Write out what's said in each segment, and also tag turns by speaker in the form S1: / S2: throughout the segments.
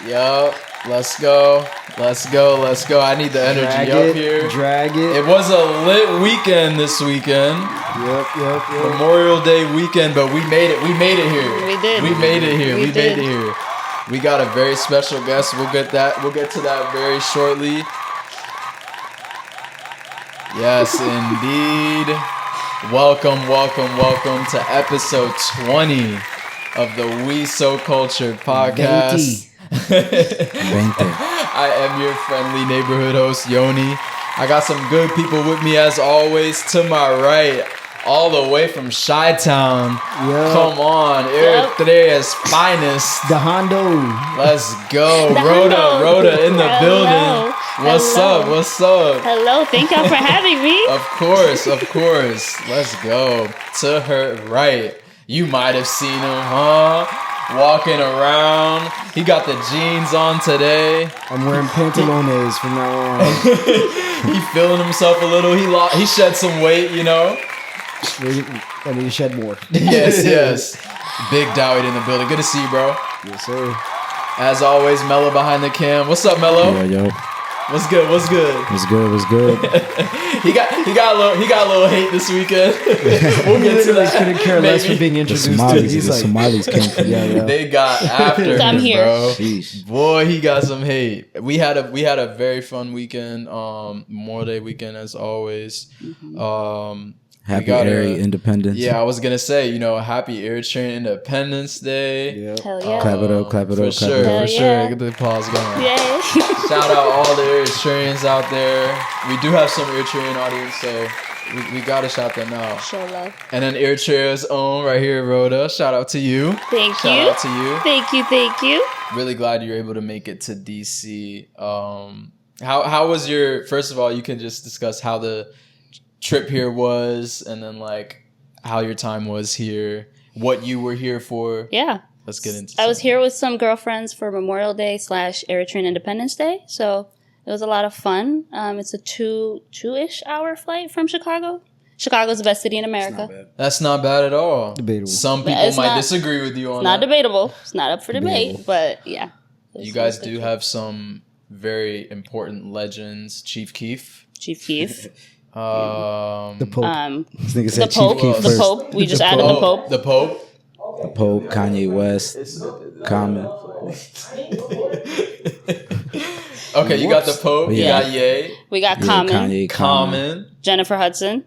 S1: Yup. Let's go. I need the energy up here.
S2: Drag it.
S1: It was a lit weekend this weekend.
S2: Yep.
S1: Memorial Day weekend, but we made it here.
S3: We did.
S1: We made it here. We got a very special guest. We'll get to that very shortly. Yes, indeed. Welcome to episode 20 of the WeSoCultured podcast. I am your friendly neighborhood host, Yonie. I got some good people with me as always. To my right, all the way from Chi-Town. Yep. Come on, Eritrea's finest.
S2: The Hondo.
S1: Let's go. Roda in the building. What's up?
S3: Hello, thank y'all for having me.
S1: Of course. Let's go. To her right, you might have seen him, huh? Walking around. He got the jeans on today.
S2: I'm wearing pantalones from now on.
S1: He feeling himself a little. He shed some weight, you know.
S2: I need to shed more.
S1: Yes. Big Doechii in the building. Good to see you, bro.
S2: Yes, sir.
S1: As always, Mello behind the cam. What's up, Mello?
S4: Yo.
S1: What's good?
S4: What's good?
S1: he got a little hate this weekend. We'll get to that.
S2: Couldn't care less for being introduced to.
S4: The Somalis came from
S1: They got after
S3: I'm
S1: him,
S3: here.
S1: bro.
S4: Sheesh.
S1: Boy, he got some hate. We had a very fun weekend. Memorial Day weekend as always.
S4: Happy Eritrean Independence.
S1: Yeah, I was gonna say, happy Eritrean Independence Day.
S2: Yep.
S3: Hell yeah.
S4: Clap it up.
S1: For sure. Get the applause going.
S3: Yay.
S1: Shout out all the Eritreans out there. We do have some Eritrean audience, so we gotta shout them out.
S3: Show love.
S1: And then Eritrea's own right here, Roda. Shout out to you.
S3: Thank you.
S1: Shout out to you.
S3: Thank you.
S1: Really glad you're able to make it to DC. How was your? First of all, you can just discuss how the trip here was, and then like how your time was here, what you were here for.
S3: Yeah.
S1: Let's get into.
S3: I was here with some girlfriends for Memorial Day / Eritrean Independence Day, so it was a lot of fun. It's a two-ish hour flight from Chicago. Chicago's the best city in America.
S1: That's not bad at all.
S2: Debatable.
S1: Some people might disagree with you on that.
S3: Not debatable. It's not up for debate, but yeah.
S1: You guys do have some very important legends. Chief Keef.
S2: The Pope.
S4: This nigga
S3: The
S4: said
S3: Pope.
S4: Chief Keef
S3: The
S4: first.
S3: Pope. We just added the Pope.
S1: The Pope.
S4: The Pope, Kanye West, Common.
S1: Okay, you got the Pope. You
S3: Yeah.
S1: got Ye.
S3: We got Common.
S4: Kanye,
S1: Common.
S3: Jennifer Hudson.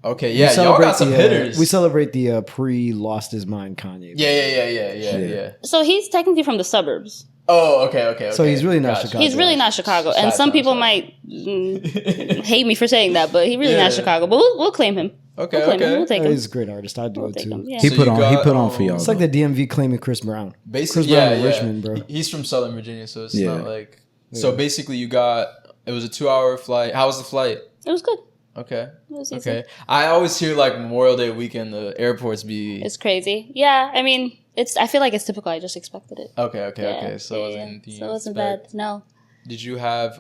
S1: Okay, yeah, y'all got some hitters.
S2: We celebrate the pre-lost his mind Kanye.
S1: Yeah.
S3: So he's technically from the suburbs.
S1: Oh, okay.
S2: So he's really not Chicago.
S3: He's really not Chicago. And some people might hate me for saying that, but he's really not Chicago. But we'll claim him.
S1: Okay.
S3: We'll take him.
S2: He's a great artist. I'd do it too.
S3: Yeah.
S4: He
S1: So
S4: put
S1: you
S4: on for y'all.
S2: It's like the DMV claiming Chris Brown.
S1: Basically,
S2: Chris Brown
S1: yeah.
S2: in Richmond, bro.
S1: He's from Southern Virginia, so it's
S4: Yeah.
S1: not like. So basically, it was a 2-hour flight. How was the flight?
S3: It was good.
S1: Okay.
S3: It was easy.
S1: Okay. I always hear like Memorial Day weekend, the airports be.
S3: It's crazy. Yeah, I mean, I feel like it's typical. I just expected it.
S1: Okay.
S3: Yeah,
S1: So it wasn't anything
S3: So it wasn't
S1: expect.
S3: bad. No.
S1: Did you have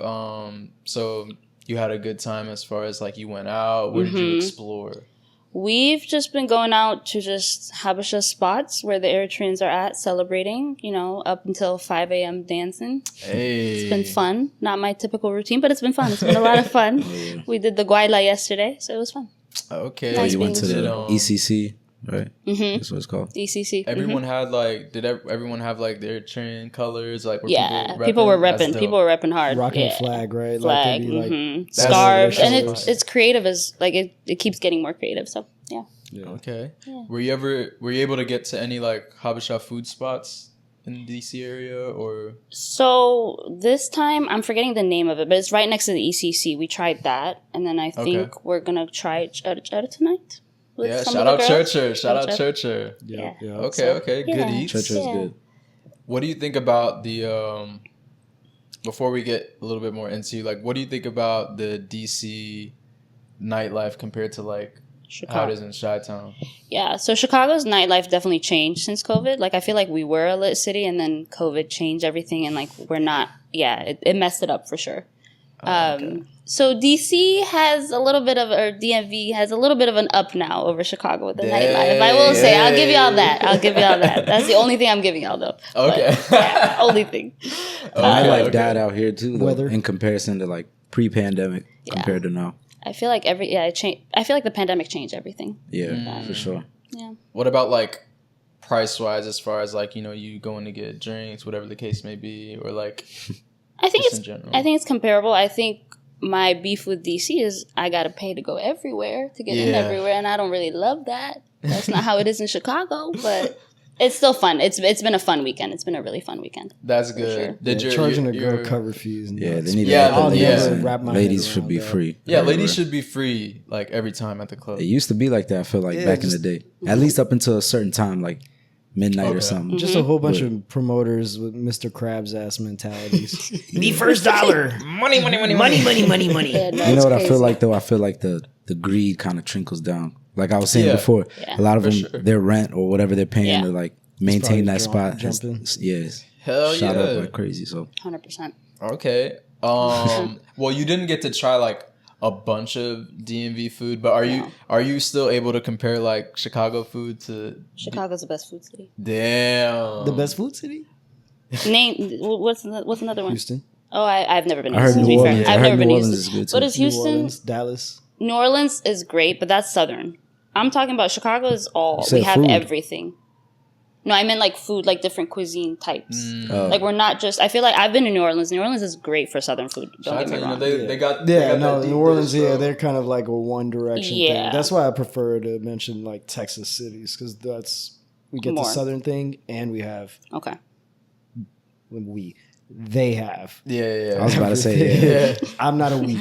S1: So you had a good time as far as like you went out? Where did you explore?
S3: We've just been going out to just Habesha spots where the Eritreans are at celebrating, up until 5 a.m. dancing.
S1: Hey.
S3: It's been fun. Not my typical routine, but it's been fun. It's been a lot of fun. We did the Guayla yesterday, so it was fun.
S1: Okay.
S3: Nice
S4: You went to
S3: beans.
S4: the ECC, right?
S3: Mm-hmm.
S4: That's what it's called.
S3: ECC.
S1: Everyone had like, did everyone have like their Eritrean colors? Like, were
S3: People were
S1: That's
S3: repping.
S1: dope.
S3: People were repping hard.
S2: Rocking
S3: yeah.
S2: a flag, right?
S3: Flag,
S2: Like, they'd be
S1: That's
S3: scarves, and
S1: delicious.
S3: it's creative as like it keeps getting more creative. So yeah.
S1: Okay.
S3: Yeah.
S1: Were you able to get to any like Habesha food spots in the DC area or?
S3: So this time I'm forgetting the name of it, but it's right next to the ECC. We tried that, and then I think we're gonna try Churcher tonight. with
S1: Yeah,
S3: some
S1: shout
S3: of
S1: out
S3: the girls.
S1: Churcher. Shout out Churcher.
S2: Yeah.
S1: Okay. Good
S3: yeah.
S1: eats.
S4: Church was good.
S1: What do you think about the before we get a little bit more into like what do you think about the DC nightlife compared to like how it is in Chi-Town?
S3: Yeah, so Chicago's nightlife definitely changed since COVID. Like, I feel like we were a lit city, and then COVID changed everything, and like we're not. Yeah, it messed it up for sure. So DC has a little bit of, or DMV has a little bit of an up now over Chicago with the nightlife. I will say, I'll give y'all that. That's the only thing I'm giving y'all though.
S1: Okay.
S3: But, yeah, only thing.
S4: Nightlife died out here too, though,
S2: Weather.
S4: in comparison to like pre-pandemic compared to now.
S3: I feel like it changed. I feel like the pandemic changed everything.
S4: Yeah, for sure.
S3: Yeah.
S1: What about like price wise, as far as like, you know, you going to get drinks, whatever the case may be, or like
S3: I think
S1: just in general?
S3: I think it's comparable. I think my beef with DC is I gotta pay to go everywhere, to get in everywhere, and I don't really love that. That's not how it is in Chicago, but it's still fun. It's been a fun weekend. It's been a really fun weekend.
S1: That's good.
S3: Sure.
S2: Charging a girl cover fees. And
S4: Yeah,
S2: nuts.
S4: they need
S2: I'll
S4: to
S2: wrap my
S4: ladies
S2: head
S4: should
S2: around
S4: be
S2: that.
S4: free.
S1: Yeah,
S4: everywhere.
S1: ladies should be free like every time at the club.
S4: It used to be like that, I feel like,
S2: Yeah,
S4: back in
S2: just-
S4: the day. At least up until a certain time, like midnight or something.
S2: Just a whole bunch
S4: But-
S2: of promoters with Mr. Krabs ass mentalities. The first dollar. Money.
S3: Yeah, no,
S4: You know
S3: it's
S4: what I
S3: crazy.
S4: feel like though? I feel like the greed kind of trickles down. Like I was saying before,
S3: Yeah.
S4: a lot of them,
S1: sure.
S4: their rent or whatever they're paying
S3: Yeah.
S4: to like maintain
S2: probably
S4: that spot,
S2: jumping.
S4: yes,
S1: Hell
S4: shot
S1: yeah.
S4: up like crazy. So
S3: 100%.
S1: Okay. Well, you didn't get to try like a bunch of DMV food, but are you still able to compare like Chicago food to
S3: Chicago's the best food city.
S1: Damn.
S2: The best food city?
S3: Name what's another one?
S2: Houston.
S3: Oh, I've never been.
S4: I heard
S3: Houston, to
S4: New
S3: be fair.
S4: Orleans.
S3: I've
S4: I
S3: never
S4: heard
S3: been
S4: New
S3: to
S4: Orleans
S3: Houston.
S4: is good too.
S3: What is
S2: New
S3: Houston?
S2: Orleans, Dallas.
S3: New Orleans is great, but that's southern. I'm talking about Chicago is all.
S4: said
S3: We have
S4: food.
S3: everything. No, I meant like food, like different cuisine types.
S4: Oh.
S3: Like we're not just. I feel like I've been to New Orleans. New Orleans is great for southern food. Don't get me
S1: You know,
S3: wrong.
S1: they got
S2: Yeah,
S1: they got
S2: no,
S1: that
S2: New
S1: deep
S2: Orleans,
S1: dish,
S2: yeah,
S1: though.
S2: they're kind of like a one direction
S3: Yeah.
S2: thing. That's why I prefer to mention like Texas cities because we get
S3: More.
S2: the southern thing and we have
S3: Okay.
S2: they have.
S1: Yeah.
S4: I was about to say, yeah.
S2: I'm not a we.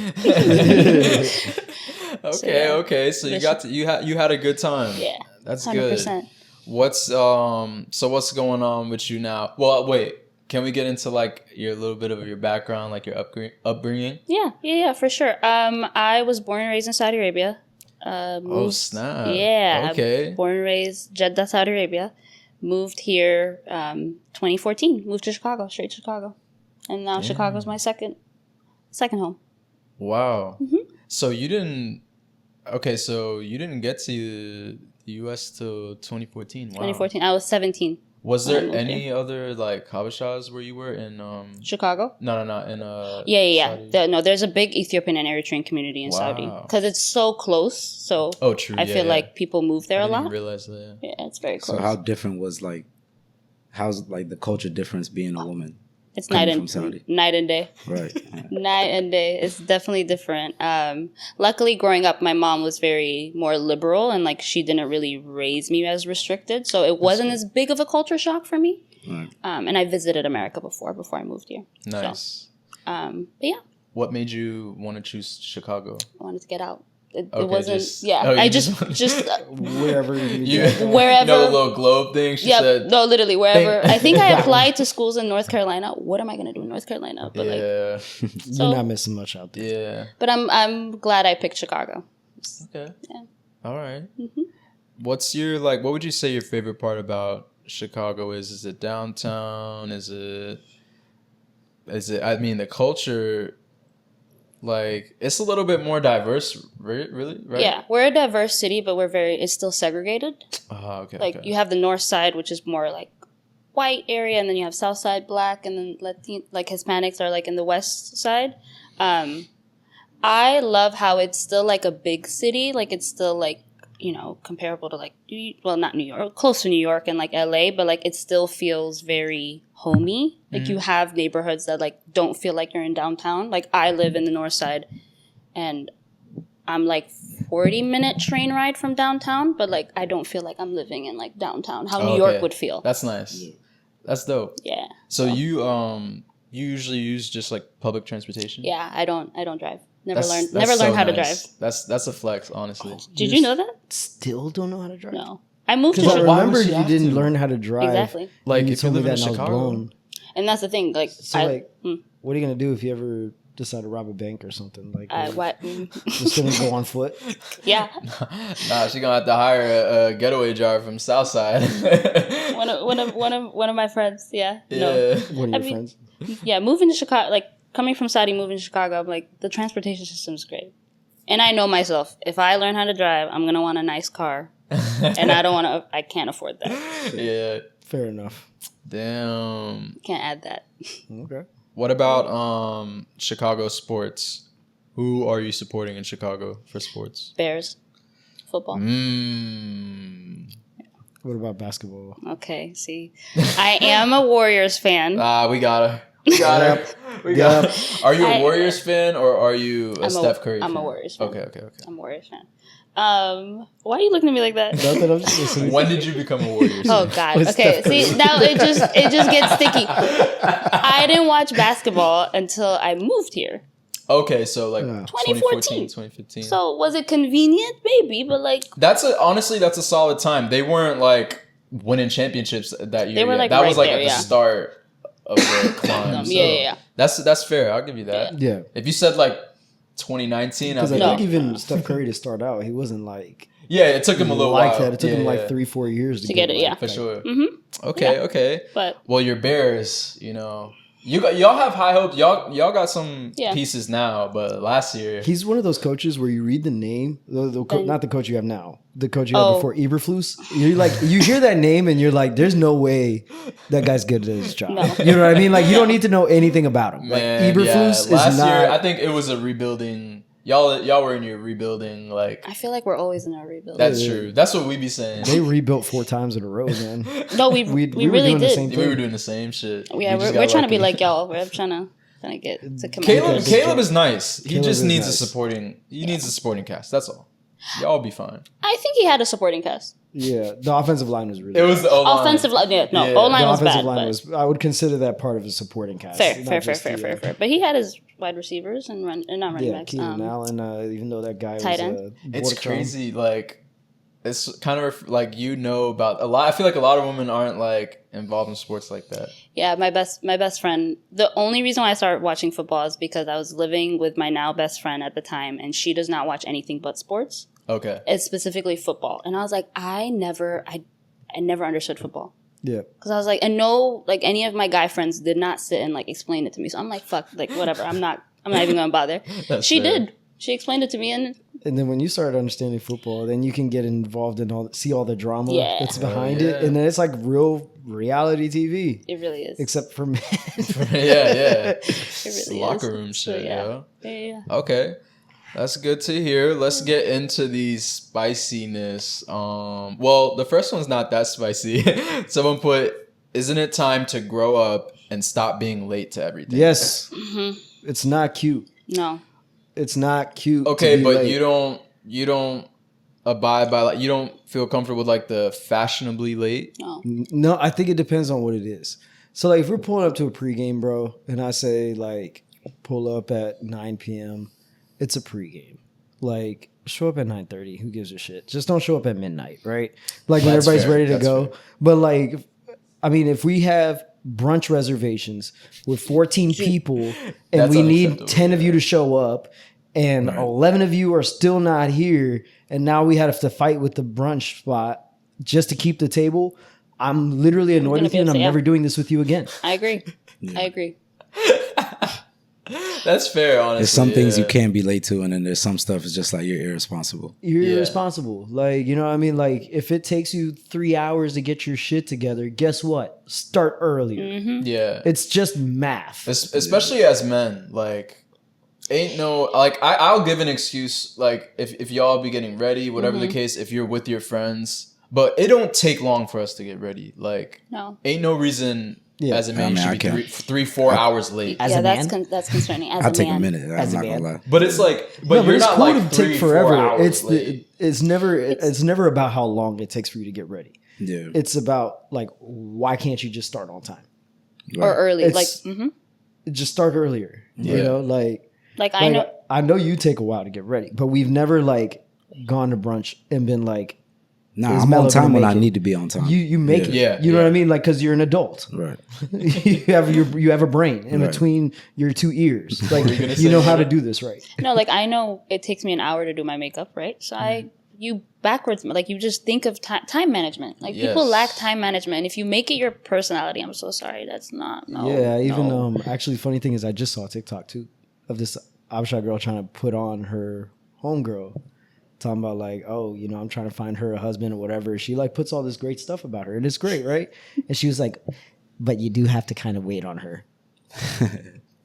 S1: Okay. So you had a good time.
S3: Yeah.
S1: That's
S3: 100%.
S1: good. What's what's going on with you now? Well, wait. Can we get into like your little bit of your background, like your upbringing?
S3: Yeah, for sure. I was born and raised in Saudi Arabia.
S1: Oh snap!
S3: Yeah.
S1: Okay.
S3: Born and raised Jeddah, Saudi Arabia. Moved here 2014. Moved to Chicago, straight to Chicago. And now Chicago's my second home.
S1: Wow.
S3: Mm-hmm.
S1: So you didn't. Okay, so you didn't get to the U.S. till 2014. Wow.
S3: 2014. I was 17.
S1: Was
S3: when I
S1: there
S3: moved
S1: any other like habashas where you were in?
S3: Chicago?
S1: No, in
S3: Yeah.
S1: Saudi?
S3: There's a big Ethiopian and Eritrean community in Saudi
S1: Wow.
S3: because it's so close. So
S1: Oh, true.
S3: I feel like people move there
S1: I
S3: a
S1: didn't
S3: lot.
S1: realize that.
S3: Yeah, it's very close.
S4: So how different was how's like the culture difference being a woman?
S3: It's
S4: coming
S3: night
S4: from Saudi?
S3: night and day.
S4: Right.
S3: Night and day. It's definitely different. Luckily, growing up, my mom was very more liberal and like she didn't really raise me as restricted. So it wasn't as big of a culture shock for me.
S4: Right.
S3: And I visited America before I moved here.
S1: Nice.
S3: But yeah,
S1: What made you want to choose Chicago?
S3: I wanted to get out. It
S1: Okay,
S3: wasn't,
S1: just-
S3: yeah.
S1: oh, you
S3: I
S1: just-
S3: just
S2: Wherever you
S1: You,
S3: Wherever-
S1: you know the little globe thing? She
S3: yeah,
S1: said,
S3: no, literally wherever.
S1: Thank-
S3: I think I applied to schools in North Carolina. What am I going to do in North Carolina? But like,
S1: yeah.
S3: so-
S2: you're not missing much out there.
S1: Yeah.
S3: but I'm glad I picked Chicago.
S1: Okay.
S3: Yeah.
S1: All right.
S3: Mm-hmm.
S1: What's your what would you say your favorite part about Chicago is? Is it downtown? Is it I mean the culture, like it's a little bit more diverse, really, right?
S3: Yeah, we're a diverse city, but it's still segregated.
S1: Oh, okay.
S3: Like
S1: okay.
S3: you have the north side, which is more like white area, and then you have south side black, and then like Hispanics are like in the west side. I love how it's still like a big city, like it's still like, you know, comparable to like not New York, close to New York and like LA, but like it still feels very homey. Like you have neighborhoods that like don't feel like you're in downtown. Like I live in the north side, and I'm like 40-minute train ride from downtown, but like I don't feel like I'm living in like downtown, how New York would feel.
S1: That's nice. That's dope.
S3: Yeah.
S1: So you usually use just like public transportation?
S3: Yeah, I don't drive. Never
S1: That's
S3: learned
S1: so
S3: how to
S1: nice.
S3: drive.
S1: That's a flex, honestly.
S3: Did you know that?
S2: Still don't know how to drive?
S3: No. I moved to
S2: Because I
S3: Chicago.
S2: remember
S1: would you
S2: you
S1: have
S2: didn't
S1: to?
S2: learn how to drive.
S3: Exactly.
S1: Like
S2: you
S1: if you
S2: told me
S1: live
S2: that
S1: in
S2: and I was
S1: Chicago,
S2: blown.
S3: And that's the thing. Like,
S2: So what are you gonna do if you ever decide to rob a bank or something? Like, just gonna go on foot?
S3: Yeah.
S1: Nah, she gonna have to hire a getaway driver from Southside.
S3: One of my friends. Yeah. No.
S1: Yeah.
S2: One of your
S3: mean-
S2: friends?
S3: Yeah. Moving to Chicago, like coming from Saudi, moving to Chicago, I'm like, the transportation system is great. And I know myself. If I learn how to drive, I'm going to want a nice car. And I can't afford that.
S1: Yeah.
S2: Fair enough.
S1: Damn.
S3: Can't add that.
S2: Okay.
S1: What about Chicago sports? Who are you supporting in Chicago for sports?
S3: Bears. Football.
S2: What about basketball?
S3: Okay, see. I am a Warriors fan.
S1: We got it. Are you a Warriors fan or are you a Steph Curry fan?
S3: I'm a Warriors fan.
S1: Okay.
S3: I'm a Warriors fan. Why are you looking at me like that?
S1: When did you become a Warriors fan?
S3: Oh God. Okay. See, now it just gets sticky. I didn't watch basketball until I moved here.
S1: Okay, so like
S3: 2014,
S1: 2015.
S3: So was it convenient? Maybe, but like
S1: honestly that's a solid time. They weren't like winning championships that year.
S3: They were like
S1: that
S3: right
S1: was like
S3: there,
S1: at the start of the climb. So
S3: yeah.
S1: That's fair. I'll give you that.
S2: Yeah.
S1: If you said like 2019,
S2: because I think even Steph Curry to start out, he wasn't like
S1: it took him a little while.
S2: That. It took him like 3-4 years to
S3: get it.
S1: For sure.
S3: Mm-hmm.
S1: Okay.
S3: But
S1: your Bears, y'all have high hopes. Y'all got some pieces now, but last year
S2: he's one of those coaches where you read the name, not the coach you have now, the coach you had before, Eberflus. You're like, you hear that name and you're like, there's no way that guy's good at his job. No. You know what I mean? Like you don't need to know anything about him.
S1: Man,
S2: like Eberflus is
S1: last
S2: not.
S1: year, I think it was a rebuilding. Y'all were in your rebuilding. Like
S3: I feel like we're always in our rebuilding.
S1: That's true. That's what we be saying.
S2: They rebuilt 4 times in a row, man.
S3: No, we really did.
S1: We were doing the same shit.
S3: Yeah, we're trying to be like y'all. We're trying to get to come.
S1: Caleb is nice. He just needs a supporting. He needs a supporting cast. That's all. Y'all be fine.
S3: I think he had a supporting cast.
S2: Yeah, the offensive line was really.
S1: It was the O-line.
S3: Offensive line. Yeah, no, O-line was bad.
S2: Line was, I would consider that part of a supporting cast.
S3: Fair. But he had his wide receivers and not running backs.
S2: Keenan Allen, even though that guy
S3: tight
S2: was
S3: end.
S1: It's crazy. Like it's kind of like about a lot. I feel like a lot of women aren't like involved in sports like that. Yeah,
S3: my best friend. The only reason why I started watching football is because I was living with my now best friend at the time, and she does not watch anything but sports.
S1: Okay.
S3: It's specifically football. And I was like, I never understood football.
S2: Yeah.
S3: Because I was like, and no, like any of my guy friends did not sit and like explain it to me. So I'm like, fuck, like whatever. I'm not even going to bother. She did. She explained it to me. And
S2: then when you start understanding football, then you can get involved in see all the drama that's behind it. And then it's like real reality TV.
S3: It really is.
S2: Except for men.
S1: It
S3: really is.
S1: Locker room shit,
S3: so, yeah.
S1: Okay. That's good to hear. Let's get into the spiciness. Well, the first one's not that spicy. Someone put, isn't it time to grow up and stop being late to everything?
S2: Yes. It's not cute.
S3: No.
S2: It's not cute.
S1: Okay, but
S2: late.
S1: you don't abide by, like, you don't feel comfortable with like the fashionably late?
S2: No, I think it depends on what it is. So like if we're pulling up to a pregame, bro, and I say like pull up at 9 p.m., it's a pregame. Like, show up at 9:30. Who gives a shit? Just don't show up at midnight, right? Like, when everybody's ready to go. Fair. But, like, I mean, if we have brunch reservations with 14 people and we need 10 of you to show up and 11 of you are still not here and now we have to fight with the brunch spot just to keep the table, I'm literally annoyed with you and I'm never doing this with you again.
S3: I agree. I agree.
S1: That's fair, honestly.
S4: There's some things you can't be late to, and then there's some stuff is just like you're irresponsible.
S2: You're irresponsible. Like, you know what I mean? Like, if it takes you 3 hours to get your shit together, guess what? Start earlier.
S3: Mm-hmm.
S1: Yeah.
S2: It's just math.
S1: Especially as men. Like, ain't no... Like, I'll give an excuse, like, if y'all be getting ready, whatever the case, if you're with your friends. But it don't take long for us to get ready. Like, ain't no reason... Yeah. As a man, you should be 3-4 hours late.
S3: That's concerning.
S4: I'll take a minute. I'm not gonna lie.
S1: But it's like, but you're not like 3-4 hours late.
S2: It's never about how long it takes for you to get ready.
S4: Yeah.
S2: It's about like, why can't you just start on time
S3: or early?
S2: Just start earlier.
S1: Yeah.
S2: You know, like I know you take a while to get ready, but we've never like gone to brunch and been like.
S4: Nah, I'm on time when I need to be on time.
S2: You make it.
S1: Yeah,
S2: you know what I mean? Like, because you're an adult.
S4: Right.
S2: you have a brain in between your 2 ears. Like, you know how to do this right.
S3: No, like I know it takes me an hour to do my makeup, right? So I you backwards. Like you just think of time management. Like
S1: Yes.
S3: people lack time management. And if you make it your personality, I'm so sorry. That's not. No,
S2: Yeah, even
S3: no.
S2: actually, funny thing is, I just saw a TikTok too of this Abshai girl trying to put on her homegirl, talking about like, oh, you know, I'm trying to find her a husband or whatever. She like puts all this great stuff about her, and it's great, right? And she was like, but you do have to kind of wait on her.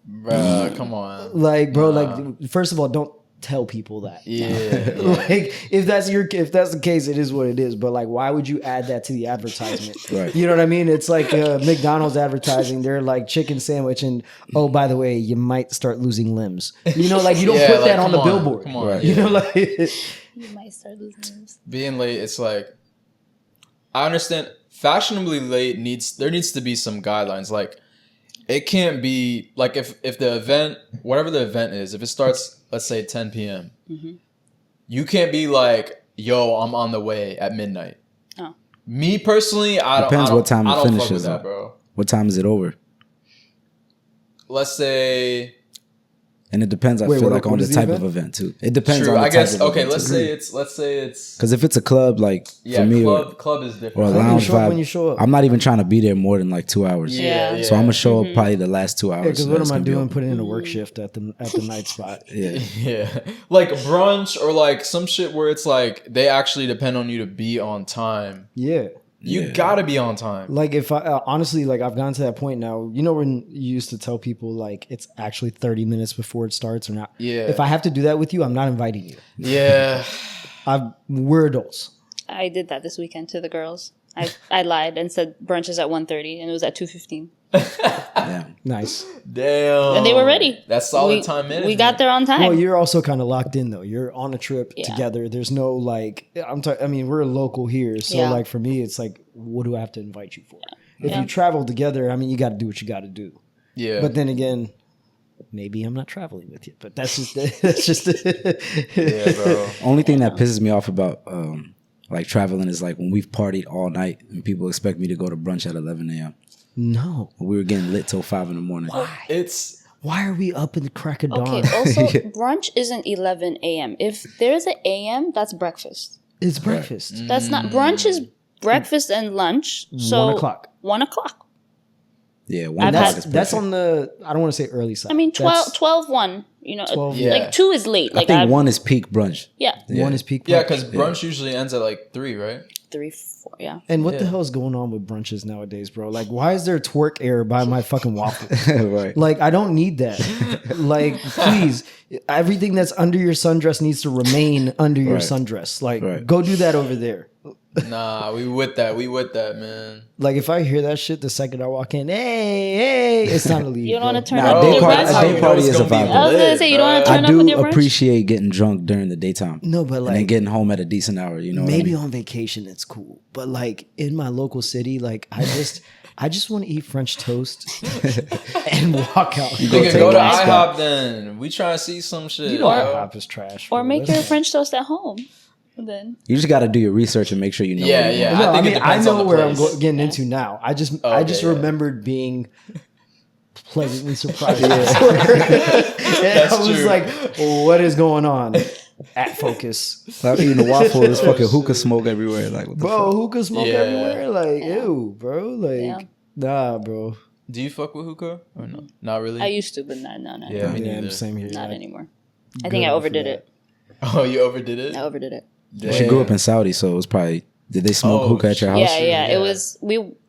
S1: Bruh, come on.
S2: Like, bro, like, first of all, don't tell people that.
S1: Yeah.
S2: Like, if that's the case, it is what it is. But like, why would you add that to the advertisement?
S4: Right.
S2: You know what I mean? It's like McDonald's advertising. They're like chicken sandwich, and oh, by the way, you might start losing limbs. You know, like you don't
S1: Yeah,
S2: put
S1: like,
S2: that on the
S1: come on,
S2: billboard.
S1: come on,
S4: Right.
S2: You
S1: yeah.
S2: know, like
S3: You might start losing names.
S1: Being late, it's like, I understand fashionably late there needs to be some guidelines. Like, it can't be like if the event, whatever the event is, if it starts, let's say 10 p.m., you can't be like, yo, I'm on the way at midnight.
S3: Oh.
S1: Me personally, I
S4: Depends
S1: don't
S4: what time
S1: I
S4: it
S1: don't fuck
S4: finishes,
S1: with that,
S4: though.
S1: bro.
S4: What time is it over?
S1: Let's say,
S4: And it depends. I
S2: Wait,
S4: feel
S2: what-
S4: like
S2: what
S4: on the
S2: is the
S4: type
S2: event?
S4: of event too. It depends
S1: true,
S4: on the
S1: I guess.
S4: type of
S1: Okay,
S4: event,
S1: let's
S4: too.
S1: say it's
S4: Because if it's a club, like
S1: yeah,
S4: for me,
S1: club is
S4: or a
S1: different.
S2: When you
S4: lounge
S2: show up,
S4: vibe,
S2: when you show up.
S4: I'm not even trying to be there more than like 2 hours.
S3: Yeah.
S4: So I'm gonna show up probably the last 2 hours.
S2: Yeah, because
S4: so
S2: what
S4: that's
S2: am I
S4: gonna be
S2: doing?
S4: open.
S2: Putting in a work shift at the night spot.
S4: Yeah.
S1: Yeah, like brunch or like some shit where it's like they actually depend on you to be on time.
S2: Yeah.
S1: You
S4: Yeah.
S1: gotta be on time.
S2: Like if I honestly, like I've gotten to that point now. You know when you used to tell people like it's actually 30 minutes before it starts or not.
S1: Yeah.
S2: If I have to do that with you, I'm not inviting you.
S1: Yeah,
S2: We're adults.
S3: I did that this weekend to the girls. I lied and said brunch is at 1:30 and it was at 2:15.
S4: Yeah.
S2: Nice.
S1: damn.
S3: And they were ready.
S1: That's solid
S3: We-
S1: time management.
S3: We got there on time.
S2: Well, you're also kind of locked in though. You're on a trip
S3: Yeah.
S2: together. There's no like I mean, we're local here, so
S3: Yeah.
S2: like for me, it's like, what do I have to invite you for? If
S3: Yeah.
S2: you travel together, I mean, you got to do what you got to do.
S1: Yeah,
S2: But then again, maybe I'm not traveling with you. But that's just
S1: yeah, bro.
S4: Only thing that pisses me off about like traveling is like when we've partied all night and people expect me to go to brunch at 11 a.m.
S2: No.
S4: We were getting lit till 5 in the morning.
S1: It's
S2: Why are we up in the crack of dawn?
S3: Okay, also, brunch isn't 11 a.m. If there's an a.m., that's breakfast.
S2: It's breakfast.
S3: That's not, brunch is breakfast and lunch. So
S2: 1 o'clock.
S3: 1 o'clock.
S4: Yeah,
S3: I've
S4: one
S3: had-
S4: o'clock is
S2: That's
S4: perfect.
S2: on the, I don't want to say early side.
S3: I mean, 12,
S2: That's-
S3: 12 1. You know,
S2: 12,
S1: yeah.
S3: like 2 is late.
S4: I
S3: Like
S4: think one is peak brunch.
S3: Yeah.
S2: One is peak.
S1: yeah,
S2: brunch.
S1: because brunch usually ends at like 3, right?
S3: 3, 4. Yeah.
S2: And what the
S1: Yeah.
S2: hell is going on with brunches nowadays, bro? Like, why is there a twerk error by my fucking waffle?
S4: Right.
S2: Like, I don't need that. Like, please, everything that's under your sundress needs to remain under your
S4: Right.
S2: sundress. Like,
S4: Right.
S2: go do that over there.
S1: Nah, we with that, man.
S2: Like, if I hear that shit the second I walk in, hey, it's time to leave.
S3: You don't want
S2: bro.
S3: to turn
S4: Nah,
S3: up
S4: day
S3: with your
S4: party-
S3: brunch?
S4: a day party is a vibe.
S3: I was gonna say, you don't wanna turn
S4: I
S3: up with
S4: do
S3: your brunch?
S4: appreciate getting drunk during the daytime.
S2: No, but
S4: And then
S2: like,
S4: getting home at a decent hour, you know what I
S2: maybe
S4: mean?
S2: on vacation it's cool. But like in my local city, like I just want to eat French toast and walk out.
S1: Nigga,
S4: take
S1: go to
S4: one spot.
S1: IHOP then. We trying to see some shit.
S2: You know,
S1: yo.
S2: IHOP is trash.
S3: Or
S2: bro.
S3: make
S2: That's-
S3: your French toast at home. And then
S4: You just got to do your research and make sure you know.
S1: Yeah,
S4: what you
S1: yeah.
S4: want.
S2: No,
S1: I think it
S2: I
S1: depends on
S2: know
S1: the
S2: where I'm
S1: place.
S2: getting into now. I just
S1: Okay, yeah.
S2: remembered being pleasantly surprised. And I was
S1: true.
S2: like, what is going on? At Focus.
S4: Stop eating the waffle. There's fucking hookah smoke everywhere. Like, what the
S2: Bro,
S4: fuck?
S2: hookah smoke
S1: Yeah.
S2: everywhere. Like,
S3: Yeah.
S2: ew, bro. Like,
S3: Yeah.
S2: nah, bro.
S1: Do you fuck with hookah or no? Not really.
S3: I used to, but no,
S1: Yeah, me
S2: Yeah,
S1: neither.
S2: same here.
S3: not
S2: yeah.
S3: anymore. I
S2: Good
S3: think I
S2: enough
S3: overdid
S2: for
S3: it.
S1: Oh, you overdid it.
S3: I overdid it.
S4: She grew up in Saudi, so it was probably. Did they smoke
S1: Oh,
S4: hookah at your house?
S3: Yeah, yeah.
S1: Yeah.
S3: It was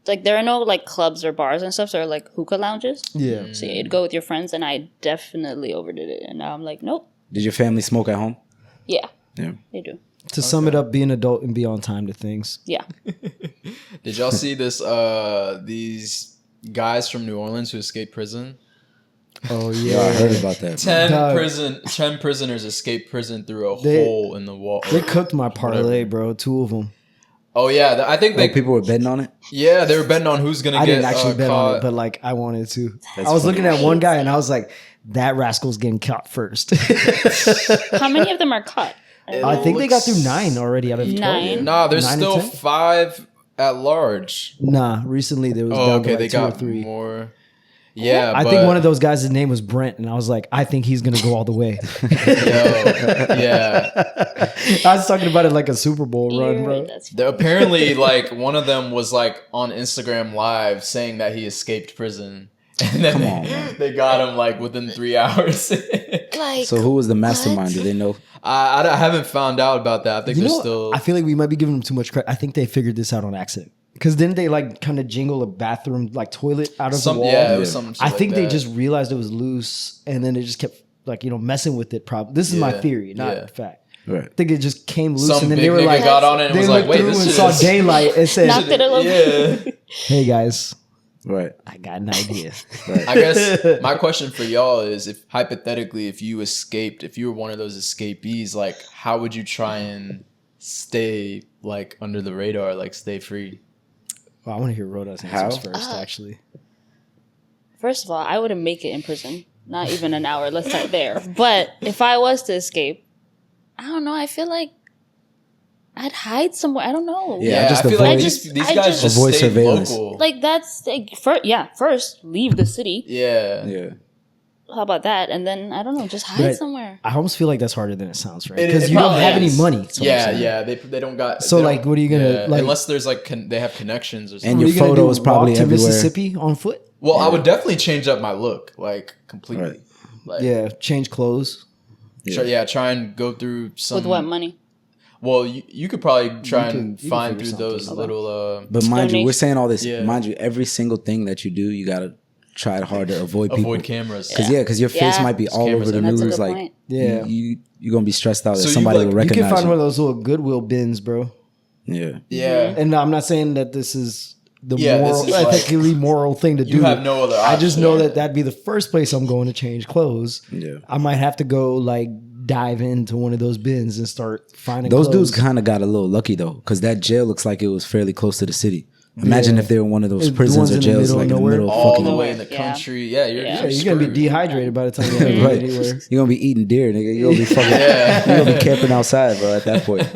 S3: like there are no like clubs or bars and stuff. So there are like hookah lounges.
S2: Yeah.
S3: So you'd go with your friends, and I definitely overdid it. And now I'm like, nope.
S4: Did your family smoke at home?
S3: Yeah,
S4: Yeah.
S3: they do.
S2: To sum it up, be an adult and be on time to things.
S3: Yeah.
S1: Did y'all see this? These guys from New Orleans who escaped prison.
S2: Oh,
S4: Yeah, I heard about that.
S1: 10 prisoners escaped prison through a
S2: They-
S1: hole in the wall.
S2: They cooked my parlay, bro. 2 of them.
S1: Oh yeah, I think
S4: Like people were betting on it.
S1: Yeah, they were betting on who's gonna
S2: I
S1: get
S2: didn't actually bet
S1: caught.
S2: on it, but like I wanted to.
S4: That's
S2: I was
S4: funny.
S2: looking at one guy and I was like, that rascal's getting caught first.
S3: How many of them are caught?
S2: I think they got through 9 already out of 12.
S3: 9.
S1: Nah, there's
S2: 9 and
S1: still
S2: 10?
S1: 5 at large.
S2: Nah, recently there was
S1: Oh,
S2: down
S1: okay,
S2: to
S1: they
S2: like 2 or
S1: got
S2: 3.
S1: more. Yeah,
S2: I think one of those guys' name was Brent, and I was like, I think he's gonna go all the way.
S1: yeah.
S2: I was talking about it like a Super Bowl run, bro.
S1: Apparently, like one of them was like on Instagram Live saying that he escaped prison, and then they got him like within 3 hours.
S3: Like,
S4: So who was the mastermind? Do they know?
S1: I haven't found out about that. I think
S2: You
S1: they're
S2: know,
S1: still.
S2: I feel like we might be giving them too much credit. I think they figured this out on accident. Because didn't they like kind of jingle a bathroom like toilet out of the wall?
S1: Yeah, it was something.
S2: I think they
S1: that.
S2: just realized it was loose, and then they just kept like messing with it. Probably this is my theory, not fact.
S4: Right.
S2: I think it just came loose,
S1: Some
S2: and then
S1: big
S2: they were
S1: nigga
S2: like,
S1: got on it and
S2: they
S1: was
S2: looked
S1: like, "Wait,
S2: through
S1: this
S2: and
S1: shit
S2: saw
S1: is-
S2: daylight and said,
S3: knocked it a little bit.
S1: Yeah.
S2: "Hey guys,
S4: Right.
S2: I got an idea."
S1: I guess my question for y'all is, if hypothetically, if you escaped, if you were one of those escapees, like how would you try and stay like under the radar, like stay free?
S2: Well, I want to hear Roda's answers first, actually.
S3: First of all, I wouldn't make it in prison. Not even an hour. Let's start there. But if I was to escape, I don't know. I feel like I'd hide somewhere. I don't know.
S4: Yeah, just
S1: I feel like
S4: avoid-
S1: these
S3: I
S1: guys
S3: just-
S1: just
S4: Avoid
S1: stay
S4: surveillance.
S1: local.
S3: Like that's like first leave the city.
S1: Yeah.
S4: Yeah.
S3: How about that? And then I don't know, just hide
S2: But
S3: somewhere.
S2: I almost feel like that's harder than it sounds, right?
S1: It-
S2: Because
S1: it
S2: you don't
S1: probably
S2: have any
S1: is.
S2: money. is what I'm
S1: Yeah,
S2: saying.
S1: yeah. They don't got.
S2: So,
S1: they
S2: like,
S1: don't-
S2: what are you gonna,
S1: yeah,
S2: like-
S1: unless there's like they have connections or something.
S4: And
S2: What
S4: your
S2: are you gonna
S4: photo
S2: do,
S4: is probably
S2: walk to
S4: everywhere.
S2: Mississippi on foot?
S1: Well, I would definitely change up my look, like completely.
S4: Right.
S1: Like,
S2: Yeah, change clothes.
S1: try and go through some.
S3: With what money?
S1: Well, you could probably try and
S2: can
S1: find
S2: figure
S1: through those
S2: something
S1: little.
S4: But mind you, we're
S3: Donation.
S4: saying all this.
S1: Yeah.
S4: Mind you, every single thing that you do, you gotta try hard to avoid people.
S1: Avoid cameras.
S4: Because your face
S3: Yeah.
S4: might be all
S1: Cameras
S4: over the
S1: are-
S3: That's a
S4: news.
S3: good
S4: Like,
S3: point.
S2: Yeah.
S4: you're gonna be stressed out that
S1: So you,
S4: somebody
S1: like-
S4: will
S1: you
S2: You
S4: recognize
S2: can find one of those little Goodwill bins, bro.
S4: Yeah.
S1: Yeah.
S2: And I'm not saying that this is the
S1: Yeah, this
S2: moral,
S1: is like-
S2: ethically moral thing to do.
S1: You have no other
S2: I just
S1: option.
S2: know that that'd be the first place I'm going to change clothes.
S4: Yeah.
S2: I might have to go like dive into one of those bins and start finding
S4: Those
S2: clothes.
S4: dudes kind of got a little lucky though, because that jail looks like it was fairly close to the city. Imagine
S2: Yeah.
S4: if they were one of those
S2: The
S4: prisons
S2: ones
S4: or
S2: in the
S4: jails
S2: middle
S4: like
S2: of
S4: in the
S2: nowhere.
S4: middle of
S1: All
S4: fucking
S1: the way in the
S3: Yeah.
S1: country. Yeah, you're
S2: Yeah, you're gonna be
S1: screwed.
S2: dehydrated by the time you get
S4: Right.
S2: anywhere.
S4: You're gonna be eating deer, nigga. You're gonna be fucking.
S1: Yeah.
S4: You're gonna be camping outside, bro. At that point,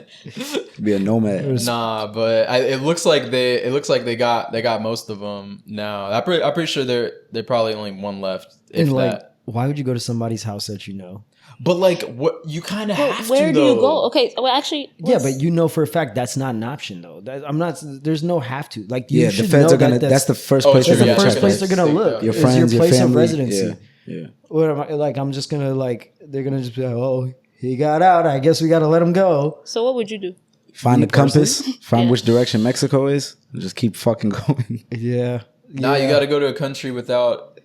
S4: be a nomad.
S1: Nah, but it looks like they got most of them now. I'm pretty sure they're probably only one left, if
S2: And like,
S1: that.
S2: why would you go to somebody's house that you know?
S1: But like, what you kind of have
S3: Where
S1: to
S3: do you
S1: though.
S3: go? Okay, well, actually,
S2: Yeah, but you know for a fact that's not an option though. I'm not. There's no have to. Like you
S4: Yeah, the
S2: should
S4: feds
S2: know
S4: are gonna.
S2: that
S4: That's the first
S1: Oh,
S4: place
S1: it's
S4: you're
S2: that's
S4: gonna
S2: the first
S4: check.
S2: place they're gonna look.
S1: Your
S2: is
S4: friends,
S2: your
S4: your
S2: place
S4: family.
S2: of residency.
S4: Yeah.
S2: What am I like? I'm just gonna like. They're gonna just be like, oh, he got out. I guess we gotta let him go.
S3: So what would you do?
S4: Find
S2: Me
S4: the compass. Find
S3: Yeah.
S4: which direction Mexico is. And just keep fucking going.
S2: Yeah.
S1: Nah, you
S2: Yeah.
S1: got to go to a country without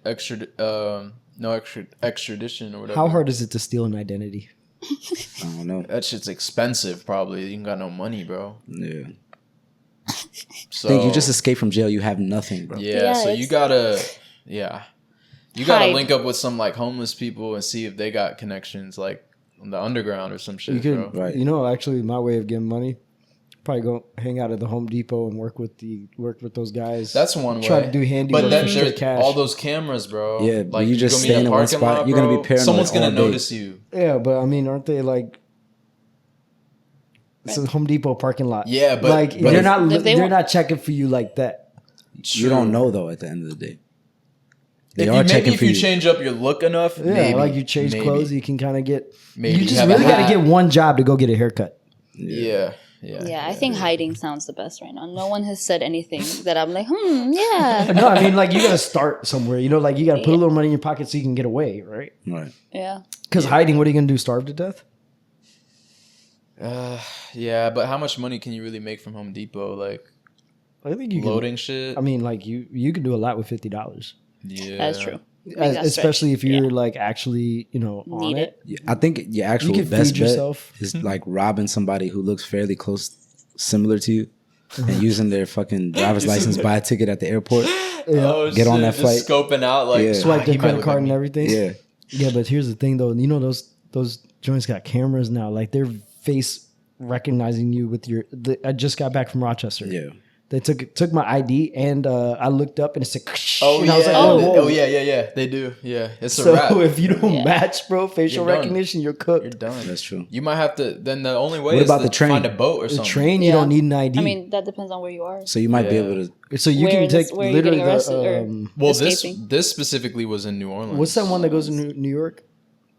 S1: extradition or whatever.
S2: How hard is it to steal an identity?
S4: I don't know.
S1: That shit's expensive. Probably you ain't got no money, bro.
S4: Yeah.
S1: So
S4: Think you just escaped from jail. You have nothing, bro.
S1: yeah.
S3: Yeah,
S1: So
S3: it's-
S1: you gotta you gotta
S3: Hide.
S1: link up with some like homeless people and see if they got connections like on the underground or some shit,
S2: You could,
S1: bro.
S4: Right.
S2: you know, actually, my way of getting money, probably go hang out at the Home Depot and work with those guys.
S1: That's one
S2: Try
S1: way.
S2: to do handy
S1: But
S2: work
S1: then
S2: for straight
S1: there's
S2: cash.
S1: all those cameras, bro.
S4: Yeah, but you
S1: go
S4: just
S1: meet
S4: staying in one
S1: parking
S4: spot,
S1: lot,
S4: you're gonna be
S1: bro.
S4: paranoid
S1: Someone's gonna
S4: all day.
S1: notice you.
S2: Yeah, but I mean, aren't they like? It's a Home Depot parking lot.
S1: Yeah, but
S2: like
S1: but
S2: they're
S1: if-
S2: not
S3: if they
S2: they're
S3: want-
S2: not checking for you like that.
S4: You don't know though. At the end of the day, they
S1: If
S4: are
S1: you, maybe
S4: checking
S1: if
S4: for
S1: you
S4: you.
S1: change up your look enough,
S2: Yeah,
S1: maybe,
S2: like you change
S1: maybe.
S2: clothes, you can kind of get.
S1: Maybe
S2: you just
S1: have a
S2: really got to
S1: hat.
S2: get one job to go get a haircut.
S1: Yeah.
S3: Yeah, I think hiding sounds the best right now. No one has said anything that I'm like, yeah,
S2: No, I mean like you got to start somewhere. You know, like you got to put a little money in your pocket so you can get away, right?
S4: Right.
S3: yeah.
S2: Because hiding, what are you gonna do? Starve to death?
S1: Yeah, but how much money can you really make from Home Depot? Like
S2: I think you
S1: loading shit.
S2: I mean, like you can do a lot with $50.
S1: Yeah,
S3: That's true. Make that
S2: Especially
S3: stretch.
S2: if you're
S3: Yeah.
S2: like actually, on
S3: Need
S2: it.
S3: it.
S4: Yeah, I think your actual
S2: You can
S4: best
S2: feed
S4: bet
S2: yourself.
S4: is like robbing somebody who looks fairly close, similar to you, and using their fucking driver's license, buy a ticket at the airport.
S1: Oh,
S4: Get on
S1: shit,
S4: that
S1: just
S4: flight.
S1: scoping out like
S4: Yeah.
S2: Swipe
S1: he
S2: the
S1: might
S2: credit
S1: look
S2: card
S1: like
S2: and
S1: me.
S2: everything.
S4: Yeah.
S2: Yeah, but here's the thing though. You know those joints got cameras now. Like their face recognizing you with your. I just got back from Rochester.
S4: Yeah.
S2: They took my ID, and I looked up, and it said,
S1: Oh
S2: and
S1: yeah,
S2: I was like,
S1: oh yeah. They do. Yeah, it's a
S2: So
S1: wrap.
S2: if you don't match, bro, facial
S1: You're done.
S2: recognition, you're cooked.
S1: You're done.
S4: That's true.
S1: You might have to. Then the only way
S4: What
S1: is
S4: about
S1: to
S4: the train?
S1: find a boat or
S2: The
S1: something.
S2: train, you don't need an ID.
S3: I mean, that depends on where you are.
S4: So you might be
S1: Yeah.
S4: able to.
S2: so you
S3: Where
S2: can
S3: is
S2: take
S3: this- where are you
S2: literally
S3: getting arrested or-
S1: Well,
S3: Escaping.
S1: this specifically was in New Orleans.
S2: what's that one that goes to New York?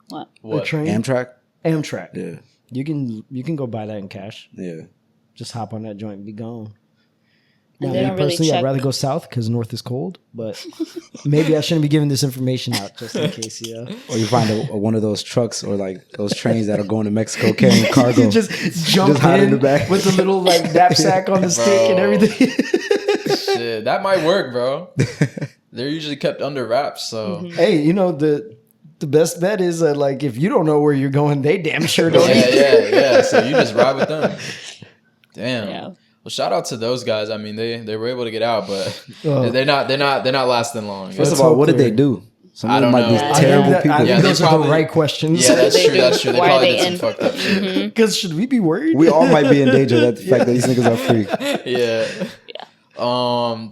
S3: What?
S2: The
S1: What?
S2: train?
S4: Amtrak?
S2: Amtrak.
S4: Yeah.
S2: You can go buy that in cash.
S4: Yeah.
S2: Just hop on that joint and be gone.
S3: And
S2: Now,
S3: they
S2: me
S3: don't really
S2: personally, I'd
S3: check.
S2: rather go south because north is cold. But maybe I shouldn't be giving this information out just in case. Yeah.
S4: Or you find one of those trucks or like those trains that are going to Mexico carrying cargo.
S2: You just jump
S4: hide
S2: in,
S4: in the back.
S2: with the little like knapsack on the stick and
S1: Bro.
S2: everything.
S1: Shit, that might work, bro. They're usually kept under wraps, so
S2: Hey, you know the best bet is that like if you don't know where you're going, they damn sure don't.
S1: yeah. So you just ride with them. Damn.
S3: Yeah.
S1: Well, shout out to those guys. I mean, they were able to get out, but
S2: Oh.
S1: they're not lasting long.
S4: First
S2: Let's
S4: of all,
S2: hope
S4: what did
S2: they're-
S4: they do? Some
S1: I
S4: of them
S1: don't
S4: might be
S1: know.
S2: I
S4: terrible
S2: think, I
S4: people.
S2: think
S1: Yeah, they
S2: those are
S1: probably-
S2: the right questions.
S1: Yeah, that's
S3: They
S1: true.
S3: do.
S1: That's true. They
S3: Why are
S1: probably
S3: they
S1: did some
S3: in?
S1: fucked up shit.
S2: Because should we be worried?
S4: We all might be in danger of the fact that these niggas are free.
S1: Yeah.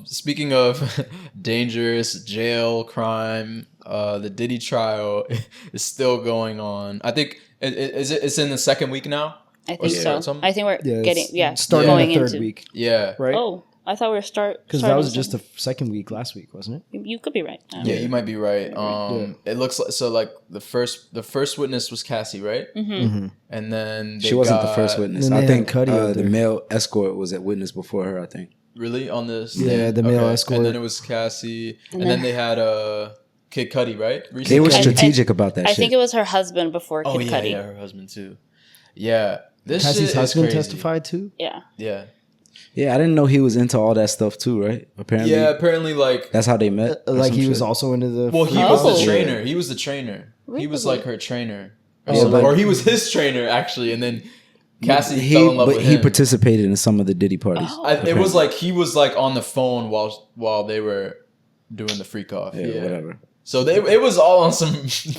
S1: Speaking of dangerous jail crime, the Diddy trial is still going on. I think it's in the second week now.
S3: I think
S1: Yeah.
S3: so.
S1: Something?
S3: I think we're getting
S2: starting
S3: going
S2: the third
S3: into
S2: week,
S1: Yeah.
S2: right?
S3: Oh, I thought we were
S2: Because that was just the second week last week, wasn't it?
S3: You could be right.
S1: Yeah, you might be right. It looks like so. Like the first witness was Cassie, right?
S2: Mm-hmm.
S1: And then
S4: She wasn't the first witness.
S2: And then
S4: I
S2: they
S4: think
S2: had Cudi out
S4: the
S2: there.
S4: male escort was at witness before her, I think.
S1: Really on this?
S2: Yeah, the male escort.
S1: And then it was Cassie, and then they had Kid Cudi, right? Reese
S4: They
S1: and
S4: were
S1: Caitlin.
S4: strategic about that
S3: I
S4: shit.
S3: think it was her husband before Kid
S1: Oh yeah,
S3: Cudi.
S1: yeah, her husband too. Yeah, this
S2: Cassie's
S1: shit
S2: husband
S1: is crazy.
S2: testified too.
S3: Yeah.
S1: Yeah,
S4: Yeah, I didn't know he was into all that stuff too, right? Apparently.
S1: yeah. Apparently, like,
S4: That's how they met. or
S2: Like
S4: some
S2: he was
S4: shit.
S2: also into the.
S1: well, he
S3: Oh.
S1: was the
S3: Yeah.
S1: trainer. He was the trainer. He was
S3: Really?
S1: like her trainer, or,
S2: Yeah,
S1: something.
S2: but-
S1: or he was his trainer actually, and then Cassie
S4: he,
S1: fell in love
S4: but
S1: with
S4: he
S1: him.
S4: participated in some of the Diddy parties.
S3: Oh.
S1: It was like he was like on the phone while they were doing the freak off.
S4: Yeah, whatever.
S1: So it was all on some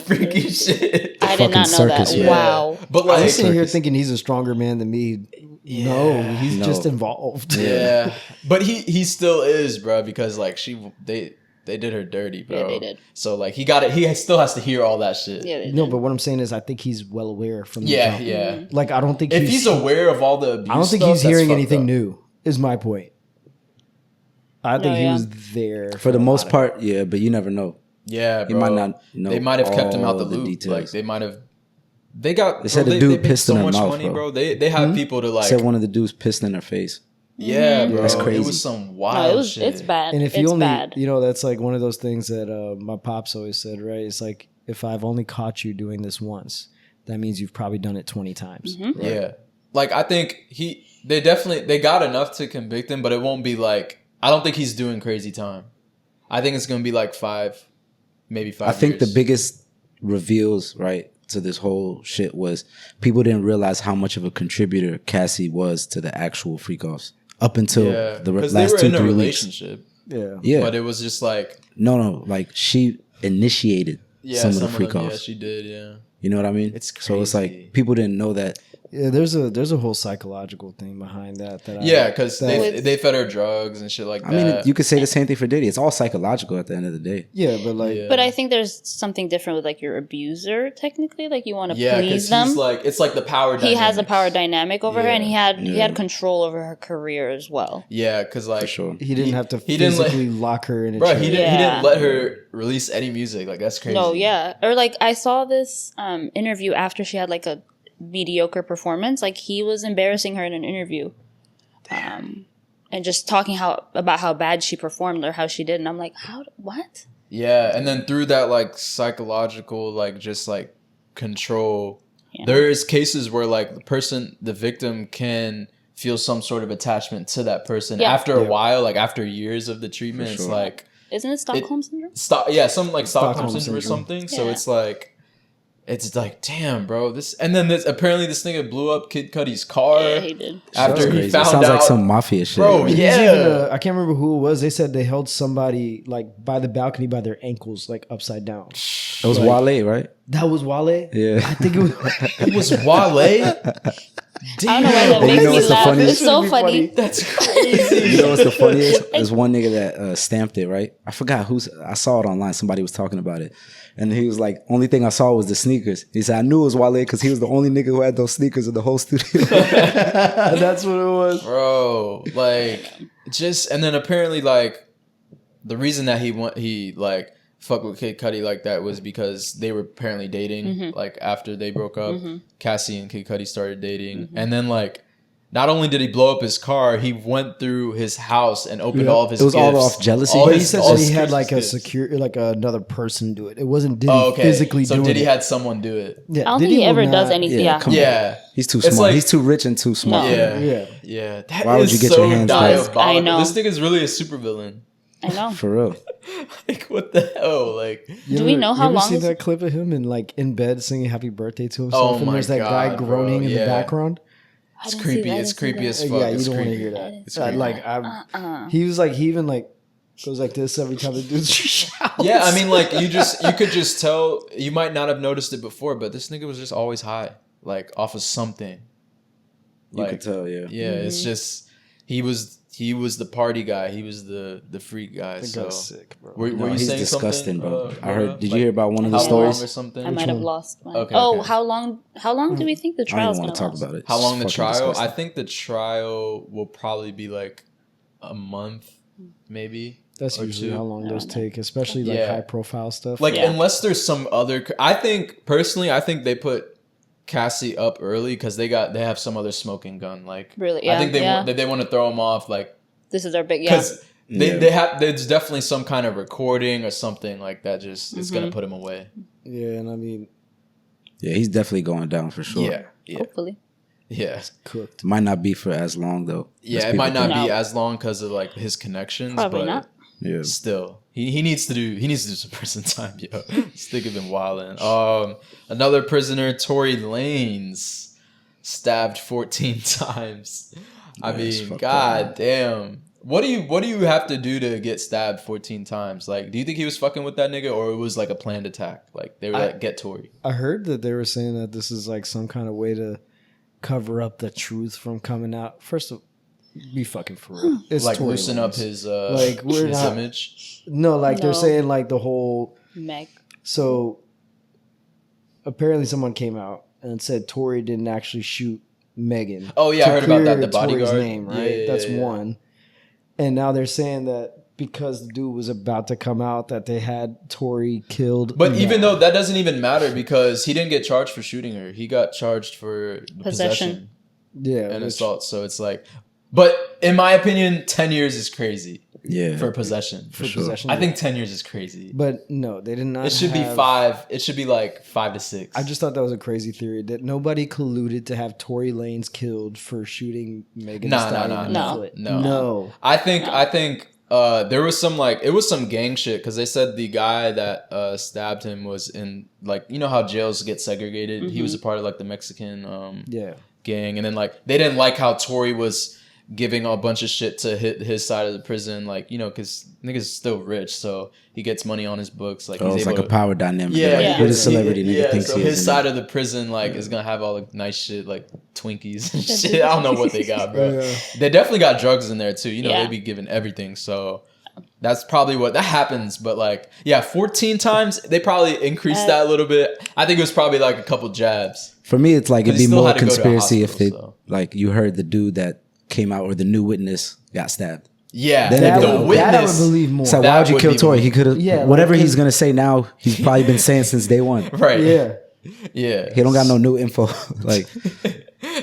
S1: freaky shit.
S3: I did
S4: fucking
S3: not know
S4: circus,
S3: that.
S4: man.
S3: Wow.
S1: But
S2: I
S1: like,
S2: was sitting here thinking he's a stronger man than me. No, he's
S4: No.
S2: just involved.
S1: yeah, but he still is, bro, because like they did her dirty, bro.
S3: Yeah, they did.
S1: So like he still has to hear all that shit.
S3: Yeah, they
S2: No,
S3: did.
S2: but what I'm saying is, I think he's well aware from the
S1: yeah,
S2: jump.
S1: yeah.
S2: Like I don't think
S1: If he's aware of all the abuse
S2: I don't think
S1: stuff,
S2: he's
S1: that's
S2: hearing
S1: fucked
S2: anything
S1: up.
S2: new. Is my point. I think he
S3: yeah.
S2: was there
S4: For the
S2: a
S4: most
S2: lot of
S4: part, yeah, but you never know.
S1: Yeah,
S4: He
S1: bro.
S4: might not know.
S1: They might have kept him out the
S4: all
S1: loop.
S4: details.
S1: Like they might have. They got.
S4: They said
S1: bro,
S4: the dude
S1: they make
S4: pissed
S1: so
S4: in her
S1: much
S4: mouth,
S1: money,
S4: bro.
S1: bro. They have people to like.
S4: Said one of the dudes pissed in her face.
S1: Yeah, bro.
S4: That's crazy.
S1: It was some
S3: No,
S1: wild shit.
S3: it's bad.
S2: And if
S3: it's
S2: you only,
S3: bad.
S2: that's like one of those things that my pops always said, right? It's like, if I've only caught you doing this once, that means you've probably done it 20 times.
S3: Mm-hmm.
S1: Yeah. Like I think they got enough to convict him, but it won't be like, I don't think he's doing crazy time. I think it's going to be like 5, maybe 5
S4: I think the
S1: years.
S4: biggest reveals, right, to this whole shit was people didn't realize how much of a contributor Cassie was to the actual freak offs up until the
S1: because they
S4: last
S1: were
S4: 2-3
S1: in a
S4: weeks.
S1: relationship.
S2: Yeah.
S4: Yeah,
S1: But it was just like,
S4: no, like she initiated some of the freak
S1: yeah,
S4: offs.
S1: she did, yeah.
S4: You know what I mean?
S1: It's
S4: So it's
S1: crazy.
S4: like people didn't know that.
S2: Yeah, there's a whole psychological thing behind that.
S1: Yeah, because
S2: that-
S1: they fed her drugs and shit like
S4: I
S1: that.
S4: mean, you could say the same thing for Diddy. It's all psychological at the end of the day.
S2: Yeah, but like,
S1: Yeah.
S3: But I think there's something different with like your abuser. Technically, like you want to
S1: yeah,
S3: please
S1: because
S3: them.
S1: he's like, it's like the power
S3: He has a
S1: dynamics.
S3: power dynamic over her, and he had
S4: Yeah.
S3: control over her career as well.
S1: Yeah, because like,
S4: For sure.
S2: he didn't have to
S1: he didn't let-
S2: physically lock her in a
S1: bro,
S2: chair.
S1: he
S3: Yeah.
S1: didn't let her release any music. Like that's crazy.
S3: No, yeah, or like I saw this interview after she had like a mediocre performance. Like he was embarrassing her in an interview, and just talking about how bad she performed or how she did. And I'm like, what?
S1: Yeah, and then through that like psychological, like just like control,
S3: Yeah.
S1: there is cases where like the victim can feel some sort of attachment to that person
S3: Yeah.
S1: after a while, like after years of the treatment. It's
S4: sure.
S1: like
S3: Isn't it Stockholm syndrome?
S1: some like Stockholm syndrome or
S2: syndrome.
S1: something. So
S3: Yeah.
S1: it's like damn, bro. Apparently this nigga blew up Kid Cudi's car
S3: Yeah, he did.
S1: after
S4: That's
S1: he
S4: crazy.
S1: found
S4: It sounds
S1: out.
S4: like some mafia shit.
S1: Bro,
S2: He's
S1: yeah.
S2: even, I can't remember who it was. They said they held somebody like by the balcony by their ankles, like upside down.
S4: It was Wale, right?
S2: That was Wale.
S4: Yeah.
S2: I think it was.
S1: It was Wale.
S3: I don't know why that makes
S4: know
S3: me
S4: what's the
S3: laugh.
S4: funniest?
S3: It's so funny.
S1: That's crazy.
S4: You know what's the funniest? There's one nigga that stamped it, right? I forgot I saw it online. Somebody was talking about it. And he was like, only thing I saw was the sneakers. He said, I knew it was Wale because he was the only nigga who had those sneakers in the whole studio.
S2: That's what it was.
S1: Bro, like, and then apparently, like, the reason that he like, fucked with Kid Cudi like that was because they were apparently dating, like, after they broke up. Cassie and Kid Cudi started dating. And then, like, not only did he blow up his car, he went through his house and opened all of his gifts.
S4: It was all off jealousy.
S2: But he said that he had like a like another person do it. It wasn't Diddy physically doing it.
S1: So Diddy had someone do it.
S3: I don't think he ever does anything.
S4: Yeah. He's too smart.
S1: Like,
S4: he's too rich and too smart.
S1: Yeah. That
S4: Why would you get your hands
S1: diabolical.
S3: I know.
S1: This nigga's really a supervillain.
S3: I know.
S4: For real.
S1: Like, what the hell? Like,
S3: do we know how long?
S2: You ever seen that clip of him in bed singing "Happy Birthday" to himself, and there's that guy groaning in the background?
S1: It's creepy. It's creepy as fuck.
S2: Yeah, you don't want to hear that. He was like, he even like goes like this every time the dude shouts.
S1: Yeah, I mean, like, you could just tell. You might not have noticed it before, but this nigga was just always high, like off of something.
S4: You could tell, yeah.
S1: Yeah, it's just he was the party guy. He was the freak guy.
S2: That guy's sick, bro.
S1: Were you
S4: he's
S1: saying
S4: disgusting,
S1: something,
S4: bro. I
S1: Roda?
S4: heard. Did you hear about one of the
S1: How
S4: stories?
S1: long or something?
S3: I might have lost one.
S1: Okay,
S3: okay.
S1: okay.
S3: How long do we think the
S4: I
S3: trial's
S4: don't
S3: going
S4: want
S3: to
S4: to talk about it.
S1: How
S4: It's
S1: long the
S4: fucking
S1: trial?
S4: disgusting.
S1: I think the trial will probably be like a month, maybe.
S2: That's
S1: or
S2: usually
S1: two.
S2: how long those take, especially like high profile stuff.
S1: Like, unless there's some other. I think they put Cassie up early because they have some other smoking gun. Like,
S3: really, yeah.
S1: I think they want to throw him off. Like,
S3: this is our big
S1: because they have. There's definitely some kind of recording or something like that. Just it's gonna put him away.
S2: Yeah, and I mean,
S4: yeah, he's definitely going down for sure.
S1: Yeah.
S3: Hopefully.
S1: Yeah.
S2: Cooked.
S4: Might not be for as long though.
S1: Yeah, it might not be as long because of like his connections.
S3: Probably
S1: but
S3: not.
S4: Yeah.
S1: Still, he needs to do some prison time, yo. This nigga been wilding. Another prisoner, Tory Lanez, stabbed 14 times. I mean, god damn. What do you have to do to get stabbed 14 times? Like, do you think he was fucking with that nigga, or it was like a planned attack? Like, they were like, get Tory.
S2: I heard that they were saying that this is like some kind of way to cover up the truth from coming out. First of all, be fucking for real. It's
S1: like
S2: Tory
S1: loosen
S2: Lanez.
S1: up his
S2: his
S1: image.
S2: No, like they're saying like the whole
S3: Meg.
S2: So apparently someone came out and said Tory didn't actually shoot Megan.
S1: Oh yeah, I heard about that. The
S2: Tory's
S1: bodyguard
S2: name, right? That's one. And now they're saying that because the dude was about to come out, that they had Tory killed.
S1: But even though that doesn't even matter because he didn't get charged for shooting her. He got charged for possession. And assault. So it's like, but in my opinion, 10 years is crazy.
S4: Yeah.
S1: For possession.
S2: For possession.
S1: I think 10 years is crazy.
S2: But no, they did not.
S1: It should be 5. It should be like 5 to 6.
S2: I just thought that was a crazy theory that nobody colluded to have Tory Lanez killed for shooting Megan. No.
S1: I think there was some it was some gang shit because they said the guy that stabbed him was in like, you know how jails get segregated. Mm-hmm. He was a part of like the Mexican gang, and then like they didn't like how Tory was giving a bunch of shit to hit his side of the prison, like, you know, because nigga's still rich, so he gets money on his books. Like, he's
S4: it's
S1: able
S4: like a power dynamic.
S1: Yeah,
S4: like, with a celebrity, nigga thinks
S1: so
S4: he
S1: his
S4: is
S1: side of the prison, like, is gonna have all the nice shit, like Twinkies and shit. I don't know what they got, bro. They definitely got drugs in there too. You know, they be giving everything. So that's probably what that happens. But like, 14 times they probably increased that a little bit. I think it was probably like a couple jabs.
S4: For me, it's like it'd be more conspiracy if they like you heard the dude that came out or the new witness got stabbed.
S1: Yeah,
S2: then
S1: the witness.
S2: That I would believe more.
S4: So why would you kill Tory? He could have whatever he's gonna say now. He's probably been saying since day one.
S1: Right.
S2: Yeah.
S4: He don't got no new info. Like.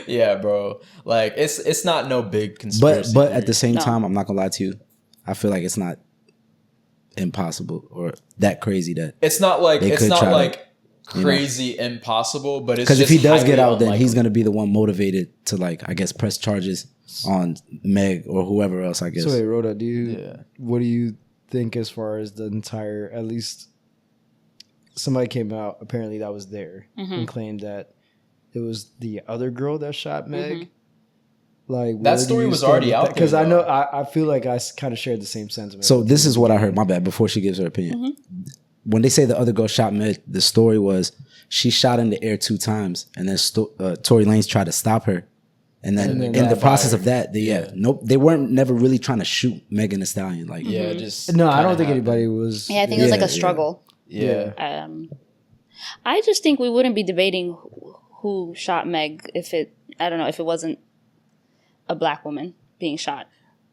S1: Yeah, bro. Like it's not no big conspiracy.
S4: But at the same time, I'm not gonna lie to you. I feel like it's not impossible or that crazy that
S1: it's not like crazy impossible, but it's
S4: because if he does get out,
S1: unlikely.
S4: then he's gonna be the one motivated to like I guess press charges on Meg or whoever else. I guess.
S2: So wait, Roda, what do you think as far as the entire? At least somebody came out apparently that was there and claimed that it was the other girl that shot Meg. Like
S1: that story was already out there
S2: because I know I feel like I kind of shared the same sentiment.
S4: So this is what I heard. My bad. Before she gives her opinion. When they say the other girl shot Meg, the story was she shot in the air 2 times, and then Tory Lanez tried to stop her, And then
S2: And then
S4: in the
S2: got
S4: process
S1: fired.
S4: of that, they weren't never really trying to shoot Megan Thee Stallion. Like,
S1: Yeah, just
S2: No, I
S1: kinda
S2: don't think
S1: happened.
S2: anybody was.
S3: Yeah, I think it was like
S4: Yeah,
S3: a struggle.
S1: Yeah.
S3: I just think we wouldn't be debating who shot Meg if it wasn't a black woman being shot.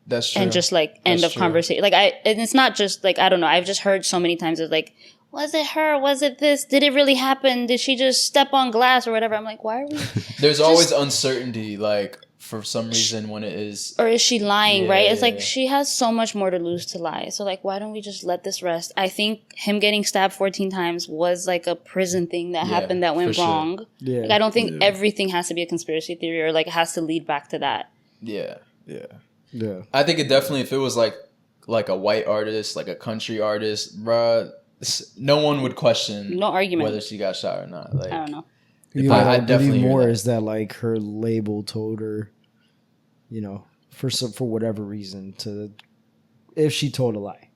S1: That's true.
S3: And just like end
S1: That's
S3: of
S1: true.
S3: conversation. Like and it's not just like, I don't know. I've just heard so many times it's like, was it her? Was it this? Did it really happen? Did she just step on glass or whatever? I'm like, why are we?
S1: There's always uncertainty, like for some reason when it is.
S3: Or is she lying? Right? It's like
S1: Yeah.
S3: she has so much more to lose to lie. So like, why don't we just let this rest? I think him getting stabbed 14 times was like a prison thing that
S1: Yeah,
S3: happened that went
S1: for sure.
S3: wrong.
S2: Yeah.
S3: Like I don't think everything has to be a conspiracy theory or like it has to lead back to that.
S1: Yeah.
S2: Yeah.
S1: I think it definitely, if it was like a white artist, like a country artist, bruh, no one would question
S3: No argument.
S1: whether she got shot or not. Like,
S3: I don't know.
S2: You know,
S1: I
S2: what I
S1: definitely
S2: believe
S1: hear
S2: more
S1: that.
S2: is that like her label told her, you know, for whatever reason if she told a lie,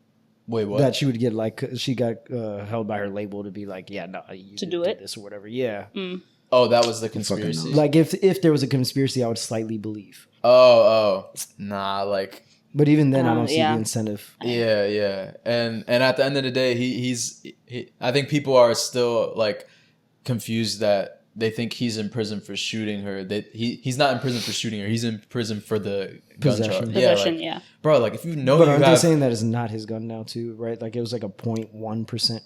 S1: Wait, what?
S2: that she would get like she got held by her label to be like, yeah, no, you
S3: To
S2: didn't
S3: do it?
S2: this or whatever. Yeah,
S1: Oh, that was the conspiracy.
S2: like if there was a conspiracy, I would slightly believe,
S1: Oh, nah, like.
S2: but even then, I don't see
S3: yeah.
S2: the incentive.
S1: Yeah, and at the end of the day, he's I think people are still like confused that they think he's in prison for shooting her. That he's not in prison for shooting her. He's in prison for the gun
S2: Possession.
S1: charge.
S3: Possession,
S1: like,
S3: yeah.
S1: bro. Like if you know
S2: But
S1: you
S2: aren't they
S1: have,
S2: saying that it's not his gun now too? Right? Like it was like a 0.1%.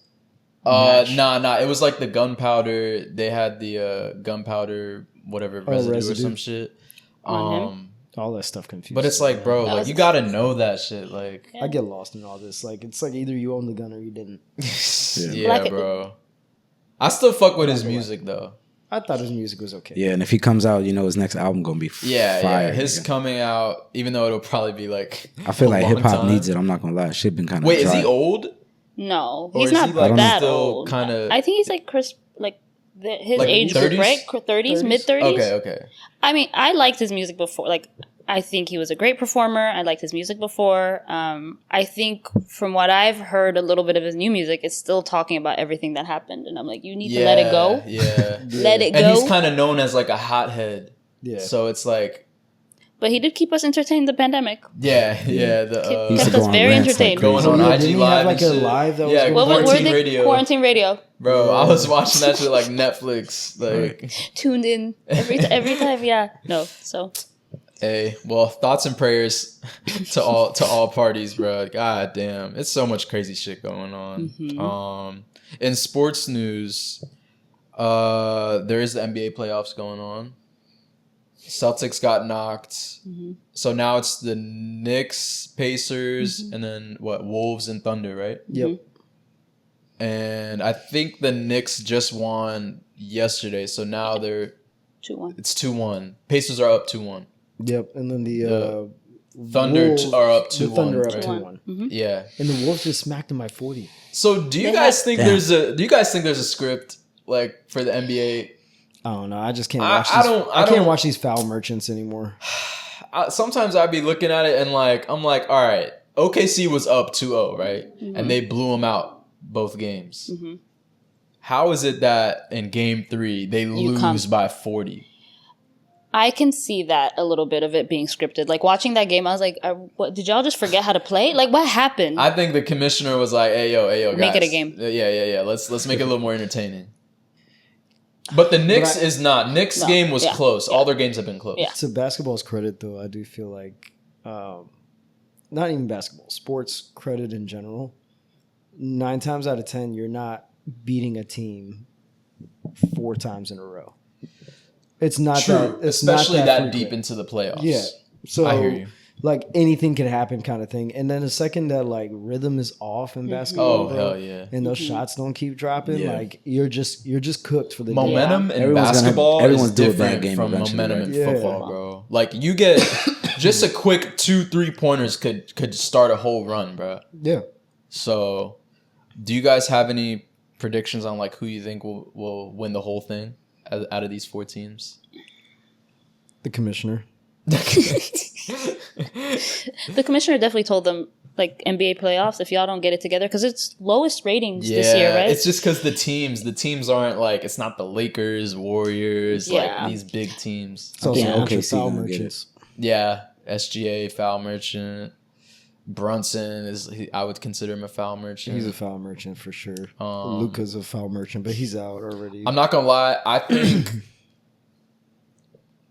S1: nah. It was like the gunpowder. They had the gunpowder whatever residue or
S2: residue.
S1: some shit.
S3: On him?
S2: All that stuff confused.
S1: But it's
S2: me,
S1: like,
S2: man.
S1: bro,
S3: That
S1: like
S3: was-
S1: you gotta know that shit. Like,
S2: I get lost in all this. Like it's like either you own the gun or you didn't.
S1: yeah,
S3: Like-
S1: bro. I still fuck with his music though.
S2: I thought his music was okay.
S4: yeah, and if he comes out, you know, his next album gonna be
S1: Yeah,
S4: fire.
S1: yeah. His
S4: nigga.
S1: coming out, even though it'll probably be like.
S4: I feel
S1: a
S4: like
S1: long
S4: hip hop
S1: time.
S4: needs it. I'm not gonna lie, shit been kind of.
S1: Wait, is he old?
S3: No,
S1: Or
S3: he's
S1: is
S3: not
S1: he, like,
S3: that
S1: still
S3: old.
S1: kinda-
S3: I think he's like his
S1: Like
S3: age group,
S1: 30s?
S3: right? 30s, mid 30s.
S1: Okay.
S3: I mean, I liked his music before. Like, I think he was a great performer. I liked his music before. I think from what I've heard, a little bit of his new music, it's still talking about everything that happened, and I'm like, you need to let it go.
S1: Yeah.
S3: Let it go.
S1: And he's kind of known as like a hothead.
S2: Yeah.
S1: So it's like,
S3: But he did keep us entertained the pandemic.
S1: yeah.
S4: He
S1: The
S4: used to
S3: Kept
S4: go
S3: us
S4: on
S3: very
S4: rants like
S3: entertained.
S4: crazy.
S1: going
S2: So
S1: on
S2: yeah,
S1: IG
S2: didn't he
S1: live
S2: have, like,
S1: and
S2: a
S1: shit.
S2: live that was
S1: Yeah,
S2: going
S3: What were
S1: quarantine
S3: they?
S1: radio.
S3: Quarantine radio.
S1: Bro, I was watching that shit like Netflix. Like,
S3: Tuned in every time. Yeah. No. So
S1: hey, well, thoughts and prayers to all parties, bro. God damn, it's so much crazy shit going on. In sports news, there is the NBA playoffs going on. Celtics got knocked, so now it's the Knicks, Pacers, and then Wolves and Thunder, right?
S2: Yep.
S1: And I think the Knicks just won yesterday, so now it's 2-1. Pacers are up 2-1.
S2: Yep. And then the
S1: Thunder
S2: Wolves-
S1: are up
S2: The
S1: 2-1.
S2: Thunder up
S1: right?
S2: 2-1.
S1: Yeah.
S2: And the Wolves just smacked them by 40.
S1: So do you
S3: They
S1: guys
S3: have-
S1: think
S4: Damn.
S1: there's a script like for the NBA?
S2: I don't know. I just can't
S1: I-
S2: watch.
S1: I
S2: These,
S1: don't- I
S2: I can't
S1: don't-
S2: watch these foul merchants anymore.
S1: Sometimes I'd be looking at it and I'm like, all right, OKC was up 2-0, right? And they blew them out both games. How is it that in game 3 they lose by 40?
S3: I can see that a little bit of it being scripted. Like watching that game, I was like, "What? Did y'all just forget how to play? Like, what happened?"
S1: I think the commissioner was like, hey yo, guys.
S3: Make it a game.
S1: Yeah. Let's make it a little more entertaining. But the Knicks is not. Knicks
S3: No,
S1: game was
S3: yeah,
S1: close. All their games have been close.
S3: Yeah.
S2: To basketball's credit, though, I do feel like, not even basketball, sports credit in general, 9 times out of 10, you're not beating a team 4 times in a row. It's not
S1: True,
S2: that. It's
S1: especially
S2: not
S1: that
S2: frequent.
S1: deep into the playoffs.
S2: Yeah. So
S1: I hear you.
S2: Like anything can happen, kind of thing. And then the second that like rhythm is off in basketball,
S1: Oh
S2: bro,
S1: hell yeah!
S2: and those shots don't keep dropping,
S4: Yeah.
S2: like you're just cooked for the day.
S1: Momentum in
S4: Everyone's gonna-
S1: basketball
S4: everyone's
S1: is
S4: do a bad
S1: different
S4: game
S1: from
S4: eventually,
S1: momentum
S4: right?
S1: in
S2: Yeah.
S1: football, bro. Like you get just a quick 2-3 pointers could start a whole run, bro.
S2: Yeah.
S1: So, do you guys have any predictions on like who you think will win the whole thing out of these 4 teams?
S2: The commissioner.
S3: The commissioner definitely told them, like NBA playoffs if y'all don't get it together? Because it's lowest ratings this year, right?
S1: It's just because the teams aren't like, it's not the Lakers, Warriors, like these big teams.
S2: It's also
S4: OKC
S2: foul
S4: gonna get
S2: merchants.
S1: Yeah, SGA, foul merchant. Brunson I would consider him a foul merchant.
S2: He's a foul merchant for sure. Luka's a foul merchant, but he's out already.
S1: I'm not gonna lie. I think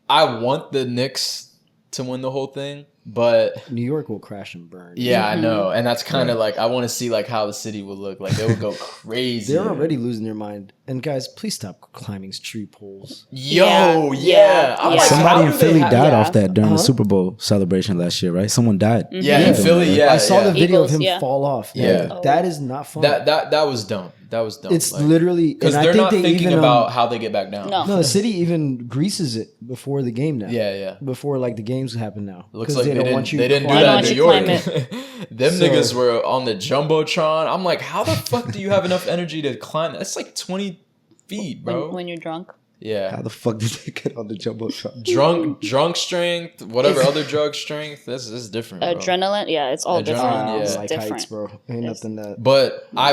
S1: I want the Knicks to win the whole thing, but
S2: New York will crash and burn.
S1: yeah, I know, and that's kind of like I want to see like how the city would look. Like they would go crazy.
S2: They're already losing their mind. And guys, please stop climbing tree poles.
S1: Yo, yeah. I'm like,
S4: somebody
S1: how
S4: in
S1: do
S4: Philly
S1: they have-
S4: died off that during the Super Bowl celebration last year, right? Someone died.
S1: Yeah, in Philly. Yeah,
S2: I saw the video
S3: Eagles,
S2: of him fall off.
S1: Yeah.
S2: Like, that is not fun.
S1: That was dumb. That was dumb.
S2: It's literally
S1: because
S2: and I
S1: they're
S2: think
S1: not
S2: they
S1: thinking
S2: even,
S1: about how they get back down.
S3: No.
S2: No, the city even greases it before the game now.
S1: Yeah.
S2: Before like the games happen now.
S1: Looks
S2: 'Cause
S1: like they didn't do
S3: climb
S1: that in
S3: it.
S1: New York.
S3: Climb
S1: Them
S2: So-
S1: niggas were on the jumbotron. I'm like, how the fuck do you have enough energy to climb? That's like 20 feet, bro.
S3: When you're drunk.
S4: How
S1: Yeah,
S4: the fuck did they get on the jumbotron?
S1: drunk strength, whatever other drug strength. This is different. Bro.
S3: Adrenaline, yeah, it's all
S1: Adrenaline,
S3: different.
S1: yeah.
S3: It's
S2: like
S3: different.
S2: heights, bro. Ain't nothing that.
S1: But I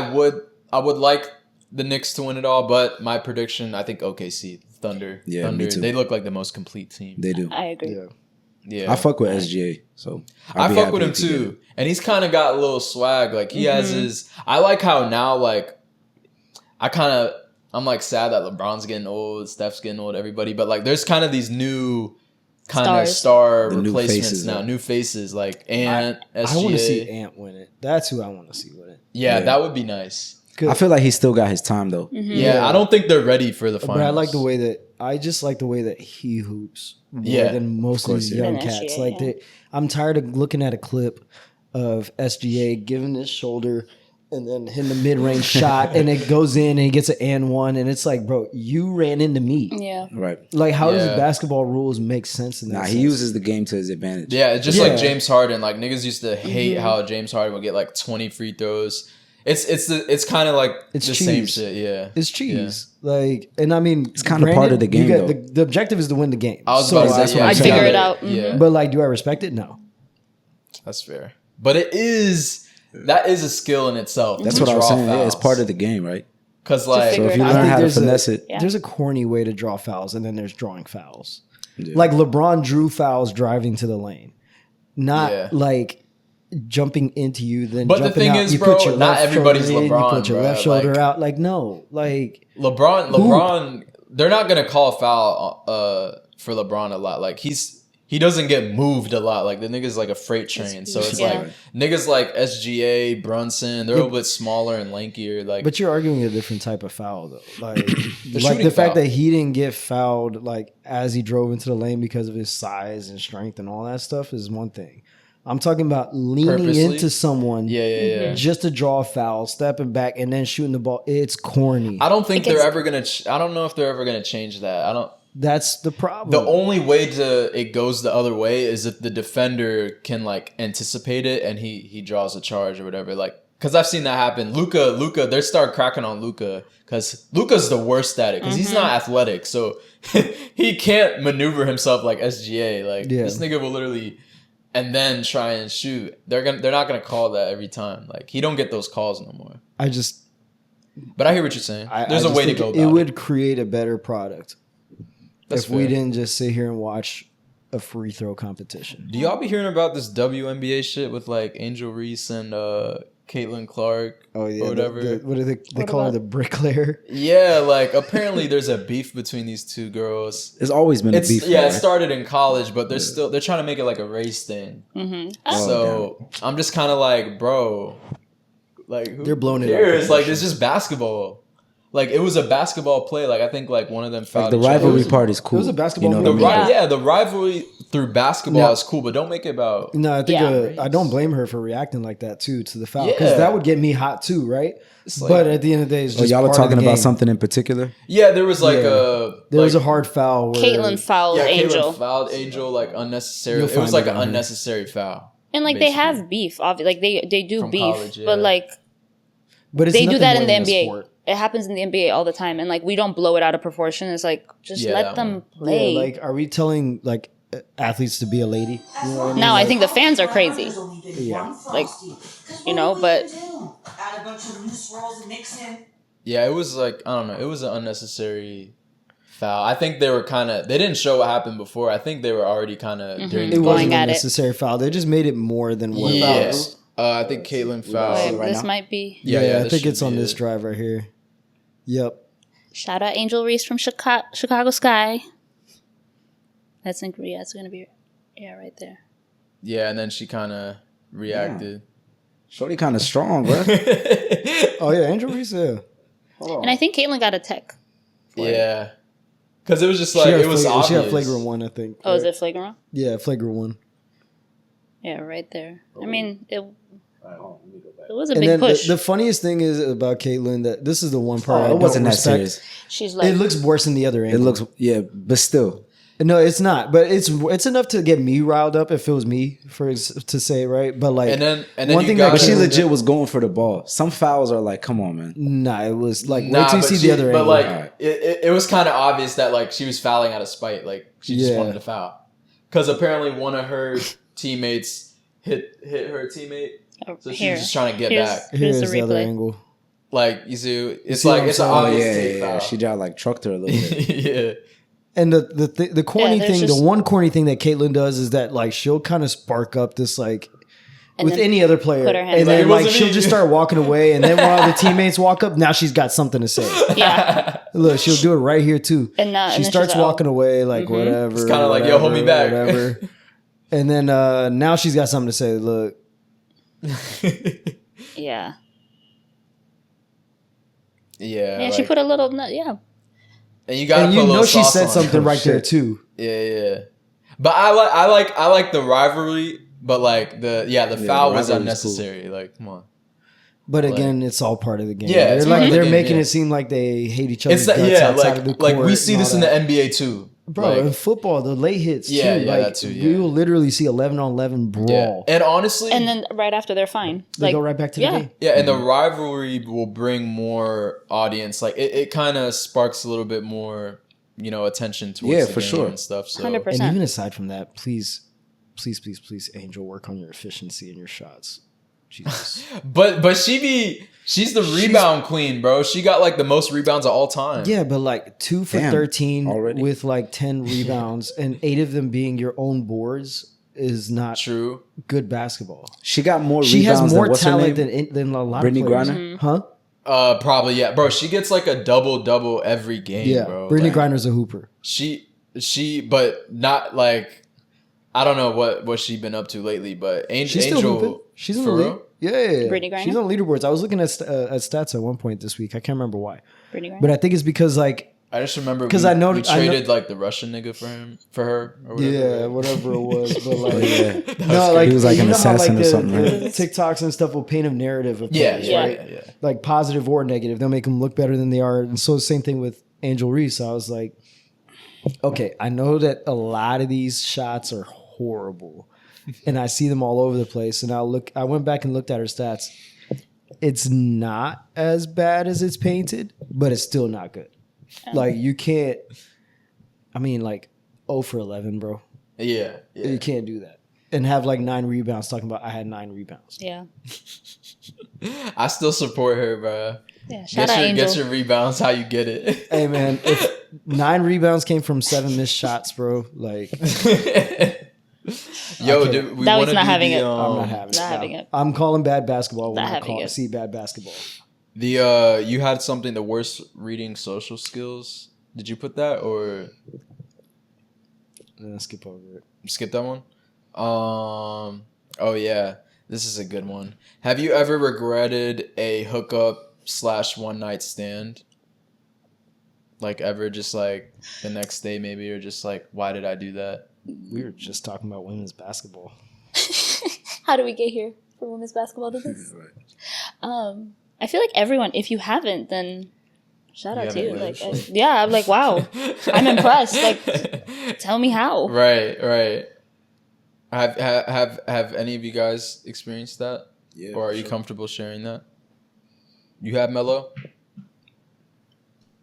S1: would like the Knicks to win it all. But my prediction, I think OKC Thunder.
S4: Yeah,
S1: Thunder.
S4: me too.
S1: They look like the most complete team.
S4: They do.
S3: I agree.
S2: Yeah.
S1: Yeah,
S4: I fuck with SGA, so
S1: I
S4: I'd be
S1: fuck with
S4: happy
S1: him
S4: if he get
S1: too,
S4: it.
S1: and he's kind of got a little swag. Like he has his. I like how now, like, I'm like sad that LeBron's getting old, Steph's getting old, everybody. But like, there's kind of these new kind of
S3: Stars.
S1: star
S4: The new
S1: replacements
S4: faces,
S1: now,
S4: yeah.
S1: new faces like Ant, SGA.
S2: I want to see Ant win it. That's who I want to see win it.
S1: Yeah,
S4: Yeah.
S1: that would be nice.
S4: I feel like he still got his time though.
S1: Yeah, I don't think they're ready for the finals.
S2: But I like the way that I just like the way that he hoops more
S1: Yeah,
S2: than most of,
S4: course,
S2: these
S4: yeah.
S2: young
S3: And
S2: cats.
S3: SGA,
S2: Like
S3: yeah.
S2: I'm tired of looking at a clip of SGA giving his shoulder and then hitting the mid range shot and it goes in and he gets an and one and it's like, bro, you ran into me.
S3: Yeah.
S4: Right.
S2: Like how does
S1: Yeah.
S2: basketball rules make sense in that?
S4: Nah,
S2: sense?
S4: he uses the game to his advantage.
S1: Yeah, it's just
S2: Yeah.
S1: like James Harden. Like niggas used to hate how James Harden would get like 20 free throws. It's kind of like
S2: It's
S1: the same
S2: cheese.
S1: shit. Yeah,
S2: It's cheese. Like, and I mean, it's
S4: kinda part of the game, though.
S2: The objective is to win the game.
S1: I was
S2: So
S1: about to
S2: that's
S1: say,
S2: what
S1: yeah,
S2: I'm
S3: I'd
S2: saying.
S3: figure it out.
S1: Yeah,
S2: But like, do I respect it? No.
S1: that's fair. But that is a skill in itself.
S4: That's
S1: to
S4: what I was
S1: draw
S4: saying. Yeah, it's
S1: fouls.
S4: part of the game, right?
S1: Because like
S3: figure
S4: So if
S3: it
S4: you
S3: out.
S4: learn
S2: I think
S4: how to
S2: there's
S4: finesse it,
S3: Yeah.
S2: There's a corny way to draw fouls, and then there's drawing fouls.
S4: Yeah.
S2: Like LeBron drew fouls driving to the lane, not
S1: Yeah.
S2: like jumping into you. Then,
S1: But the
S2: jumping
S1: thing
S2: out,
S1: is,
S2: you
S1: bro,
S2: put your
S1: not
S2: left
S1: everybody's
S2: shoulder in,
S1: LeBron,
S2: you put your
S1: bro.
S2: left shoulder
S1: Like-
S2: out. Like no, like
S1: LeBron, they're not gonna call a foul for LeBron a lot. Like he doesn't get moved a lot. Like the nigga's like a freight train. So it's
S3: Yeah.
S1: like niggas like SGA, Brunson, they're a little bit smaller and lankier. Like
S2: But you're arguing a different type of foul, though. Like, like
S1: shooting
S2: the fact
S1: foul.
S2: that he didn't get fouled, like as he drove into the lane because of his size and strength and all that stuff, is one thing. I'm talking about leaning
S1: Purposely?
S2: into someone,
S1: yeah.
S2: just to draw a foul, stepping back, and then shooting the ball. It's corny.
S1: I don't think
S3: It
S1: they're
S3: gets-
S1: ever gonna. I don't know if they're ever gonna change that. I don't.
S2: That's the problem.
S1: The only way it goes the other way is if the defender can like anticipate it and he draws a charge or whatever. Like, because I've seen that happen. Luka, they start cracking on Luka because Luka's the worst at it because he's not athletic, so he can't maneuver himself like SGA. Like
S2: Yeah.
S1: this nigga will literally and then try and shoot. They're not gonna call that every time. Like he don't get those calls no more.
S2: I just,
S1: But I hear what you're saying. There's a
S2: just
S1: way to
S2: think
S1: go.
S2: It
S1: About
S2: would create a better product
S1: That's
S2: if we
S1: fair.
S2: didn't just sit here and watch a free throw competition.
S1: Do y'all be hearing about this WNBA shit with like Angel Reese and Caitlin Clark
S2: Oh yeah,
S1: or whatever?
S2: what do they
S3: What
S2: call her?
S3: about-
S2: The bricklayer.
S1: Yeah, like apparently there's a beef between these two girls.
S4: It's always been a beef.
S1: It
S4: right?
S1: started in college, but they're trying to make it like a race thing. So I'm just kind of like, bro, like who
S2: They're blowing it up.
S1: cares? Like it's just basketball. Like it was a basketball play. Like I think like one of them fouled
S4: Like the
S1: each other.
S4: rivalry part is cool.
S2: was a basketball
S4: You know
S1: The
S4: what I
S2: movie.
S4: mean?
S3: Yeah.
S1: the rivalry through basketball
S2: Now-
S1: is cool, but don't make it about.
S2: No, I think
S3: Yeah.
S2: I don't blame her for reacting like that too to the foul because
S1: Yeah.
S2: that would get me hot too, right?
S1: like-
S2: But at the end of the day, it's
S4: Oh,
S2: just
S4: y'all are
S2: part of
S4: talking
S2: the
S4: about
S2: game.
S4: something in particular?
S1: Yeah, there was like
S2: Yeah.
S1: a
S2: There was
S1: like-
S2: a hard foul. Where
S3: Caitlin fouled
S1: Yeah,
S3: Angel.
S1: Caitlin fouled Angel like unnecessarily.
S2: You'll
S1: It was
S2: find
S1: like
S2: it
S1: an
S2: on here.
S1: unnecessary foul.
S3: And like
S1: basically.
S3: they have beef, obviously. Like they do
S1: From
S3: beef,
S1: college, yeah.
S3: but like
S2: but it's
S3: they do
S2: nothing
S3: that
S2: more
S3: in the
S2: than a
S3: NBA.
S2: sport.
S3: It happens in the NBA all the time, and like we don't blow it out of proportion. It's like just
S1: Yeah,
S3: let
S1: that
S3: them
S1: one.
S3: play.
S2: Yeah, like are we telling like athletes to be a lady. You know what I mean?
S3: No, I think the fans are crazy.
S2: Yeah.
S3: Like, but
S5: add a bunch of loose rolls and mix in.
S1: Yeah, it was like, I don't know. It was an unnecessary foul. I think they were they didn't show what happened before. I think they were already kind of during
S2: It
S1: the
S2: wasn't
S3: Going
S2: a
S3: at it.
S2: necessary foul. They just made it more than what it
S1: Yeah.
S2: was.
S1: I think Caitlin fouled.
S3: this might be.
S1: Yeah,
S2: I
S1: this
S2: think
S1: should
S2: it's on
S1: be
S2: this
S1: it.
S2: drive right here. Yep.
S3: Shout out Angel Reese from Chicago Sky. That's gonna be right there.
S1: Yeah, and then she kind of reacted.
S4: Shorty kind of strong, bro.
S2: Oh yeah, Angel Reese. Yeah.
S3: And I think Caitlin got a tech.
S1: Yeah. Because it was just like, it was obvious.
S2: She had flagrant one, I think.
S3: Oh, is it flagrant?
S2: Yeah, flagrant one.
S3: Yeah, right there. I mean, it was a
S2: And
S3: big
S2: then
S3: push.
S2: the funniest thing is about Caitlyn that this is the one part I
S4: it
S2: don't
S4: wasn't that
S2: respect.
S4: serious.
S3: She's like,
S2: It looks worse than the other
S4: It
S2: angle.
S4: looks, yeah, but still.
S2: No, it's not. But it's enough to get me riled up if it was me to say, right? But like,
S1: And then
S2: one
S1: you
S2: thing
S1: got
S2: that
S4: But she
S2: Caitlyn
S4: legit was going for the ball. Some fouls are like, come on, man.
S2: Nah, it was like,
S1: Nah,
S2: wait till you
S1: but
S2: see the other
S1: but
S2: angle.
S1: like,
S4: Alright.
S1: it was kind of obvious that like she was fouling out of spite. Like she just
S2: Yeah.
S1: wanted to foul. Because apparently one of her teammates hit her teammate. So she was just trying to get back.
S2: Here's
S3: the
S2: the other
S3: replay.
S2: angle.
S1: Like, you see, it's
S2: see what
S1: like,
S2: I'm
S1: it's an
S2: saying?
S4: Oh,
S1: obvious
S4: yeah,
S1: take
S4: yeah.
S1: foul.
S4: She just like trucked her a little bit.
S1: Yeah.
S2: And the corny
S3: there's
S2: thing,
S3: just-
S2: the one corny thing that Caitlyn does is that like she'll kind of spark up this like
S3: And
S2: with
S3: then
S2: any other player,
S3: put her hands
S2: and
S3: up.
S2: then
S1: It
S2: like
S1: wasn't
S2: she'll
S1: me.
S2: just start walking away, and then while the teammates walk up, now she's got something to say.
S3: yeah.
S2: Look, she'll do it right here too.
S3: And now-
S2: she
S3: and then
S2: starts
S3: she's like,
S2: walking
S3: oh.
S2: away like whatever.
S1: It's kinda like, yo, hold me back.
S2: whatever. And then now she's got something to say. Look,
S3: Yeah.
S1: Yeah.
S3: Yeah, she
S1: like-
S3: put a little, yeah.
S1: and you got
S2: and
S1: to
S2: you
S1: put a little
S2: know she
S1: sauce
S2: said
S1: on it.
S2: something right there
S4: Shit.
S2: too.
S1: Yeah. But I like the rivalry, but like the foul
S4: the
S1: was
S4: rivalry's
S1: unnecessary. Like, come on.
S2: But again, it's all part of the game.
S1: Yeah, it's
S2: they're
S1: part
S2: like
S1: of the
S2: they're
S1: game,
S2: making
S1: yeah.
S2: it seem like they hate each other's
S1: It's that,
S2: guts
S1: yeah,
S2: outside of the
S1: like
S2: court.
S1: we see
S2: and
S1: this
S2: all
S1: in the
S2: that.
S1: NBA too.
S2: Bro,
S1: Like,
S2: in football, the late hits
S1: Yeah,
S2: too.
S1: yeah,
S2: like,
S1: that too, yeah.
S2: We will literally see 11-on-11 brawl.
S1: yeah. And honestly,
S3: And then right after they're fine.
S2: They
S3: Like,
S2: go right back to
S3: yeah.
S2: the game.
S1: yeah, and the rivalry will bring more audience. Like it kind of sparks a little bit more, attention towards
S4: Yeah,
S1: the
S4: for
S1: game
S4: sure.
S1: and stuff. So
S3: 100%.
S2: And even aside from that, please, Angel, work on your efficiency in your shots. Jesus.
S1: But she's the rebound queen, bro. She got like the most rebounds of all time.
S2: Yeah, but like 2 for
S4: Damn,
S2: 13
S4: already?
S2: with like 10 rebounds and 8 of them being your own boards is not
S1: True.
S2: good basketball.
S4: She got more
S2: She
S4: rebounds
S2: has more
S4: than what's her
S2: talent
S4: name?
S2: than a lot
S4: Brittany
S2: of players.
S4: Griner?
S2: Huh?
S1: Probably, yeah. Bro, she gets like a double every game,
S2: Yeah.
S1: bro.
S2: Brittany
S1: Like,
S2: Griner's a hooper.
S1: but not like, I don't know what she's been up to lately, but
S2: She's
S1: Angel.
S2: still hooping. She's in the
S1: for
S2: league.
S1: real?
S2: Yeah.
S3: Brittany Griner?
S2: She's on leaderboards. I was looking at stats at one point this week. I can't remember why.
S3: Brittany Griner.
S2: But I think it's because like
S1: I just remember
S2: 'Cause
S1: we,
S2: I know-
S1: we
S2: I know-
S1: traded like the Russian nigga for her or whatever.
S2: yeah,
S1: right?
S2: whatever it was, but like
S4: Yeah.
S2: no, like
S4: He was like
S2: you
S4: an
S2: know how,
S4: assassin
S2: like,
S4: or something,
S2: the
S4: right?
S2: TikToks and stuff will paint a narrative of
S1: Yeah,
S2: players,
S1: yeah,
S2: right?
S1: yeah.
S2: Like positive or negative, they'll make them look better than they are. And so the same thing with Angel Reese. I was like, okay, I know that a lot of these shots are horrible, and I see them all over the place. And I went back and looked at her stats. It's not as bad as it's painted, but it's still not good. Like you can't. I mean, like 0 for 11, bro.
S1: Yeah.
S2: You can't do that and have like 9 rebounds. Talking about I had 9 rebounds.
S3: Yeah.
S1: I still support her, bro.
S3: Yeah. Shout out
S1: Get
S3: Angel.
S1: your rebounds how you get it.
S2: Hey man, if 9 rebounds came from 7 missed shots, bro, like
S1: Yo,
S2: Okay.
S1: dude, we
S3: That
S1: want
S3: was
S1: to
S3: not having it.
S2: I'm not having it.
S3: Not having it.
S2: I'm calling bad basketball when
S3: Not
S2: I
S3: having it.
S2: see bad basketball.
S1: you had something, the worst reading social skills. Did you put that or
S2: Skip over it.
S1: skip that one? Oh yeah, this is a good one. Have you ever regretted a hookup / one night stand? Like ever, just like the next day maybe, or just like, why did I do that?
S2: We were just talking about women's basketball.
S3: How do we get here from women's basketball to this? I feel like everyone, if you haven't, then shout out to you.
S1: haven't
S3: Like,
S1: lived.
S3: yeah, I'm like, wow, I'm impressed. Like, tell me how.
S1: Right. Have any of you guys experienced that?
S4: Yeah,
S1: Or are you comfortable sharing that? You have, Mello?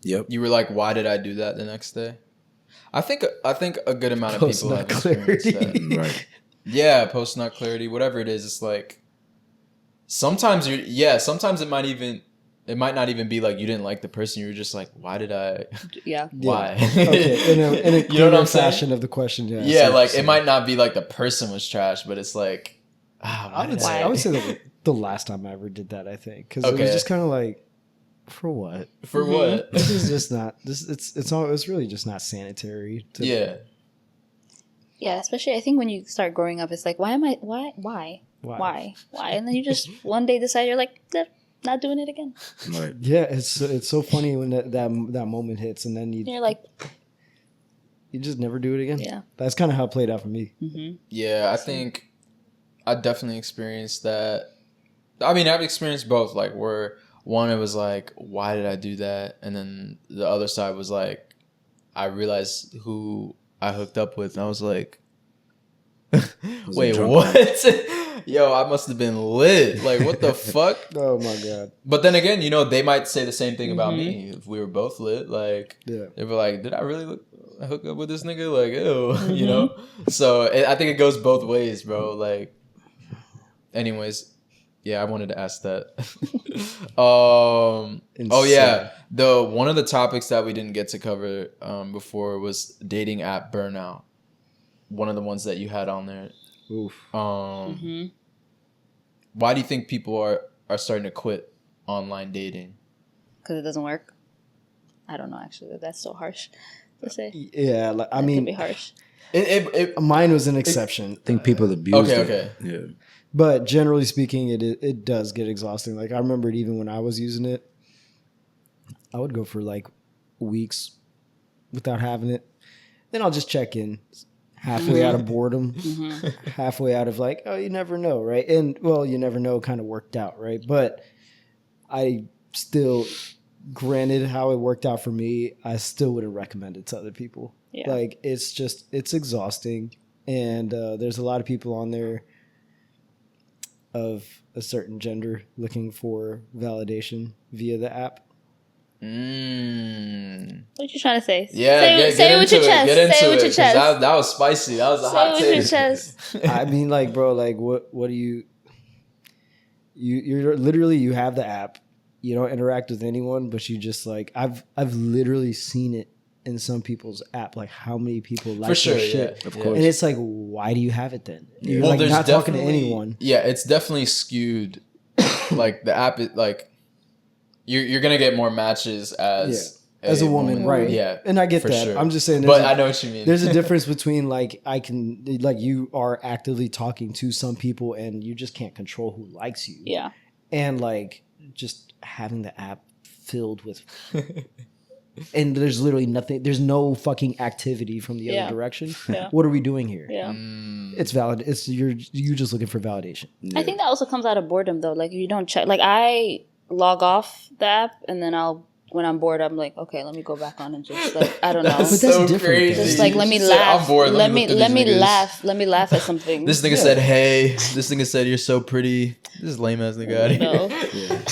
S4: Yep.
S1: You were like, why did I do that the next day? I think a good amount of
S2: Post
S1: people
S2: nut
S1: have experienced
S2: clarity.
S1: that.
S4: Right.
S1: Yeah, post nut clarity, whatever it is, it's like sometimes sometimes it might not even be like you didn't like the person. You were just like, why did I?
S3: Yeah.
S1: Why?
S2: Okay, in a
S1: You know what
S2: clearer
S1: I'm saying?
S2: fashion of the question. Yeah, I see
S1: Yeah,
S2: what
S1: like
S2: you're
S1: it might not be like the person was trash, but it's like,
S2: I would say the last time I ever did that, I think, because it was
S1: Okay.
S2: just kind of like, for what?
S1: For what?
S2: This is just not. It's really just not sanitary.
S1: Yeah.
S3: Yeah, especially I think when you start growing up, it's like, why? And then you just one day decide you're like, not doing it again.
S4: Right.
S2: Yeah, it's so funny when that moment hits, and then
S3: And you're like,
S2: you just never do it again.
S3: Yeah.
S2: That's kind of how it played out for me.
S1: Yeah, I think I definitely experienced that. I mean, I've experienced both. Like, where one, it was like, why did I do that? And then the other side was like, I realized who I hooked up with, and I was like, wait,
S4: drunk
S1: what? Yo, I must have been lit. Like, what the fuck?
S2: Oh my god.
S1: But then again, you know, they might say the same thing about me if we were both lit. Like,
S2: Yeah.
S1: they were like, did I really hook up with this nigga? Like, ew, you know? So I think it goes both ways, bro. Like, anyways, yeah, I wanted to ask that. Oh yeah, one of the topics that we didn't get to cover before was dating app burnout. One of the ones that you had on there.
S2: Oof.
S1: Why do you think people are starting to quit online dating?
S3: because it doesn't work. I don't know. Actually, that's so harsh to say.
S2: Yeah, like, I
S3: That
S2: mean,
S3: can be harsh.
S2: mine was an exception.
S4: I think people abuse it.
S1: Okay.
S4: Yeah.
S2: But generally speaking, it does get exhausting. Like I remember it even when I was using it, I would go for like weeks without having it. Then I'll just check in halfway out of boredom, halfway out of like, oh, you never know, right? And well, you never know kind of worked out, right? But I still, granted how it worked out for me, I still wouldn't recommend it to other people.
S3: Yeah.
S2: Like it's exhausting. And there's a lot of people on there of a certain gender looking for validation via the app.
S3: What you trying to say?
S1: Yeah,
S3: say it with your chest.
S1: Get into
S3: Say it with
S1: it,
S3: your
S1: 'cause
S3: chest.
S1: that was spicy. That was a
S3: Say
S1: hot
S3: it with
S1: take.
S3: your chest.
S2: I mean, like, bro, like, what do you're literally, you have the app, you don't interact with anyone, but you just like, I've literally seen it in some people's app, like how many people like
S1: For sure,
S2: their shit.
S1: yeah.
S4: Of course.
S2: And it's like, why do you have it then? You're
S1: Well,
S2: like
S1: there's
S2: not talking to
S1: definitely-
S2: anyone.
S1: Yeah, it's definitely skewed. Like the app, like you're gonna get more matches as
S2: As a woman, right?
S1: Yeah,
S2: And I get
S1: for
S2: that.
S1: sure.
S2: I'm just saying,
S1: but I know what you mean.
S2: there's a difference between like you are actively talking to some people and you just can't control who likes you.
S3: Yeah.
S2: And like just having the app filled with and there's literally nothing, there's no fucking activity from the
S3: Yeah.
S2: other direction.
S3: Yeah.
S2: What are we doing here?
S3: Yeah.
S2: It's valid. It's you just looking for validation.
S3: I think that also comes out of boredom though. Like you don't check. Like I log off the app and then when I'm bored, I'm like, okay, let me go back on and just like I don't know.
S2: But that's
S1: so
S2: different,
S1: crazy.
S2: though.
S3: Just like let me
S1: You said,
S3: laugh.
S1: I'm bored.
S3: Let me
S1: look at these niggas.
S3: laugh. Let me laugh at something.
S1: This nigga said, "Hey." This nigga said, "You're so pretty." This is lame ass nigga out of
S3: No.
S1: here.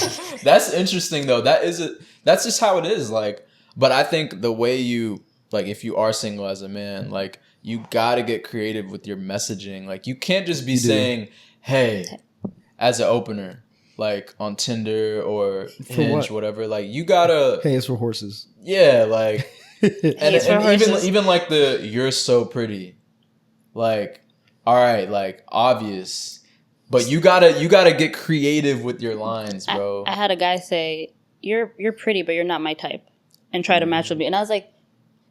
S1: That's interesting though. That's just how it is. Like, but I think the way you like, if you are single as a man, like you gotta get creative with your messaging. Like, you can't just be saying, "Hey," as an opener, like on Tinder or Hinge,
S2: what?
S1: whatever. Like, you gotta,
S2: Hey, it's for horses.
S1: yeah, like, and
S3: It's for
S1: even
S3: horses.
S1: even like "You're so pretty," like, all right, like obvious. But you gotta get creative with your lines, bro.
S3: I had a guy say, "You're pretty, but you're not my type," and try to match with me. And I was like,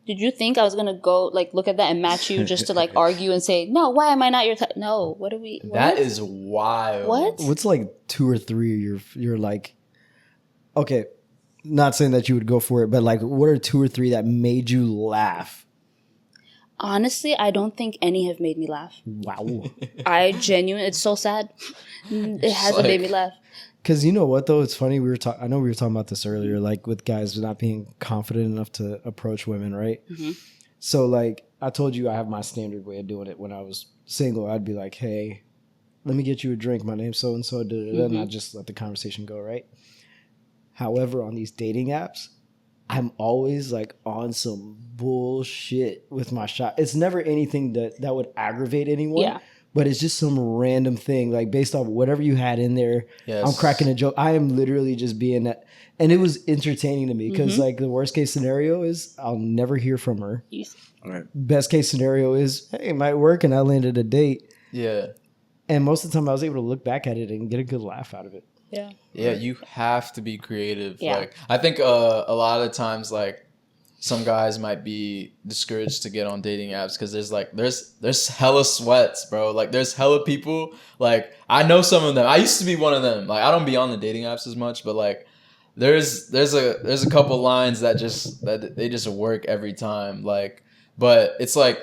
S3: "Did you think I was gonna go like look at that and match you just to like argue and say no? Why am I not your type? No, what are we?
S1: That
S3: what?
S1: is wild.
S3: What?
S2: What's like 2 or 3 you're like, okay, not saying that you would go for it, but like what are 2 or 3 that made you laugh?
S3: Honestly, I don't think any have made me laugh.
S2: Wow.
S3: It's so sad. It hasn't
S1: like-
S3: made me laugh.
S2: Because you know what though, it's funny. I know we were talking about this earlier, like with guys not being confident enough to approach women, right? So like I told you, I have my standard way of doing it. When I was single, I'd be like, "Hey, let me get you a drink. My name's so and so," and I just let the conversation go, right? However, on these dating apps, I'm always like on some bullshit with my shot. It's never anything that would aggravate anyone.
S3: Yeah.
S2: But it's just some random thing, like based off whatever you had in there.
S1: Yes.
S2: I'm cracking a joke. I am literally just being that. And it was entertaining to me because like the worst case scenario is I'll never hear from her.
S4: All right.
S2: Best case scenario is, hey, it might work and I landed a date.
S1: Yeah.
S2: And most of the time I was able to look back at it and get a good laugh out of it.
S3: Yeah.
S1: Yeah, you have to be creative.
S3: Yeah.
S1: Like I think a lot of the times like some guys might be discouraged to get on dating apps because there's hella sweats, bro. Like there's hella people. Like I know some of them. I used to be one of them. Like I don't be on the dating apps as much, but like there's a couple lines that they just work every time. Like, but it's like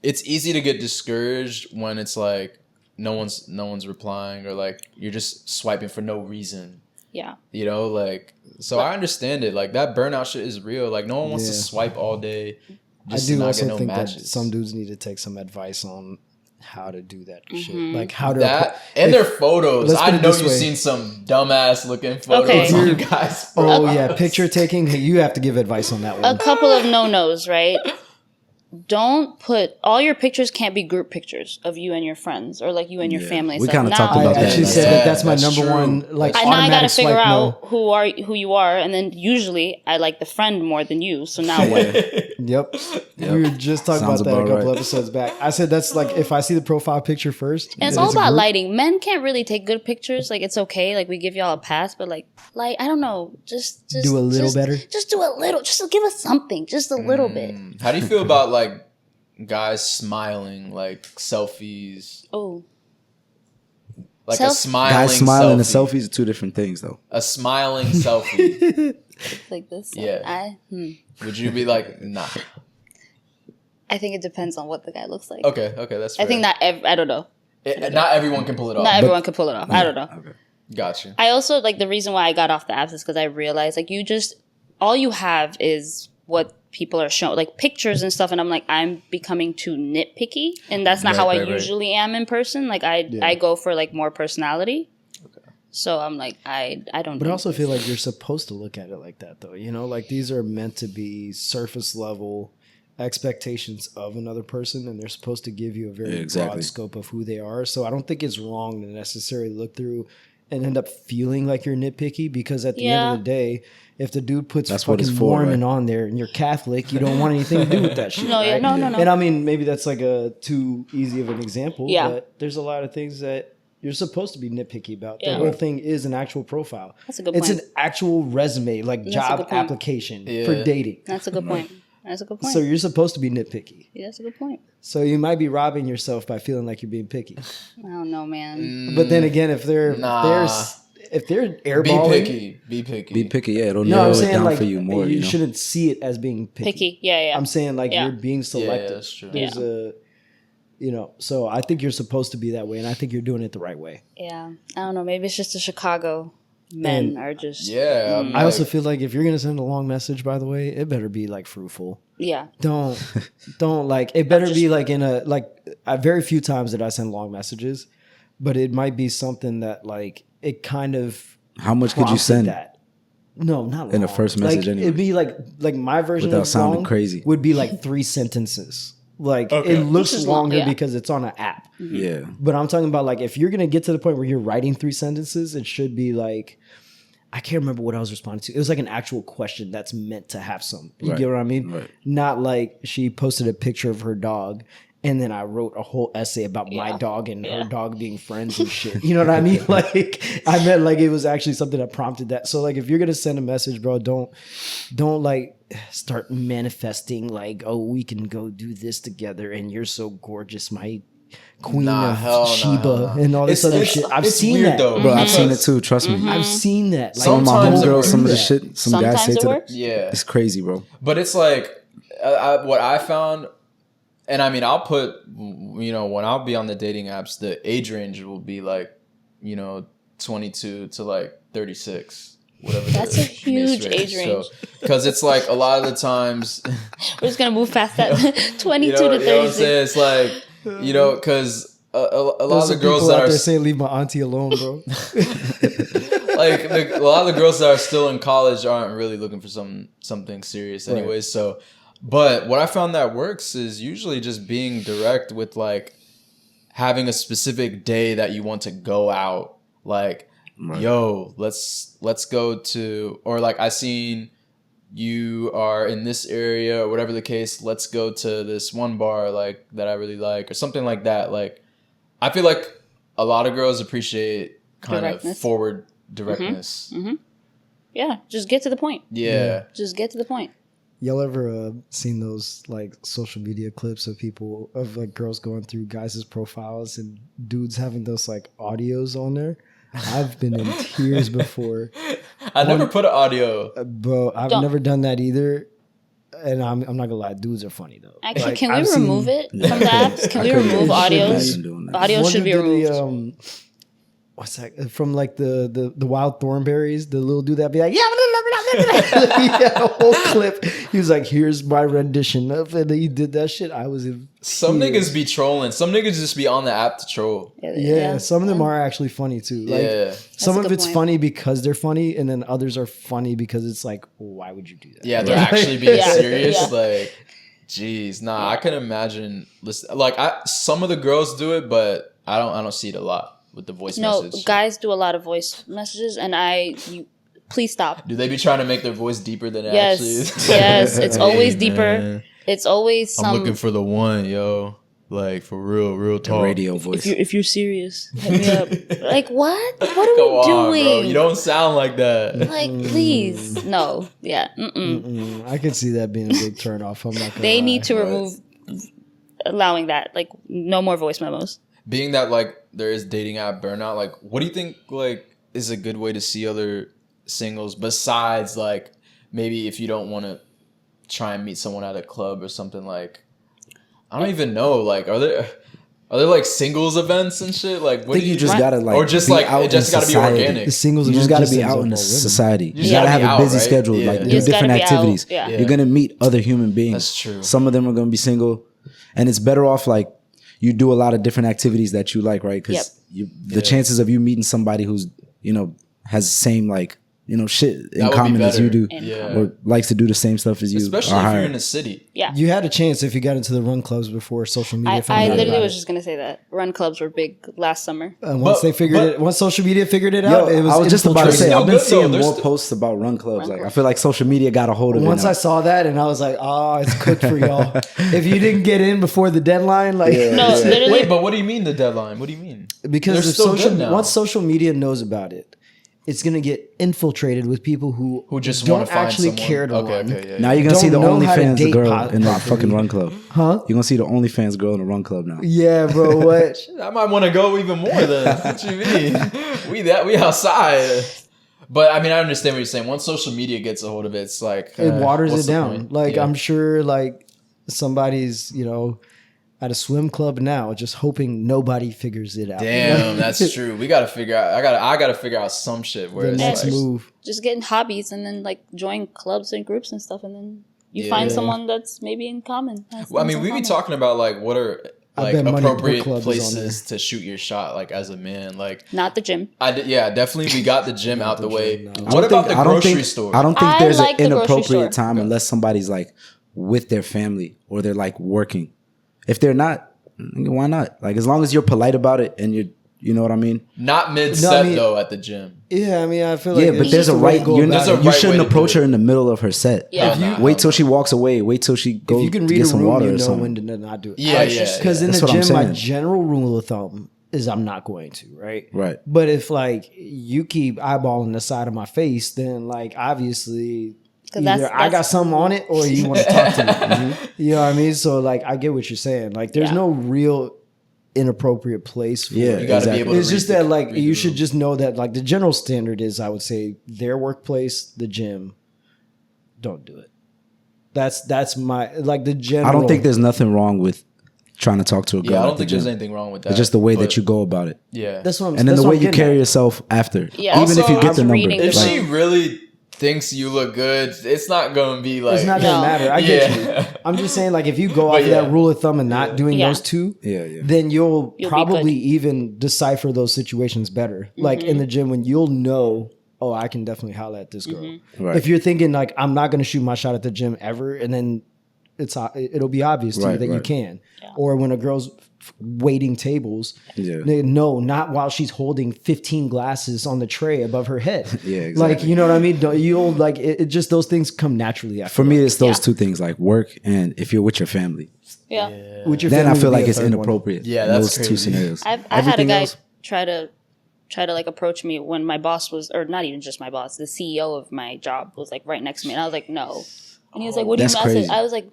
S1: it's easy to get discouraged when it's like no one's replying or like you're just swiping for no reason.
S3: Yeah.
S1: You know, like, so I understand it. Like, that burnout shit is real. Like, no one wants to swipe all day just to not get no matches.
S2: That some dudes need to take some advice on how to do that shit. Like, how to...
S1: That, and their photos. I know you've seen some dumbass looking photos on guys.
S2: Oh, yeah. Picture taking. Hey, you have to give advice on that one.
S3: A couple of no-nos, right? Don't put all your pictures can't be group pictures of you and your friends or like you and your family.
S4: We kind of talked about that.
S2: I actually said that's my number one. Like,
S3: now I gotta figure out
S2: no.
S3: who you are, and then usually I like the friend more than you. So now what?
S2: Yep. We were just talking about that a couple episodes back. I said that's like if I see the profile picture first.
S3: And it's all about lighting. Men can't really take good pictures. Like it's okay. Like we give y'all a pass, but like I don't know. Just
S2: do a little better.
S3: Just do a little. Just give us something. Just a little bit.
S1: How do you feel about like guys smiling, like selfies?
S3: Oh.
S1: Like a smiling
S4: guys smiling
S1: selfie.
S4: and selfies are two different things, though.
S1: A smiling selfie.
S3: Like this.
S1: Yeah. Would you be like, nah?
S3: I think it depends on what the guy looks like.
S1: Okay, that's fair.
S3: I think I don't know.
S1: Not everyone can pull it off.
S3: Not everyone can pull it off. I don't know.
S4: Okay.
S1: Gotcha.
S3: I also, like, the reason why I got off the apps is because I realized, like, all you have is what people are showing, like, pictures and stuff, and I'm like, I'm becoming too nitpicky, and that's not how I usually am in person. Like, I go for, like, more personality. Okay. So I'm like, I don't
S2: But I also feel like you're supposed to look at it like that, though. You know, like, these are meant to be surface level expectations of another person, and they're supposed to give you a very broad scope of who they are. So I don't think it's wrong to necessarily look through and end up feeling like you're nitpicky, because at the end of the day, if the dude puts fucking Mormon on there and you're Catholic, you don't want anything to do with that shit.
S3: No.
S2: And I mean, maybe that's like a too easy of an example, but there's a lot of things that you're supposed to be nitpicky about. The whole thing is an actual profile.
S3: That's a good point.
S2: It's an actual resume, like job application for dating.
S3: That's a good point.
S2: So you're supposed to be nitpicky.
S3: Yeah, that's a good point.
S2: So you might be robbing yourself by feeling like you're being picky.
S3: I don't know, man.
S2: But then again, if they're airballing,
S1: be picky.
S4: Be picky, yeah. It'll narrow it down
S2: like,
S4: for you more.
S2: You shouldn't see it as being picky.
S3: Yeah.
S2: I'm saying like you're being selective.
S1: Yeah, that's true.
S2: There's a, so I think you're supposed to be that way, and I think you're doing it the right way.
S3: Yeah, I don't know. Maybe it's just the Chicago men are just.
S1: Yeah,
S2: I also feel like if you're gonna send a long message, by the way, it better be like fruitful.
S3: Yeah.
S2: Don't like it better be like in a like very few times that I send long messages, but it might be something that like it kind of.
S4: How much could you send?
S2: That. No, not long.
S4: In the first message,
S2: like,
S4: anyway.
S2: It'd be like my version
S4: Without
S2: of
S4: sounding
S2: long
S4: crazy
S2: would be like 3 sentences. Like it looks longer because it's on an app.
S4: Yeah.
S2: But I'm talking about like if you're gonna get to the point where you're writing 3 sentences, it should be like, I can't remember what I was responding to. It was like an actual question that's meant to have some. You get what I mean? Right. Not like she posted a picture of her dog and then I wrote a whole essay about my dog and her dog being friends and shit. You know what I mean? Like I meant like it was actually something that prompted that. So like if you're gonna send a message, bro, don't like start manifesting like, oh, we can go do this together and you're so gorgeous, my queen of Sheba and all this other shit. I've seen that,
S1: though,
S4: bro. I've seen it too. Trust me.
S2: I've seen that. Like,
S4: Some of my homegirls, some of the shit some guys say to them, it's crazy, bro.
S1: But it's like what I found, and I mean, I'll put, when I'll be on the dating apps, the age range will be like, 22 to like 36. Whatever.
S3: That's a huge age range.
S1: Because it's like a lot of the times
S3: we're just gonna move past that 22 to 36.
S1: You know what I'm saying? It's like, because a lot of the girls that
S2: out
S1: are
S2: there saying leave my auntie alone, bro.
S1: a like a lot of the girls that are still in college aren't really looking for something serious anyways. Right. So, but what I found that works is usually just being direct with like having a specific day that you want to go out. Like, yo, let's go to, or like I seen you are in this area or whatever the case. Let's go to this one bar like that I really like or something like that. Like, I feel like a lot of girls appreciate kind of forward directness.
S3: Mm-hmm. Mm-hmm. Yeah, just get to the point.
S1: Yeah.
S3: Just get to the point.
S2: Y'all ever seen those like social media clips of people, of like girls going through guys' profiles and dudes having those like audios on there? I've been in tears before.
S1: I never put an audio.
S2: Bro, I've never done that either. And I'm not gonna lie, dudes are funny though.
S3: Actually,
S2: like,
S3: can we remove it from the apps? Can we remove audios? Audio should be removed.
S2: What's that? From like the wild thornberries, the little dude that be like, yeah, he had a whole clip. He was like, here's my rendition of it. And he did that shit. I was in
S1: some
S2: tears.
S1: niggas be trolling. Some niggas just be on the app to troll.
S2: Yeah, some of them are actually funny too. Like some of it's funny because they're funny, and then others are funny because it's like, why would you do that?
S1: Yeah, they're actually being serious. Like, geez, nah, I can imagine. Listen, like, some of the girls do it, but I don't see it a lot with the voice message.
S3: No, guys do a lot of voice messages, and please stop.
S1: Do they be trying to make their voice deeper than it actually is?
S3: Yes, it's always deeper.
S1: Man.
S3: It's always some.
S1: I'm looking for the one, yo. Like, for real talk.
S4: The radio voice.
S3: If you're serious, hit me up. Like, what? What are we doing?
S1: Bro. You don't sound like that.
S3: Like, please. No. Yeah.
S2: I can see that being a big turnoff. I'm not gonna
S3: They
S2: lie.
S3: need to remove allowing that. Like, no more voice memos.
S1: Being that, like, there is dating app burnout, like, what do you think, like, is a good way to see other singles besides, like, maybe if you don't want to try and meet someone at a club or something? Like, I don't even know, like, are there like singles events and shit? Like, what
S4: I think you just gotta like,
S1: or just
S4: be
S1: like
S4: out
S1: it just
S4: in
S1: gotta be
S4: society.
S1: organic.
S2: The singles
S4: You just
S2: event
S4: gotta be
S2: ends
S4: out
S2: up
S4: in
S2: all
S4: society.
S1: You
S4: You gotta have
S1: gotta
S4: a
S1: be
S4: busy
S1: out, right?
S4: schedule,
S1: Yeah.
S4: like
S1: You
S4: do
S3: just
S4: different
S3: gotta be out.
S4: activities.
S3: Yeah.
S1: Yeah.
S4: You're gonna meet other human beings.
S1: That's true.
S4: Some of them are gonna be single, and it's better off like you do a lot of different activities that you like, right? Because the chances of you meeting somebody who's has the same like shit in
S1: That would be
S4: common as you
S1: better.
S4: do, or likes to do the same stuff as you,
S1: Especially
S4: are
S1: if you're
S4: higher.
S1: in a city.
S3: Yeah.
S2: You had a chance if you got into the run clubs before social media.
S3: I literally was just gonna say that run clubs were big last summer.
S2: Once social media figured it out, it was.
S4: I was just about to say, I've been
S1: good, though.
S4: seeing
S1: There's
S4: more
S1: still-
S4: posts about run clubs. Like, I feel like social media got a hold of it.
S2: Once
S4: now.
S2: I saw that, and I was like, "Oh, it's cooked for y'all." If you didn't get in before the deadline, like,
S3: No, literally.
S1: Wait, but what do you mean the deadline? What do you mean?
S2: because
S1: They're
S2: if
S1: still good now.
S2: once social media knows about it, it's gonna get infiltrated with people who
S1: just
S2: don't
S1: want to find
S2: actually
S1: someone.
S2: care to
S1: Okay,
S2: run.
S1: okay, yeah.
S4: Now you're gonna see the
S2: Don't know how to
S4: OnlyFans
S2: date
S4: girl in the
S2: properly.
S4: fucking run club.
S2: Huh?
S4: You're gonna see the OnlyFans girl in the run club now.
S2: Yeah, bro. What?
S1: I might want to go even more then. What you mean? We outside. But I mean, I understand what you're saying. Once social media gets a hold of it, it's like
S2: It waters
S1: what's
S2: it
S1: the
S2: down.
S1: point?
S2: Like,
S1: Yeah.
S2: I'm sure like somebody's at a swim club now, just hoping nobody figures it out.
S1: Damn, that's true. We gotta figure out. I gotta figure out some shit where
S2: The
S1: it's
S2: next
S1: like,
S2: move.
S3: Just getting hobbies and then like join clubs and groups and stuff, and then you find someone that's maybe in common.
S1: Well, I mean, we be talking about like what are like
S2: bet Money Book
S1: appropriate
S2: Club is on
S1: places to shoot your shot, like as a man. Like,
S3: Not the gym.
S1: definitely we got the gym out the way.
S2: gym, no.
S1: What about the
S4: I don't
S1: grocery
S4: think-
S1: store?
S4: I don't think
S3: I
S4: there's
S3: like
S4: an
S3: the grocery
S4: inappropriate
S3: store.
S4: time unless somebody's like with their family or they're like working. If they're not, why not? Like, as long as you're polite about it and you know what I mean?
S1: Not mid
S2: No,
S1: set
S2: I mean-
S1: though at the gym.
S2: Yeah, I mean, I feel like
S4: Yeah,
S2: it's
S4: but there's
S2: just
S4: a
S2: the way
S4: right.
S2: to go
S4: You
S2: about it.
S1: right
S4: shouldn't
S1: way to
S4: approach
S1: do
S4: her
S1: it.
S4: in the middle of her set.
S3: Yeah.
S1: Nah,
S4: Wait till she walks away. Wait till she goes
S2: If you can
S4: to
S2: read
S4: get
S2: a
S4: some
S2: room,
S4: water
S2: you
S4: or
S2: know
S4: something.
S2: when to not do it.
S1: Yeah, yeah.
S2: Because in
S4: That's
S2: the
S4: what I'm
S2: gym, my
S4: saying.
S2: general rule of thumb is I'm not going to, right?
S4: Right.
S2: But if like you keep eyeballing the side of my face, then like obviously
S3: 'Cause
S2: either
S3: that's-
S2: I got something on it or you want to talk to me.
S4: Mm-hmm.
S2: You know what I mean? So like I get what you're saying. Like there's
S3: Yeah.
S2: no real inappropriate place for
S4: Yeah,
S2: it.
S1: You gotta
S4: exactly.
S1: be able to.
S2: It's just
S1: read
S2: that
S1: the-
S2: like
S1: read the
S2: you should
S1: room.
S2: just know that like the general standard is I would say their workplace, the gym, don't do it. That's my like the general.
S4: I don't think there's nothing wrong with trying to talk to a girl.
S1: Yeah, I
S4: at
S1: don't
S4: the
S1: think
S4: gym.
S1: there's anything wrong with that.
S4: It's just the way
S1: but-
S4: that you go about it,
S1: Yeah.
S2: that's what I'm
S4: and then
S2: that's
S4: the
S2: what
S4: way
S2: I'm
S4: you
S2: getting
S4: carry
S2: at.
S4: yourself after.
S3: Yeah.
S4: Even if you
S1: Also,
S4: get the
S3: I'm
S4: number.
S3: reading the
S1: If
S3: Like-
S1: she really thinks you look good, it's not gonna be like.
S2: It's not
S3: No.
S2: gonna matter. I get
S1: Yeah.
S2: you. I'm just saying, like, if you go
S1: But
S2: off of
S1: yeah.
S2: that rule of thumb and not doing
S3: Yeah.
S2: those two,
S4: Yeah.
S2: then you'll
S3: be
S2: probably
S3: good.
S2: even decipher those situations better. Like
S3: Mm-hmm.
S2: in the gym, when you'll know oh, I can definitely holler at this girl.
S4: Right.
S2: If you're thinking like I'm not going to shoot my shot at the gym ever, and then it'll be obvious to you that you can.
S3: Yeah.
S2: Or when a girl's waiting tables, no, not while she's holding 15 glasses on the tray above her head.
S4: Yeah, exactly.
S2: Like, you know what I mean? You'll like it just those things come naturally after.
S4: For me, it's those two things, like work and if you're with your family.
S3: Yeah.
S2: With your
S4: Then I
S2: family
S4: feel
S2: would be
S4: like
S2: a
S4: it's
S2: third one.
S4: inappropriate.
S1: Yeah,
S4: in
S1: that's
S4: those two
S1: crazy.
S4: scenarios.
S3: I had a
S4: Everything
S3: guy
S4: else-
S3: try to like approach me when my boss was, or not even just my boss, the CEO of my job was like right next to me, and I was like, no. And he was like, what do you
S4: That's
S3: mean?
S4: crazy.
S3: I was like,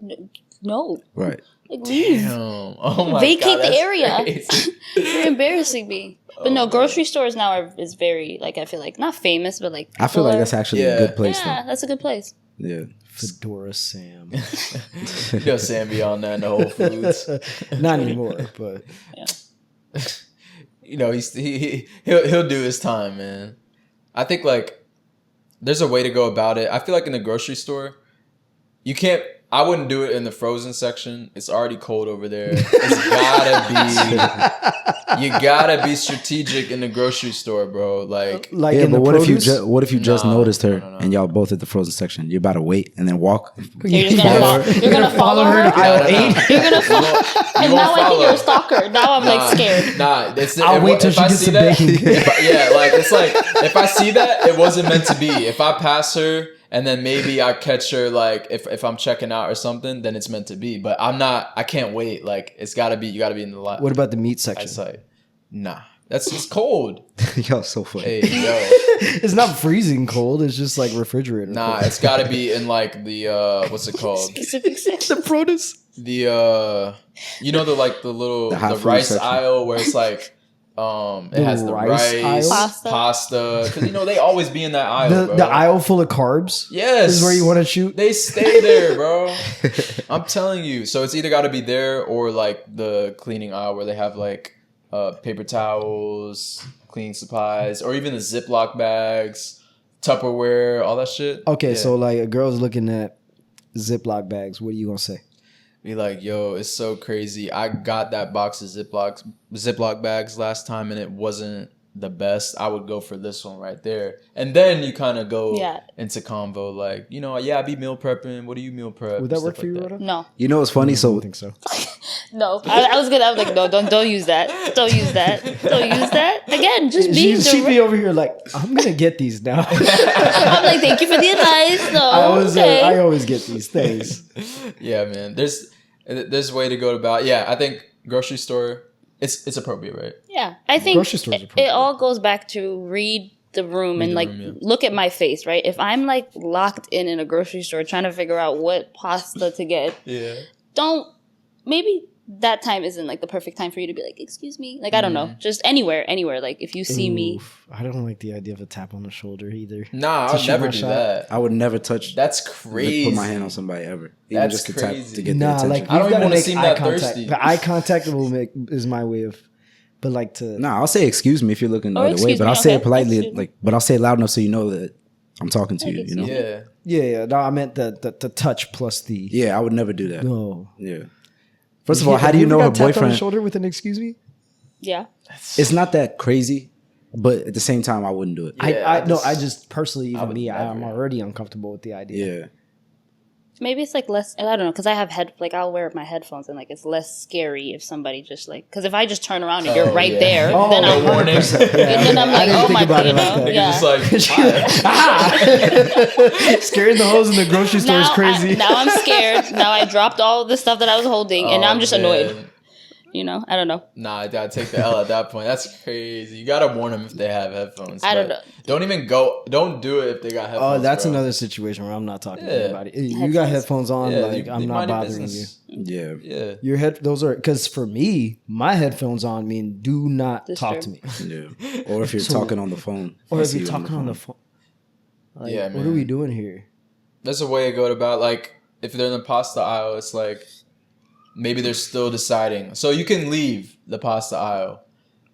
S3: no.
S4: Right.
S3: Like, leave.
S1: Damn. Oh my
S3: Vacate
S1: God,
S3: the
S1: that's
S3: area.
S1: crazy.
S3: You're embarrassing me. But no, grocery stores now is very, like, I feel like, not famous, but like.
S4: I feel like that's actually a good place,
S3: Yeah, that's a good place.
S4: though. Yeah.
S2: Fedora Sam.
S1: You know, Sam be on that in the Whole Foods.
S2: Not anymore, but
S1: You know, he'll do his time, man. I think like there's a way to go about it. I feel like in the grocery store, you can't. I wouldn't do it in the frozen section. It's already cold over there. It's gotta be. You gotta be strategic in the grocery store, bro. Like
S2: like
S4: Yeah,
S2: in
S4: but
S2: the
S4: what if you
S2: produce,
S4: what if you just
S1: No,
S4: noticed her
S1: no.
S4: and y'all both at the frozen section? You're about to wait and then walk.
S3: You're just gonna you're gonna follow her
S2: to aisle
S1: No, no, no.
S2: 8.
S3: You're gonna follow. And now I think you're a stalker. Now I'm like scared.
S1: Nah,
S2: I'll wait till she gets some baking.
S1: Like it's like if I see that, it wasn't meant to be. If I pass her and then maybe I catch her, like if I'm checking out or something, then it's meant to be. But I'm not. I can't wait. Like it's gotta be. You gotta be in the line.
S2: What about the meat section?
S1: Eyesight. Nah, that's just cold.
S4: Y'all so funny.
S1: Hey, yo.
S2: It's not freezing cold. It's just like refrigerator.
S1: Nah, it's gotta be in like the what's it called?
S3: Specific section.
S2: the produce.
S1: The you know the little
S4: The hot
S1: the
S4: food
S1: rice
S4: section.
S1: aisle where it's like it has the
S2: rice
S1: rice,
S2: aisle?
S1: pasta. Because you know they always be in that aisle.
S2: The
S1: bro.
S2: aisle full of carbs.
S1: Yes,
S2: This is where you want to shoot.
S1: They stay there, bro. I'm telling you. So it's either got to be there or like the cleaning aisle where they have like paper towels, cleaning supplies, or even the Ziploc bags, Tupperware, all that shit.
S2: Okay,
S1: Yeah.
S2: so like a girl's looking at Ziploc bags. What are you gonna say?
S1: Be like, yo, it's so crazy. I got that box of Ziploc bags last time and it wasn't the best. I would go for this one right there. And then you kind of go into convo like, you know, yeah, I be meal prepping. What do you meal prep?
S2: Would that
S1: Stuff
S2: work for
S1: like
S2: you,
S1: that.
S2: Rhoda?
S3: No,
S4: You know what's funny?
S2: I
S4: So
S2: don't think so.
S3: no. I was like, no, don't use that. Don't use that. Don't use that. Again, just be
S2: She'd be
S3: direct.
S2: over here like, I'm gonna get these now.
S3: I'm like, thank you for the advice. No,
S2: I always get these things.
S1: Yeah, man. There's a way to go about. Yeah, I think grocery store. It's appropriate, right?
S3: Yeah, I think
S2: Grocery stores are
S3: it
S2: appropriate.
S3: all goes back to read the room and
S1: the
S3: like
S1: room, yeah.
S3: look at my face, right? If I'm like locked in a grocery store trying to figure out what pasta to get,
S1: Yeah.
S3: don't maybe that time isn't like the perfect time for you to be like, excuse me, like I don't know, just anywhere. Like if you see me,
S2: Oof, I don't like the idea of a tap on the shoulder either.
S1: Nah,
S2: To
S1: I'll
S2: shoot
S1: never
S2: my
S1: do
S2: shot?
S1: that.
S4: I would never touch.
S1: That's crazy.
S4: Put my hand on somebody ever. Even
S1: That's
S4: just to tap
S1: crazy.
S4: to get their
S2: Nah,
S4: attention.
S2: like
S1: I don't
S2: we've
S1: even
S2: gotta
S1: wanna
S2: make
S1: seem
S2: eye
S1: that
S2: contact.
S1: thirsty.
S2: The eye contact is my way of, but like to.
S4: Nah, I'll say excuse me if you're looking the
S3: Oh,
S4: other way,
S3: excuse
S4: but
S3: me,
S4: I'll say
S3: okay.
S4: it politely,
S3: Excuse me.
S4: like, but I'll say it loud enough so you know that I'm talking to you.
S3: Okay,
S4: You know?
S1: Yeah.
S2: Yeah. No, I meant the touch plus the.
S4: Yeah, I would never do that.
S2: No.
S4: Yeah. First of all, how do you know her
S2: got tapped on the
S4: boyfriend?
S2: shoulder with an excuse me?
S3: yeah,
S4: It's not that crazy, but at the same time, I wouldn't do it.
S1: Yeah,
S2: I just personally, even
S1: would
S2: me, I'm
S1: never.
S2: already uncomfortable with the idea.
S4: Yeah.
S3: maybe it's like less. I don't know because I have I'll wear my headphones and like it's less scary if somebody just like because if I just turn around and you're right
S1: yeah.
S3: there,
S2: Oh,
S3: then I'm
S1: no warning.
S3: then I'm like,
S2: didn't
S3: oh
S2: think
S3: my
S2: about
S3: god,
S2: it like that.
S3: yeah.
S1: Just like,
S2: Scaring the hoes in the grocery store is crazy.
S3: Now I'm scared. Now I dropped all the stuff that I was holding, and now I'm just annoyed.
S1: man.
S3: You know, I don't know.
S1: Nah, I gotta take the L at that point. That's crazy. You gotta warn them if they have headphones.
S3: I don't
S1: but
S3: know.
S1: Don't do it if they got headphones.
S2: Oh, that's
S1: bro.
S2: another situation where I'm not talking to
S1: Yeah.
S2: anybody. You got headphones on,
S1: Yeah,
S2: like I'm
S1: you
S2: not
S1: mind your
S2: bothering you.
S1: business.
S4: Yeah.
S1: Yeah.
S2: Your those are because for me, my headphones on mean do not talk to me.
S4: Yeah. Or if you're talking on the phone.
S2: Or
S4: I
S2: if
S4: see
S2: you're
S4: you
S2: talking on the phone. Like,
S1: Yeah,
S2: what are
S1: man.
S2: we doing here?
S1: There's a way to go about like if they're in the pasta aisle, it's like maybe they're still deciding. So you can leave the pasta aisle.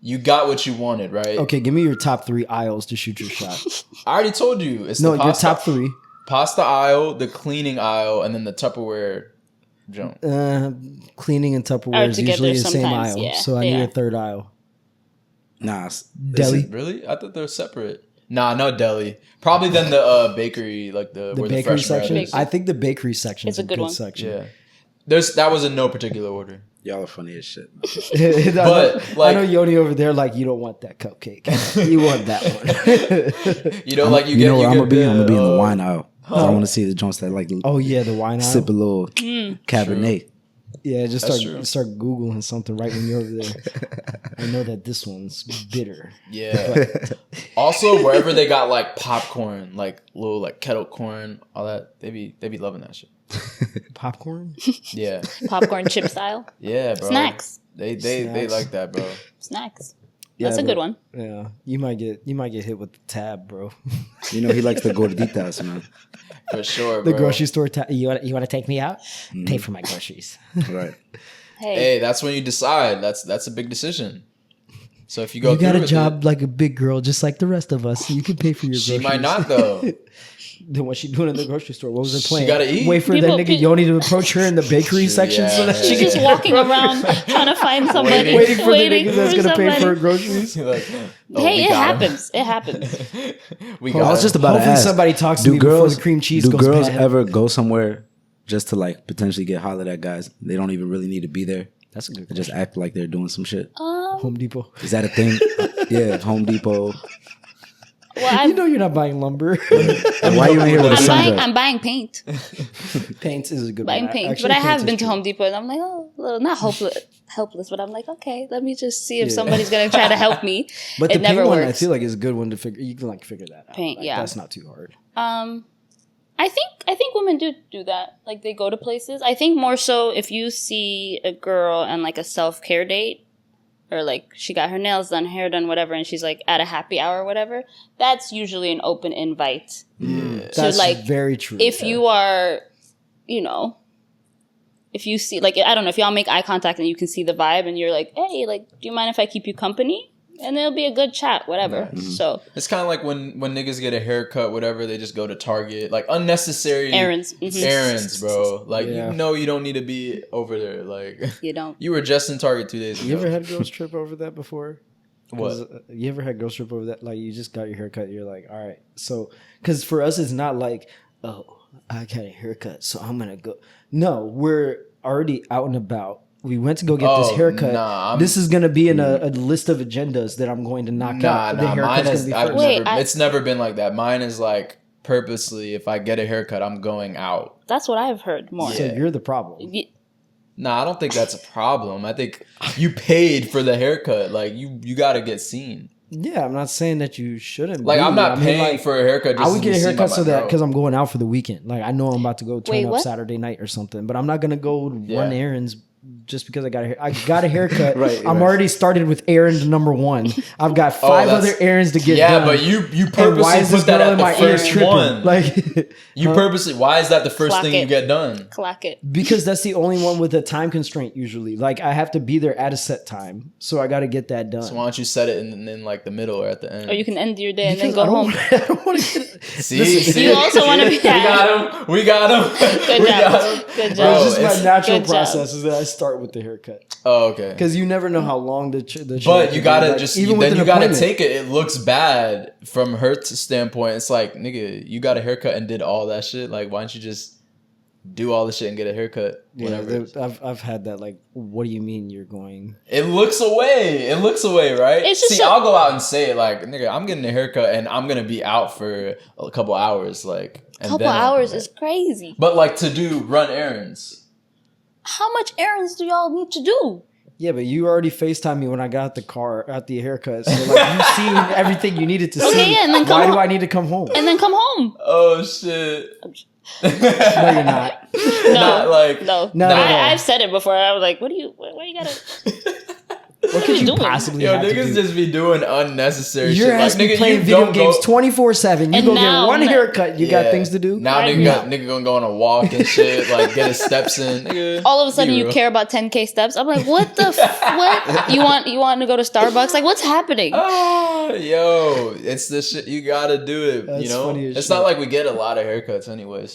S1: You got what you wanted, right?
S2: Okay, give me your top 3 aisles to shoot your shot.
S1: I already told you. It's
S2: No,
S1: the
S2: your
S1: pasta,
S2: top 3.
S1: pasta aisle, the cleaning aisle, and then the Tupperware junk.
S2: Cleaning and Tupperware
S3: Are
S2: is
S3: together
S2: usually the same
S3: sometimes,
S2: aisle,
S3: yeah,
S2: so I
S3: they
S2: need a
S3: are.
S2: third aisle.
S4: Nah.
S2: Deli.
S1: Really? I thought they're separate. Nah, no deli. Probably then the bakery, like
S2: The
S1: where
S2: bakery
S1: fresh bread
S2: section.
S1: is.
S2: I think the bakery section
S3: It's
S2: is
S3: a good one.
S2: section.
S1: Yeah. That was in no particular order.
S4: Y'all are funny as shit.
S1: But, like-
S2: I know Yonie over there, like, you don't want that cupcake. You want that one.
S1: You know, like
S4: You know where I'm gonna be? I'm gonna be in the
S1: uh,
S4: wine aisle. 'Cause I want to see the joints that like
S2: Oh yeah, the wine aisle.
S4: sip a little Cabernet.
S2: Yeah, just
S1: That's
S2: start googling something right when you're over there. I know that this one's bitter.
S1: Yeah. Also, wherever they got like popcorn, like little like kettle corn, all that, they be loving that shit.
S2: Popcorn.
S1: Yeah.
S3: Popcorn chip style.
S1: Yeah, bro.
S3: Snacks.
S1: They
S2: Snacks.
S1: like that, bro.
S3: Snacks.
S2: Yeah,
S3: That's a
S2: but-
S3: good one.
S2: Yeah, you might get hit with the tab, bro.
S4: You know, he likes the gorditas, man.
S1: For sure,
S2: The
S1: bro.
S2: grocery store tab. You want to take me out? Pay for my groceries.
S4: Right.
S1: Hey, that's when you decide. That's a big decision. So if you go
S2: You got
S1: through
S2: a
S1: with
S2: job like a big girl, just like the rest of us. You can pay for your
S1: she
S2: groceries.
S1: might not though.
S2: Then what's she doing in the grocery store? What was her
S1: She
S2: plan?
S1: gotta eat.
S2: Wait for
S3: People-
S2: that nigga Yonie to approach her in the bakery section so that she
S3: She's
S2: can
S3: just walking around trying to find somebody.
S2: waiting for the niggas that's gonna pay for her groceries.
S1: Like, oh,
S3: Hey,
S1: we
S3: it
S1: got him.
S3: happens. It happens.
S1: We
S2: I
S1: got
S4: I was
S1: him.
S4: just about to
S2: Hopefully
S4: ask.
S2: somebody talks to
S4: do
S2: me before
S4: girls,
S2: the cream cheese
S4: do
S2: goes
S4: girls
S2: bad.
S4: ever go somewhere just to like potentially get hollered at guys? They don't even really need to be there.
S2: That's a good
S4: They just act like they're doing some shit.
S2: Home Depot.
S4: Is that a thing? Yeah, Home Depot.
S3: Well,
S2: You know you're not buying lumber.
S4: And why you in here with a sundress?
S3: I'm buying paint.
S2: Paints is a good
S3: Buying
S2: one.
S3: paint.
S2: Actually,
S3: But I
S2: paints
S3: have
S2: is
S3: been to
S2: true.
S3: Home Depot and I'm like, oh, well, not helpless, but I'm like, okay, let me just see if
S2: Yeah.
S3: somebody's gonna try to help me.
S2: But
S3: It
S2: the paint
S3: never
S2: one, I
S3: works.
S2: feel like is a good one to figure. You can like figure that out.
S3: Paint,
S2: Like,
S3: yeah.
S2: that's not too hard.
S3: I think women do that. Like they go to places. I think more so if you see a girl and like a self-care date, or like she got her nails done, hair done, whatever, and she's like at a happy hour or whatever, that's usually an open invite.
S2: That's
S3: like,
S2: very true.
S3: If you are, if you see, like, I don't know, if y'all make eye contact and you can see the vibe and you're like, hey, like, do you mind if I keep you company? And it'll be a good chat, whatever. So
S1: It's kind of like when niggas get a haircut, whatever, they just go to Target, like unnecessary
S3: errands. Mhm.
S1: errands, bro. Like
S2: Yeah.
S1: you know, you don't need to be over there. Like
S3: You don't.
S1: you were just in Target 2 days ago.
S2: You ever had girls trip over that before?
S1: What?
S2: 'Cause, you ever had girls trip over that? Like you just got your haircut, you're like, all right. So, because for us, it's not like, oh, I got a haircut, so I'm gonna go. No, we're already out and about. We went to go get this
S1: Oh,
S2: haircut.
S1: nah,
S2: this is gonna be in a list of agendas that I'm going to knock out. The
S1: Mine
S2: haircut's
S1: is.
S2: gonna be
S1: I've
S2: first.
S3: Wait,
S1: never, it's never been like that. Mine is like purposely. If I get a haircut, I'm going out.
S3: That's what I've heard more.
S2: So
S1: Yeah.
S2: you're the problem.
S1: Nah, I don't think that's a problem. I think you paid for the haircut. Like you got to get seen.
S2: Yeah, I'm not saying that you shouldn't.
S1: Like
S2: be.
S1: I'm not
S2: I mean,
S1: paying
S2: like,
S1: for a haircut. Just
S2: I would
S1: to
S2: get
S1: be
S2: a
S1: seen by
S2: haircut so
S1: my
S2: that
S1: bro.
S2: because I'm going out for the weekend. Like I know I'm about to go turn
S3: Wait,
S2: up
S3: what?
S2: Saturday night or something, but I'm not gonna go run
S1: Yeah.
S2: errands just because I got a haircut.
S4: Right,
S2: I'm
S4: right.
S2: already started with errand number 1. I've got 5
S1: that's-
S2: other errands to get
S1: Yeah,
S2: done.
S1: but you
S2: And
S1: purposely
S2: why is this
S1: put that
S2: girl
S1: at
S2: in
S1: the
S2: my ear
S1: first
S2: tripping?
S1: one.
S2: Like
S1: You purposely. Why is that the first
S3: Clock
S1: thing
S3: it.
S1: you get done?
S3: Clock it.
S2: because that's the only one with a time constraint usually. Like I have to be there at a set time, so I got to get that done.
S1: So why don't you set it in like the middle or at the end?
S3: Or you can end your day and then
S2: Because
S3: go home.
S2: I don't want to get.
S1: see,
S3: You also want to be
S1: we got him. We got him.
S3: Good
S1: We
S3: job.
S1: got him.
S3: Good
S1: Bro,
S3: job.
S2: It's just
S1: it's-
S2: my natural
S3: good job.
S2: process is that I start with the haircut
S1: Oh, okay.
S2: because you never know how long the
S1: But you gotta
S2: like,
S1: just
S2: even
S1: then
S2: with
S1: you
S2: an
S1: gotta
S2: appointment.
S1: take it. It looks bad from her standpoint. It's like, nigga, you got a haircut and did all that shit. Like, why don't you just do all the shit and get a haircut?
S2: Yeah,
S1: Whatever.
S2: I've had that. Like, what do you mean you're going?
S1: It looks away. It looks away, right?
S3: It's just
S1: See,
S3: a-
S1: I'll go out and say it like, nigga, I'm getting a haircut and I'm gonna be out for a couple hours. Like, and
S3: Couple
S1: then
S3: hours is crazy.
S1: But like to run errands.
S3: How much errands do y'all need to do?
S2: Yeah, but you already FaceTime me when I got the car at the haircut. So like you've seen everything you needed to see.
S3: Okay, yeah, and then come
S2: Why do
S3: home.
S2: I need to come home?
S3: And then come home.
S1: Oh shit.
S2: No, you're not.
S3: No,
S1: Not like
S3: no.
S2: No, no, no.
S3: I've said it before. I was like, what do you gotta?
S2: What could you
S3: doing?
S2: possibly
S1: yo,
S2: have to
S1: niggas
S2: do?
S1: just be doing unnecessary
S2: Your
S1: shit.
S2: ass
S1: Like,
S2: be
S1: nigga,
S2: playing
S1: you
S2: video
S1: don't
S2: games
S1: go
S2: 24/7. You
S3: And
S2: go
S3: now-
S2: get one haircut. You got things to do.
S1: Now
S3: Right
S1: nigga gonna go on a walk and shit, like get his steps in. Nigga,
S3: All of a sudden,
S1: be
S3: you
S1: real.
S3: care about 10K steps. I'm like, what the what? You want to go to Starbucks? Like, what's happening?
S1: Ah, yo, it's the shit you gotta do it.
S2: That's
S1: you know,
S2: funny as
S1: it's
S2: shit.
S1: not like we get a lot of haircuts anyway.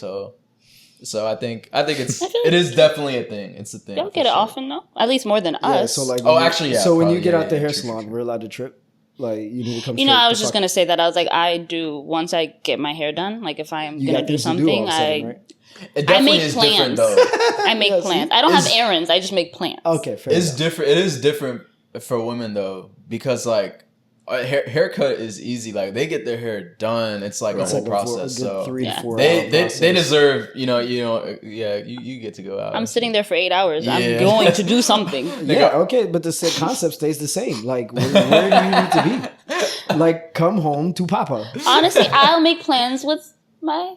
S1: So I think it is definitely a thing. It's a thing.
S3: Y'all
S1: for
S3: get it
S1: sure.
S3: often though. At least more than
S2: Yeah,
S3: us.
S2: so like,
S1: Oh,
S2: when you-
S1: actually, yeah,
S2: So when you
S1: probably,
S2: get
S1: yeah,
S2: out the
S1: yeah,
S2: hair
S1: true,
S2: salon,
S1: true.
S2: we're allowed to trip. Like you need to come.
S3: You know,
S2: straight
S3: I was
S2: the
S3: just
S2: fuck-
S3: gonna say that. I was like, I do once I get my hair done. Like if I'm
S2: You
S3: gonna
S2: got
S3: do
S2: things to do all
S3: something,
S2: of a sudden, right?
S1: It
S3: I
S1: definitely
S3: make
S1: is different
S3: plans.
S1: though.
S3: I make
S2: Yeah,
S3: plans.
S2: see?
S3: I don't have
S1: It's-
S3: errands. I just make plans.
S2: Okay, fair
S1: It's
S2: enough.
S1: different. It is different for women though, because like a haircut is easy. Like they get their hair done. It's like
S2: It's
S1: a whole
S2: like
S1: process.
S2: a good
S1: So
S2: 3
S3: Yeah.
S2: to 4
S1: they
S2: hour
S1: they
S2: process.
S1: they deserve. Yeah. You get to go out.
S3: I'm sitting there for 8 hours.
S1: Yeah.
S3: I'm going to do something.
S2: Yeah, okay, but the concept stays the same. Like, where do you need to be? Like, come home to Papa.
S3: Honestly, I'll make plans with my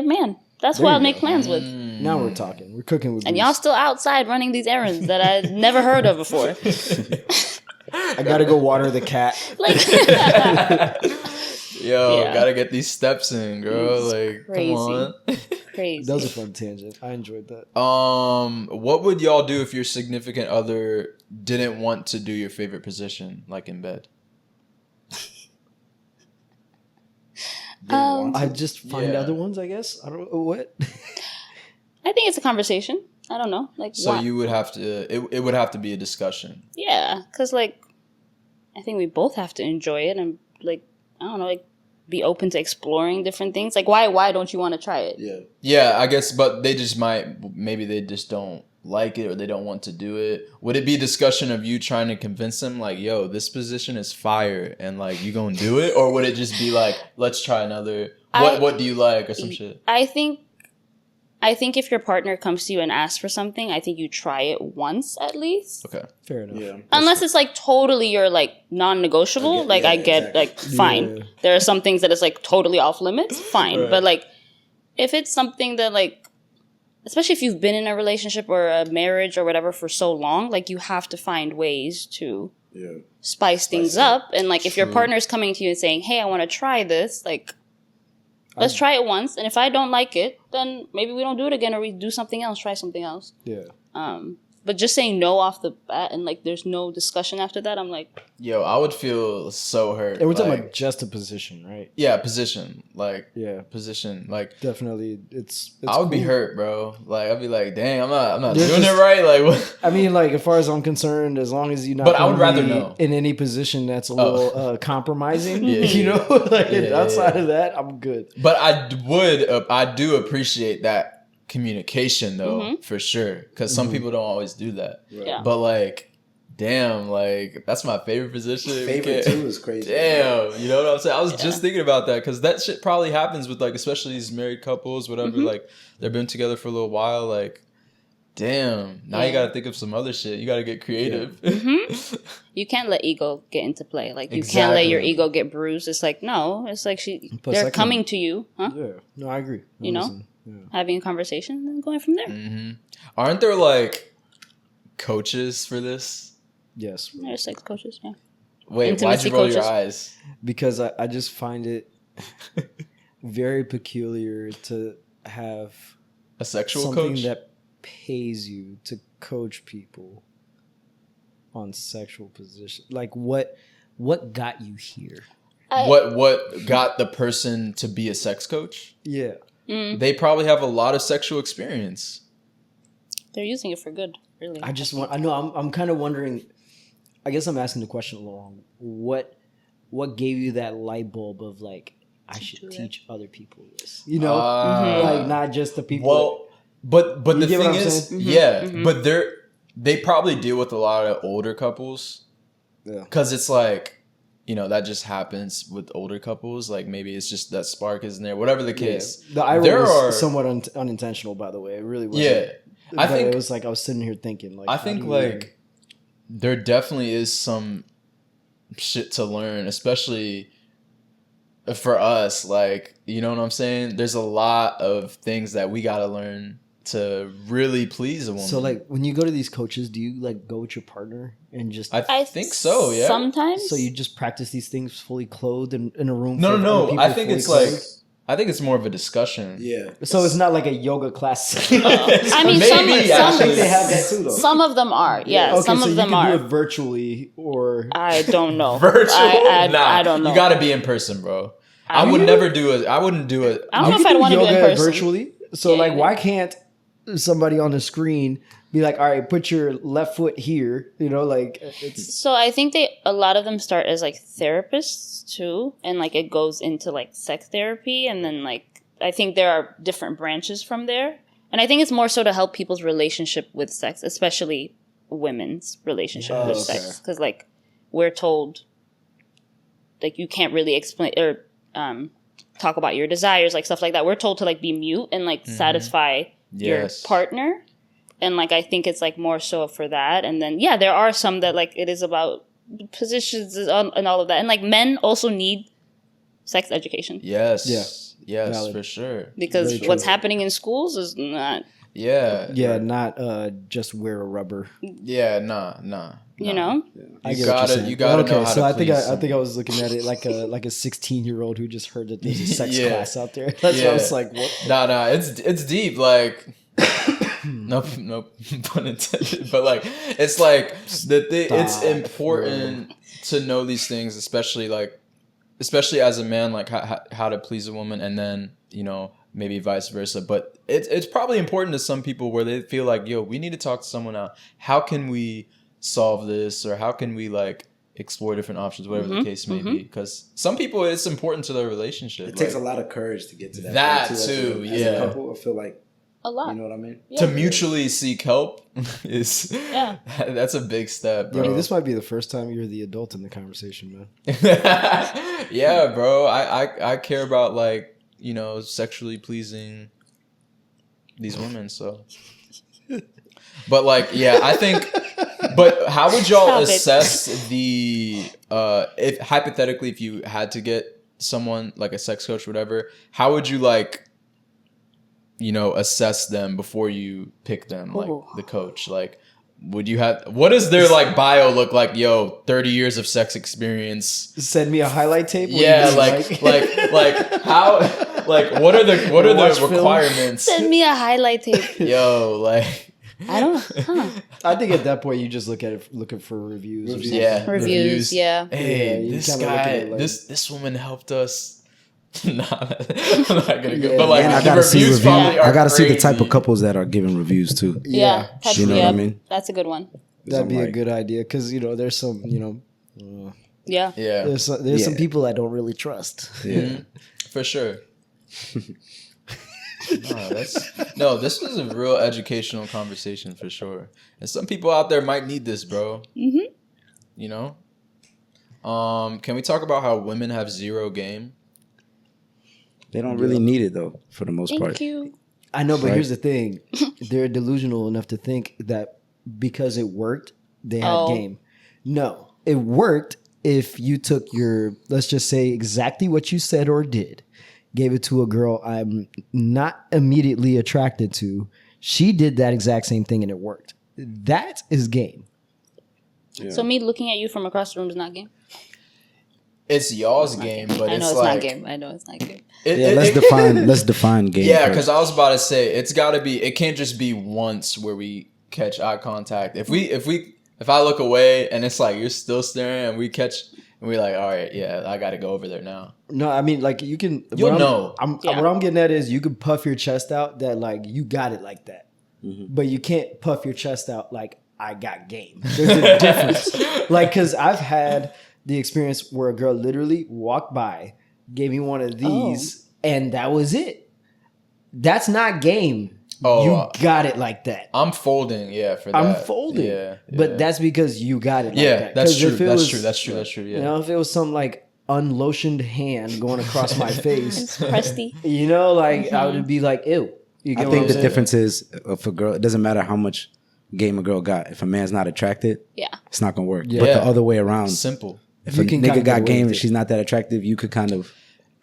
S3: man. That's who
S2: There
S3: I'll
S2: you
S3: make
S2: go.
S3: plans with.
S2: Now we're talking. We're cooking with
S3: And
S2: Reese.
S3: y'all still outside running these errands that I never heard of before.
S2: I gotta go water the cat.
S3: Like,
S1: Yo,
S3: Yeah.
S1: gotta get these steps in, girl. Like,
S3: crazy.
S1: come on.
S3: crazy.
S2: That was a fun tangent. I enjoyed that.
S1: What would y'all do if your significant other didn't want to do your favorite position, like in bed?
S2: I just find
S1: Yeah.
S2: other ones, I guess. I don't know what.
S3: I think it's a conversation. I don't know. Like,
S1: So
S3: why-
S1: you would have to. It would have to be a discussion.
S3: yeah, because like, I think we both have to enjoy it and like, I don't know, like, be open to exploring different things. Like, why don't you want to try it?
S4: Yeah.
S1: Yeah, I guess, but they just might. Maybe they just don't like it or they don't want to do it. Would it be discussion of you trying to convince them, like, yo, this position is fire, and like you gonna do it, or would it just be like, let's try another? What do you like or some shit?
S3: I think if your partner comes to you and asks for something, I think you try it once at least.
S1: Okay.
S2: Fair enough.
S4: Yeah.
S3: Unless it's like totally your like non-negotiable,
S4: Okay,
S3: like
S4: yeah,
S3: I get
S4: exactly.
S3: like fine.
S2: Yeah.
S3: There are some things that is like totally off limits, fine.
S1: Right.
S3: But like if it's something that like, especially if you've been in a relationship or a marriage or whatever for so long, like you have to find ways to
S4: Yeah.
S3: spice things
S4: it.
S3: up. And like if your
S1: True.
S3: partner's coming to you and saying, "Hey, I want to try this," like let's try it once, and if I don't like it, then maybe we don't do it again, or we do something else, try something else.
S2: Yeah.
S3: But just saying no off the bat and like there's no discussion after that, I'm like,
S1: Yo, I would feel so hurt.
S2: And we're talking
S1: like-
S2: about just a position, right?
S1: yeah, position, like
S2: Yeah.
S1: position, like.
S2: Definitely. It's
S1: I would be
S2: cool.
S1: hurt, bro. Like I'd be like, dang, I'm not
S2: There's
S1: doing
S2: just-
S1: it right. Like, what?
S2: I mean, like, as far as I'm concerned, as long as you're not
S1: But I would
S2: gonna
S1: rather
S2: be
S1: know.
S2: in any position that's a
S1: Oh.
S2: little compromising,
S1: Yeah,
S2: you
S1: yeah,
S2: know, like
S1: Yeah,
S2: outside
S1: yeah.
S2: of that, I'm good.
S1: But I do appreciate that communication though, for sure, because some people don't always do that.
S3: yeah.
S1: But like, damn, like that's my favorite position. We
S4: Favorite
S1: can't-
S4: too is crazy.
S1: Damn, you know what I'm saying? I was
S3: Yeah.
S1: just thinking about that because that shit probably happens with like, especially these married couples, whatever. Like they've been together for a little while. Like, damn, now you
S3: Yeah.
S1: got to think of some other shit. You got to get creative.
S3: You can't let ego get into play. Like you can't let your
S1: Exactly.
S3: ego get bruised. It's like no, it's like
S2: Plus,
S3: they're
S2: I can-
S3: coming to you, huh?
S2: Yeah. No, I agree.
S3: You know?
S2: Listen, yeah.
S3: Having a conversation and then going from there.
S1: Aren't there like coaches for this?
S2: Yes.
S3: There's sex coaches, yeah.
S1: Wait,
S3: Intimacy
S1: why'd you roll your
S3: coaches.
S1: eyes?
S2: Because I just find it very peculiar to have
S1: A sexual
S2: something
S1: coach?
S2: that pays you to coach people on sexual position. Like what got you here?
S1: What got the person to be a sex coach?
S2: Yeah.
S1: They probably have a lot of sexual experience.
S3: They're using it for good, really.
S2: I just want. I know. I'm kind of wondering. I guess I'm asking the question a little wrong. What gave you that light bulb of like I should
S3: do it.
S2: teach other people this? You know,
S1: Ah.
S2: like not just the people.
S1: Well, but the
S2: get what
S1: thing
S2: I'm
S1: is,
S2: saying?
S1: yeah, but they probably deal with a lot of older couples.
S2: Yeah.
S1: Because it's like, you know, that just happens with older couples. Like maybe it's just that spark isn't there, whatever the case.
S2: The eye roll
S1: There
S2: was
S1: are-
S2: somewhat unintentional, by the way. It really was.
S1: Yeah. I think
S2: it was like I was sitting here thinking. Like
S1: I
S2: how
S1: think
S2: do you
S1: like there definitely is some shit to learn, especially for us. Like, you know what I'm saying? There's a lot of things that we gotta learn to really please a woman.
S2: So like when you go to these coaches, do you like go with your partner and just
S1: I think so, yeah.
S3: Sometimes.
S2: so you just practice these things fully clothed in a room?
S1: No,
S2: full of
S1: no,
S2: other people
S1: I think
S2: fully
S1: it's like
S2: clothed?
S1: I think it's more of a discussion.
S4: Yeah.
S2: So it's not like a yoga class.
S3: I mean, some,
S1: Maybe,
S2: I
S3: some,
S2: think they have that too, though.
S3: some of them are. Yeah,
S2: Okay,
S3: some
S2: so
S3: of
S2: you
S3: them
S2: can
S3: are.
S2: do it virtually or
S3: I don't know.
S1: Virtual?
S3: I don't know.
S1: You gotta be in person, bro. I
S3: I
S1: would
S3: mean-
S1: never do it. I wouldn't do it.
S3: I don't know
S2: You
S3: if I'd
S2: can
S3: want to do it in
S2: yoga
S3: person.
S2: virtually. So
S3: Yeah,
S2: like,
S3: yeah.
S2: why can't somebody on the screen be like, all right, put your left foot here. You know, like it's
S3: So I think a lot of them start as like therapists too, and like it goes into like sex therapy, and then like I think there are different branches from there, and I think it's more so to help people's relationship with sex, especially women's relationship with sex, because like we're told like you can't really explain or talk about your desires, like stuff like that. We're told to like be mute and like satisfy your partner. And like I think it's like more so for that. And then there are some that like it is about positions and all of that. And like men also need sex education.
S1: Yes,
S2: Valid.
S1: for sure.
S3: Because what's happening in schools is not.
S2: not just wear a rubber.
S1: Nah.
S3: You know,
S1: You gotta know how
S2: so
S1: to
S2: I think
S1: please
S2: I think I was looking at it like a 16-year-old who just heard that there's a sex class out there. That's why I was like, what?
S1: Nah, it's deep. Like, nope, pun intended. But like, it's like it's important to know these things, especially as a man, like how to please a woman, and then maybe vice versa. But it's probably important to some people where they feel like, yo, we need to talk to someone out. How can we solve this, or how can we like explore different options, whatever the case may be? Because some people, it's important to their relationship.
S4: It takes a lot of courage to get to that.
S1: That
S4: point
S1: too,
S4: as a couple, I feel like
S3: a lot.
S4: You know what I mean?
S1: To mutually seek help is that's a big step, bro.
S2: I mean, this might be the first time you're the adult in the conversation, man.
S1: Yeah, bro. I care about like sexually pleasing these women, so. But like, I think. But how would y'all assess the if hypothetically, if you had to get someone like a sex coach or whatever, how would you like assess them before you pick them, like the coach? Like, would you have, what does their like bio look like? Yo, 30 years of sex experience.
S2: Send me a highlight tape.
S1: Like how, like what are the requirements?
S3: Send me a highlight tape.
S1: Yo, like.
S3: I don't.
S2: I think at that point you just looking for reviews. Or something.
S1: Yeah,
S3: reviews. Yeah.
S1: Hey, this guy, like, this woman helped us. Nah, I'm not gonna go. But like,
S4: I
S1: the
S4: gotta see
S1: reviews probably are
S4: I gotta see the type
S1: crazy.
S4: of couples that are giving reviews too.
S3: Yeah.
S4: You know what I mean?
S3: That's a good one.
S2: That'd be a good idea because there's some
S3: Yeah.
S2: there's some people I don't really trust.
S4: Yeah,
S1: for sure. This was a real educational conversation for sure. And some people out there might need this, bro. Mm-hmm. Can we talk about how women have zero game?
S4: they don't really need it though, for the most part.
S3: Thank you.
S2: I know, but here's the thing: they're delusional enough to think that because it worked, they had game. No, it worked if you took your, let's just say, exactly what you said or did. Gave it to a girl I'm not immediately attracted to. She did that exact same thing and it worked. That is game.
S3: Yeah. So me looking at you from across the room is not game?
S1: It's y'all's game, but
S3: I know it's
S1: like,
S3: not game. I know it's not game.
S4: Let's define game.
S1: Yeah, because I was about to say it's got to be. It can't just be once where we catch eye contact. If I look away and it's like you're still staring and we catch. And we're like, all right, I got to go over there now.
S2: No, I mean, like you can.
S1: You'll know.
S2: What I'm getting at is you can puff your chest out that like you got it like that, but you can't puff your chest out like I got game. There's a difference. Like, because I've had the experience where a girl literally walked by, gave me one of these, and that was it. That's not game. Oh, you got it like that.
S1: I'm folding, for that.
S2: I'm folding.
S1: Yeah.
S2: But that's because you got it like that.
S1: That's true.
S2: That's
S1: true.
S2: Yeah. If it was some like unlotioned hand going across my face.
S3: It's crusty.
S2: I would be like, ew.
S4: I think the difference is if a girl, it doesn't matter how much game a girl got. If a man's not attracted, it's not going to work. Yeah. But the other way around.
S1: Simple.
S4: If a nigga got game and she's not that attractive, you could kind of.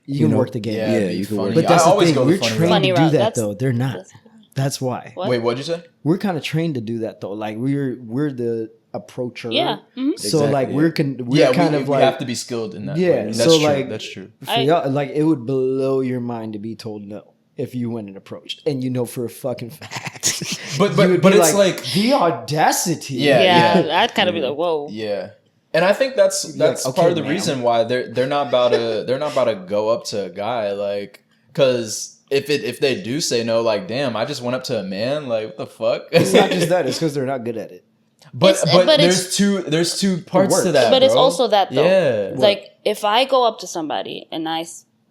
S2: You can work the game.
S1: Yeah,
S4: you can work.
S2: But that's the thing. We're trained to do that though. They're not. That's why.
S3: What?
S1: Wait, what'd you say?
S2: We're kind of trained to do that though. Like we're the approacher.
S3: Yeah. Mm-hmm.
S2: So like we
S1: have to be skilled in that.
S2: Yeah.
S1: That's
S2: so
S1: true.
S2: like
S1: That's true.
S2: For y'all, like it would blow your mind to be told no if you went and approached, and for a fucking fact.
S1: but it's like
S2: the audacity.
S3: Yeah. I'd kind of be like, whoa.
S1: Yeah. And I think that's part of the reason why they're not about to go up to a guy, like, because if they do say no, like, damn, I just went up to a man, like, what the fuck?
S2: It's not just that; it's because they're not good at it.
S1: But
S3: but
S1: there's two parts to
S2: works.
S1: that.
S3: But it's
S1: bro.
S3: also that though.
S1: Yeah.
S3: Like if I go up to somebody and I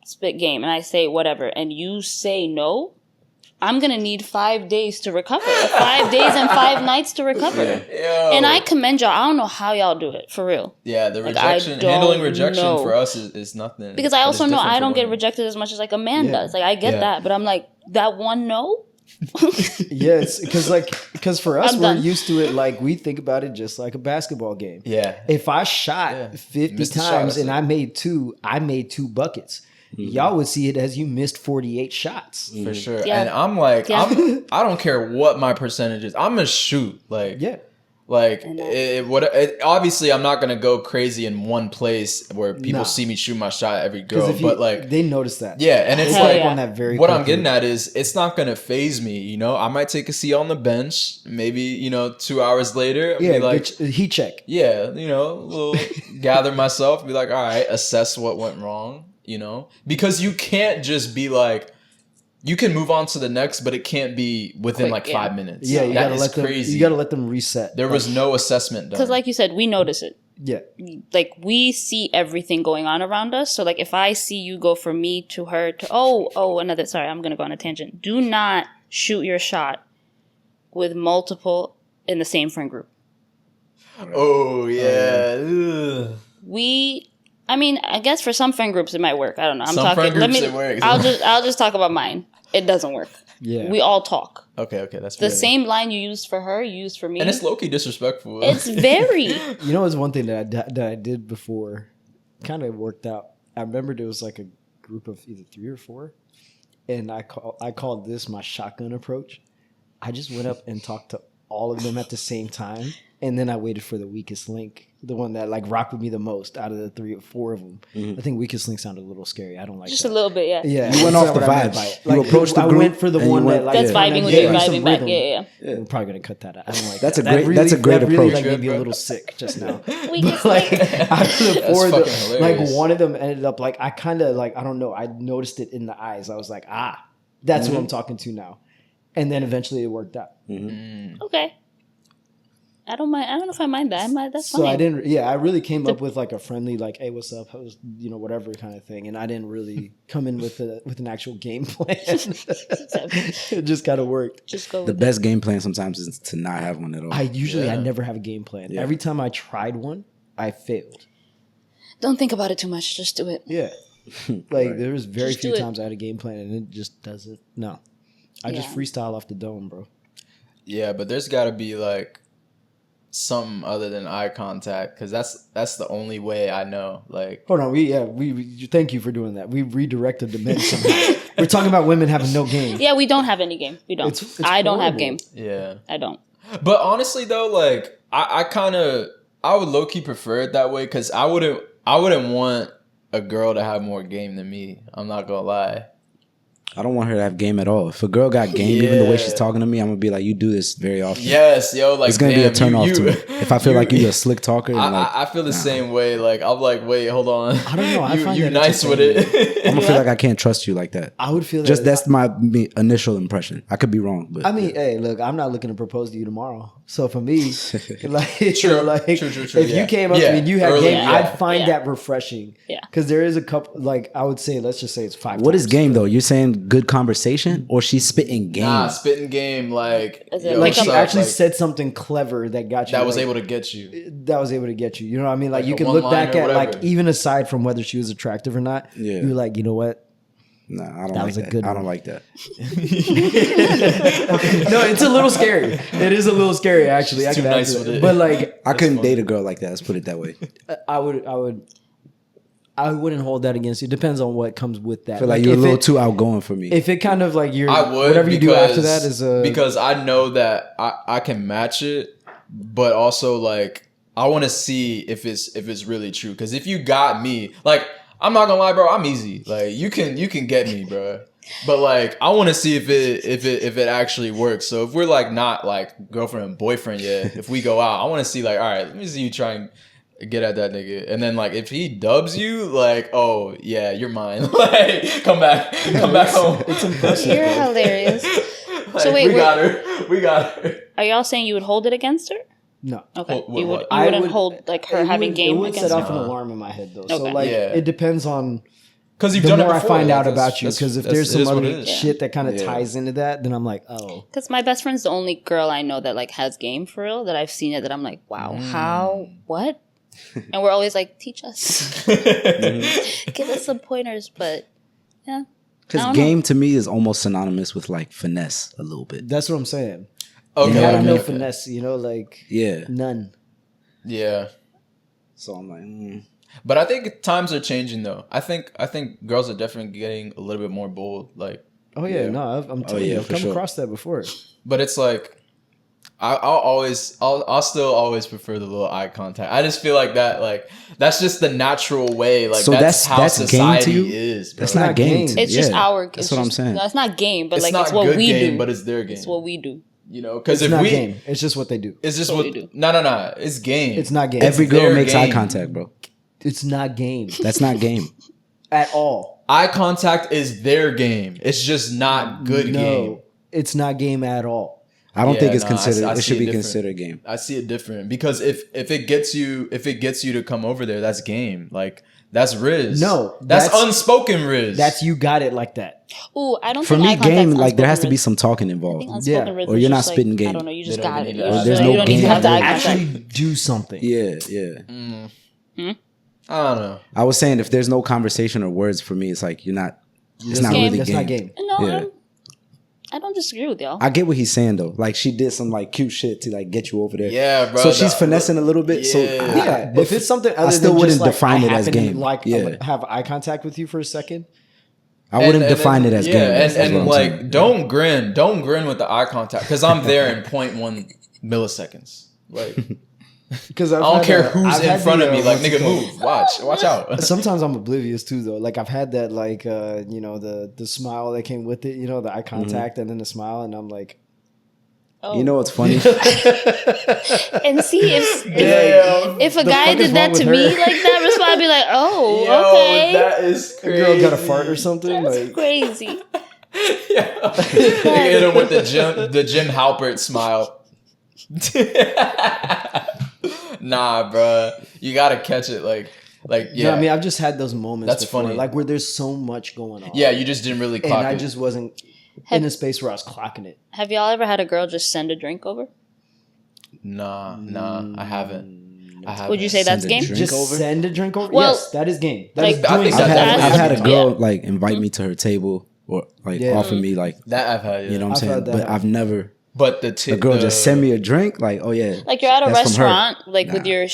S3: spit game and I say whatever and you say no, I'm gonna need 5 days to recover. 5 days and 5 nights to recover.
S1: Yo.
S3: And I commend y'all. I don't know how y'all do it for real.
S1: Yeah, the
S3: Like,
S1: rejection,
S3: I don't
S1: handling rejection
S3: know.
S1: for us is nothing.
S3: Because I
S1: but
S3: also
S1: it's
S3: know
S1: different
S3: I
S1: for
S3: don't get
S1: women.
S3: rejected as much as like a man
S2: Yeah.
S3: does. Like I get
S1: Yeah.
S3: that, but I'm like that one no.
S2: Yes, because for us,
S3: I'm
S2: we're
S3: done.
S2: used to it. Like we think about it just like a basketball game.
S1: Yeah.
S2: If I shot
S1: Yeah.
S2: 50
S1: Missed the shot,
S2: times
S1: that's
S2: and
S1: it.
S2: I made two buckets. Y'all would see it as you missed 48 shots.
S1: For sure.
S3: Yeah.
S1: And I'm like,
S3: Yeah.
S1: I don't care what my percentage is. I'm gonna shoot. Like,
S2: Yeah.
S1: like obviously I'm not gonna go crazy in one place where people
S2: Nah.
S1: see me shoot my shot at every
S2: Because
S1: girl. But like,
S2: they notice that.
S1: yeah, and it's
S3: Hell
S1: like
S3: yeah.
S2: on that very
S1: what I'm
S2: quickly.
S1: getting at is it's not gonna phase me. You know, I might take a seat on the bench. Maybe 2 hours later,
S2: Yeah,
S1: be like,
S2: heat check.
S1: yeah, a little gather myself, be like, all right, assess what went wrong. Because you can't just be like, you can move on to the next, but it can't be within
S3: Quick,
S1: like
S3: yeah.
S1: 5 minutes.
S2: Yeah, you
S1: That
S2: gotta
S1: is
S2: let them.
S1: crazy.
S2: You gotta let them reset.
S1: There was no assessment done.
S3: Because like you said, we notice it.
S2: Yeah.
S3: Like we see everything going on around us. So like if I see you go from me to her to another, sorry, I'm gonna go on a tangent. Do not shoot your shot with multiple in the same friend group.
S1: Oh yeah. Ugh.
S3: I mean, I guess for some friend groups it might work. I don't know. I'm
S1: Some
S3: talking.
S1: friend groups it works.
S3: I'll just talk about mine. It doesn't work.
S2: Yeah.
S3: We all talk.
S1: Okay, that's
S3: The
S1: fair.
S3: same line you used for her, you used for me.
S1: and it's low key disrespectful.
S3: It's very.
S2: You know, it's one thing that I did before, kind of worked out. I remember there was like a group of either 3 or 4, and I called this my shotgun approach. I just went up and talked to all of them at the same time, and then I waited for the weakest link, the one that like rocked with me the most out of the 3 or 4 of them. I think weakest link sounded a little scary. I don't like
S3: Just
S2: that.
S3: a little bit, yeah.
S2: Yeah,
S4: You went
S2: that's
S4: off the
S2: what I meant
S4: vibes.
S2: by it.
S4: You approached the
S2: I
S4: group
S2: went for the
S4: and you
S2: one
S4: went-
S2: that like
S3: That's
S4: Yeah.
S3: vibing with
S2: gave
S3: you,
S2: me
S3: vibing
S2: some
S3: back.
S2: rhythm.
S3: Yeah.
S2: I'm probably gonna cut that out. I don't like
S4: That's
S2: that.
S4: a great- that's a great
S2: that really, like,
S4: approach.
S2: made me a little sick just now.
S3: Weakest
S2: But, like
S3: link.
S2: out of the
S1: That's
S2: 4 of
S1: fucking
S2: them, like
S1: hilarious.
S2: one of them ended up like I kind of like I don't know. I noticed it in the eyes. I was like, that's who I'm talking to now. And then eventually it worked out.
S3: Okay. I don't mind. I don't know if I mind that. That's
S2: So
S3: fine.
S2: I didn't. Yeah, I really came up with like a friendly, like, "Hey, what's up?" How's, whatever kind of thing. And I didn't really come in with an actual game plan. It just kind of worked.
S3: Just go
S4: The
S3: with
S4: best game plan sometimes is to not have one at all.
S2: I
S1: Yeah.
S2: never have a game plan.
S4: Yeah.
S2: Every time I tried one, I failed.
S3: it. Don't think about it too much. Just do it.
S2: Yeah. Like there was very
S3: Just
S2: few
S3: do it.
S2: times I had a game plan and it just doesn't. No. I just
S3: Yeah.
S2: freestyle off the dome, bro.
S1: Yeah, but there's got to be like something other than eye contact, because that's the only way I know. Like,
S2: Hold on, we thank you for doing that. We redirected the men somehow. We're talking about women having no game.
S3: Yeah, we don't have any game. We don't.
S2: It's
S3: I don't have
S2: horrible.
S3: game.
S1: yeah.
S3: I don't.
S1: But honestly though, like I would low key prefer it that way, because I wouldn't want a girl to have more game than me. I'm not gonna lie.
S4: I don't want her to have game at all. If a girl got game, even the way
S1: Yeah.
S4: she's talking to me, I'm gonna be like, you do this very often.
S1: Yes, yo, like
S4: It's gonna be a
S1: damn,
S4: turn off
S1: you-
S4: to me. If I feel like you're a slick talker, and like,
S1: I feel the same way. Like I'm like, wait, hold on.
S2: I don't know. I find
S1: you
S2: that
S1: nice with it.
S4: I'm gonna feel like I can't trust you like that.
S2: I would feel
S4: Just
S2: that.
S4: that's my initial impression. I could be wrong, but
S2: I mean, hey, look, I'm not looking to propose to you tomorrow. So for me, like,
S1: True.
S2: like
S1: True,
S2: if
S1: yeah.
S2: you came up to
S1: Yeah.
S2: me and you had
S1: Early,
S2: game,
S1: yeah.
S2: I'd find
S3: Yeah.
S2: that refreshing.
S3: Yeah.
S2: Because there is a couple, like I would say, let's just say it's 5.
S4: what is
S2: times.
S4: game though? You're saying good conversation, or she's spitting game?
S1: Nah, spitting game, like
S3: Is it
S1: yo,
S2: Like
S1: what's
S2: she
S1: up?
S2: actually
S1: Like,
S2: said something clever that got you.
S1: that was
S2: like,
S1: able to get you.
S2: That was able to get you. You know what I mean? Like
S1: Like
S2: you
S1: a
S2: could look back
S1: one-liner,
S2: at like
S1: whatever.
S2: even aside from whether she was attractive or not.
S4: Yeah.
S2: You're like, you know what?
S4: Nah, I don't
S2: That
S4: like
S2: was a
S4: that.
S2: good
S4: I don't
S2: one.
S4: like that.
S2: No, it's a little scary. It is a little scary actually. I
S1: Too
S2: can
S1: nice
S2: answer
S1: with
S2: it.
S1: it.
S2: But like
S4: I couldn't
S1: funny.
S4: date a girl like that. Let's put it that way.
S2: I wouldn't hold that against you. Depends on what comes with that.
S4: I feel like you're a
S2: if
S4: little
S2: it-
S4: too outgoing for me.
S2: If it kind of like you're
S1: I would
S2: whatever you do after that is
S1: because I know that I can match it, but also like I want to see if it's really true. Because if you got me, like I'm not gonna lie, bro, I'm easy. Like you can get me, bro. But like I want to see if it actually works. So if we're like not like girlfriend and boyfriend yet, if we go out, I want to see like, all right, let me see you try and get at that nigga, and then like if he dubs you, like, oh yeah, you're mine. Like, come back home.
S2: It's impressive.
S3: You're hilarious.
S1: Like,
S3: So wait,
S1: we got her.
S3: Are y'all saying you would hold it against her?
S2: No.
S3: Okay,
S1: What-
S3: you
S1: what?
S3: wouldn't hold like her having game
S2: It would
S3: against
S2: set off
S3: her.
S2: an alarm in my head though. So
S3: Okay.
S2: like
S1: Yeah.
S2: it depends on
S1: Because you've
S2: the
S1: done
S2: more
S1: it
S2: I
S1: before.
S2: find out
S1: Like,
S2: about you. Because if there's some other
S3: is.
S2: shit that kind of
S1: Yeah.
S2: ties into that, then I'm like, oh.
S3: Because my best friend's the only girl I know that like has game for real. That I've seen it. That I'm like, wow, how, what? And we're always like, teach us, give us some pointers. But yeah, I
S4: Because
S3: don't
S4: game to me is almost synonymous with like finesse a little bit.
S2: That's what I'm saying.
S1: Okay,
S2: You have
S4: what I
S2: no
S4: mean?
S2: finesse, like
S4: Yeah.
S2: none.
S1: yeah.
S4: So I'm like,
S1: But I think times are changing though. I think girls are definitely getting a little bit more bold. Like,
S2: Oh yeah,
S1: Yeah.
S2: no, I'm telling
S4: yeah,
S2: you, I've
S4: for
S2: come
S4: sure.
S2: across that before.
S1: but it's like I'll still always prefer the little eye contact. I just feel like that, like that's just the natural way. Like
S4: So
S1: that's how
S4: that's game to
S1: society
S4: you?
S1: is. Bro.
S4: that's not game. to-
S3: it's just
S4: yeah.
S3: our.
S4: That's
S3: it's
S4: what I'm
S3: just-
S4: saying.
S3: No, it's not game, but
S1: It's
S3: like
S1: not
S3: it's what
S1: good
S3: we
S1: game,
S3: do.
S1: but it's their game.
S3: It's what we do.
S1: You know, because
S2: It's
S1: if
S2: not
S1: we,
S2: game. It's just what they do.
S1: it's just
S3: what
S1: what.
S3: we do.
S1: No, it's game.
S2: It's not game.
S4: Every girl
S1: their
S4: makes eye
S1: game.
S4: contact, bro.
S2: It's not game
S4: That's not game.
S2: at all.
S1: Eye contact is their game. It's just not good game.
S2: No, it's not game at all.
S4: I don't
S1: Yeah,
S4: think it's
S1: no,
S4: considered.
S1: I
S4: It
S1: see
S4: should
S1: it
S4: be
S1: different.
S4: considered game.
S1: I see it different because if it gets you to come over there, that's game. Like that's Riz.
S2: No,
S1: that's
S2: that's-
S1: unspoken Riz.
S2: That's you got it like that.
S3: Ooh, I don't
S4: For
S3: think
S4: me,
S3: eye contact's
S4: game like there has to
S3: unspoken
S4: be
S3: risk.
S4: some talking
S3: I
S4: involved.
S3: think unspoken
S2: Yeah.
S3: risk
S4: Or
S3: is
S4: you're not
S3: just like,
S4: spitting game.
S3: I don't know. You just
S1: They don't
S3: got it.
S1: even
S3: You
S1: need
S3: just-
S1: to-
S4: there's
S3: you
S4: no
S3: don't even
S4: game.
S3: have to eye
S2: Actually,
S3: contact.
S2: do something.
S4: Yeah, yeah.
S1: I don't know.
S4: I was saying if there's no conversation or words for me, it's like you're not. It's not
S3: game.
S4: really
S2: That's
S4: game.
S2: not game.
S3: No,
S4: Yeah.
S3: I don't disagree with y'all.
S4: I get what he's saying though. Like she did some like cute shit to like get you over there.
S1: Yeah, bro.
S4: So she's
S1: that-
S4: finessing a little bit. So
S1: Yeah.
S2: Yeah,
S4: but
S2: if it's something other
S4: still
S2: than
S4: wouldn't
S2: just, like,
S4: define
S2: I
S4: it as
S2: happen to,
S4: game.
S2: Like,
S4: Yeah.
S2: have eye contact with you for a second.
S4: I wouldn't
S1: And
S4: define
S1: then-
S4: it as
S1: yeah,
S4: game.
S1: and
S4: That's what I'm
S1: like
S4: saying.
S1: don't grin with the eye contact because I'm there in 0.1 milliseconds. Like
S2: Because
S1: I don't care who's in front of me. Like nigga, move, watch out.
S2: Sometimes I'm oblivious too, though. Like I've had that, like the smile that came with it. The eye contact and then the smile, and I'm like,
S3: Oh.
S4: You know what's funny?
S3: And see if
S1: Damn.
S3: if a
S2: The
S3: guy
S2: fuck is
S3: did that
S2: wrong with
S3: to me
S2: her?
S3: like that, respond, I'd be like, oh,
S1: Yo,
S3: okay,
S1: that is
S2: a
S1: crazy.
S2: girl got a fart or something.
S3: that's
S2: Like,
S3: crazy.
S1: Yeah. Hit him with the Jim Halpert smile. Nah, bro. You gotta catch it. Like yeah.
S2: no, I mean, I've just had those moments.
S1: That's
S2: before,
S1: funny.
S2: like where there's so much going on.
S1: Yeah, you just didn't really
S2: and
S1: clock
S2: I
S1: it.
S2: just wasn't in a space where I was clocking it.
S3: Have y'all ever had a girl just send a drink over?
S1: Nah, I haven't. I haven't.
S3: Would you say that's
S4: Send a
S3: game?
S4: drink
S2: Just
S4: over?
S2: send a drink over.
S3: Well,
S2: Yes, that is game. That
S3: like,
S2: is
S1: I
S2: doing
S1: think
S4: I've
S1: that's-
S2: something.
S4: had, I've had a
S3: Yeah.
S4: girl like invite me to her table or like
S2: Yeah.
S4: offer me like
S1: That I've had. Yeah.
S4: you know what I'm
S2: I've
S4: saying,
S2: had that.
S4: but I've never
S1: But
S4: a girl just send me a drink like oh yeah
S3: Like you're at a
S4: that's from her.
S3: restaurant, like with
S4: Nah.
S3: your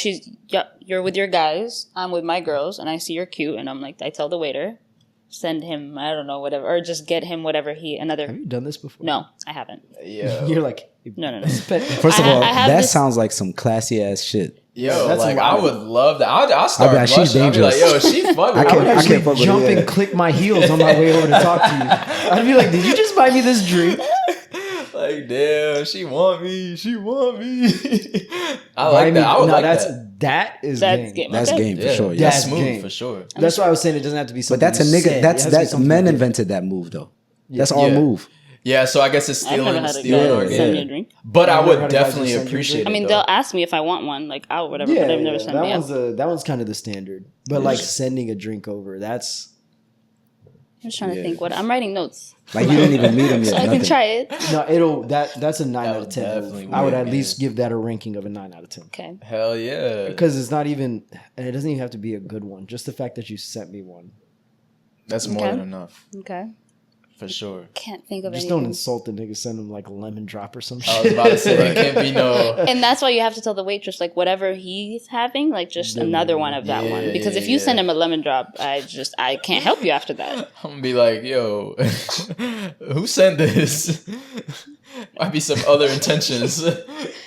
S3: you're with your guys. I'm with my girls, and I see you're cute, and I'm like, I tell the waiter, send him, I don't know, whatever, or just get him whatever
S2: Have
S3: another.
S2: you done this before?
S3: No, I haven't.
S1: Yeah.
S2: You're like,
S3: No.
S4: First of all,
S3: I have
S4: that
S3: this-
S4: sounds like some classy ass shit.
S1: Yo,
S2: That's
S1: like
S2: a
S1: I
S2: lot.
S1: would love that. I'll start
S4: I'll be like, she's
S1: blushing. I'll be like, yo,
S4: dangerous.
S1: she fucking.
S4: I
S2: I
S4: can't-
S2: would actually
S4: fuck with
S2: jump
S4: it, yeah.
S2: and click my heels on my way over to talk to you. I'd be like, did you just buy me this drink?
S1: Like, damn, she want me. I
S2: Buy
S1: like
S2: me-
S1: that. I would
S2: no,
S1: like
S2: that's
S1: that.
S2: that is
S3: That's
S2: game.
S3: game.
S4: That's
S3: Okay.
S4: game for
S1: Yeah,
S4: sure.
S1: that's
S4: Yeah.
S2: That's
S1: smooth
S2: game.
S1: for sure.
S2: That's why I was saying it doesn't have to be
S4: But
S2: something.
S4: that's a
S2: you
S4: nigga.
S2: said. It
S4: That's
S2: has to be
S4: that's
S2: something
S4: men
S2: different.
S4: invented that move though. That's our
S1: Yeah.
S4: move.
S1: Yeah, so I guess it's
S3: I've never had a
S1: stealing
S3: girl
S1: our
S3: send me
S1: game.
S3: a drink.
S1: But I
S2: I've never
S1: would
S2: had a guy just
S1: definitely
S2: send you a
S1: appreciate
S2: drink.
S1: it.
S3: I mean,
S1: though.
S3: they'll ask me if I want one, like I'll whatever, but they've never sent me.
S2: That one's kind of the standard. But like sending a drink over, that's
S3: I'm just trying to
S4: Yeah.
S3: think. What I'm writing notes
S4: Like you didn't even meet him yet.
S3: so I can
S4: nothing.
S3: try it.
S2: no. That's a 9 out
S1: would
S2: of 10.
S1: definitely
S2: move. I would
S1: win,
S2: at least
S1: yeah.
S2: give that a ranking of a 9 out of 10.
S3: Okay.
S1: Hell yeah.
S2: Because it's not even, and it doesn't even have to be a good one. Just the fact that you sent me one.
S1: That's more
S3: Okay.
S1: than enough.
S3: Okay.
S1: For sure.
S3: Can't think of
S2: Just
S3: anything.
S2: don't insult the nigga. Send him like a lemon drop or some shit.
S1: I was about to say, it can't be no.
S3: And that's why you have to tell the waitress, like, whatever he's having, like, just another one of that
S1: Yeah,
S3: one. Because
S1: yeah,
S3: if you send
S1: yeah.
S3: him a lemon drop, I can't help you after that.
S1: I'm gonna be like, yo, who sent this? Might be some other intentions.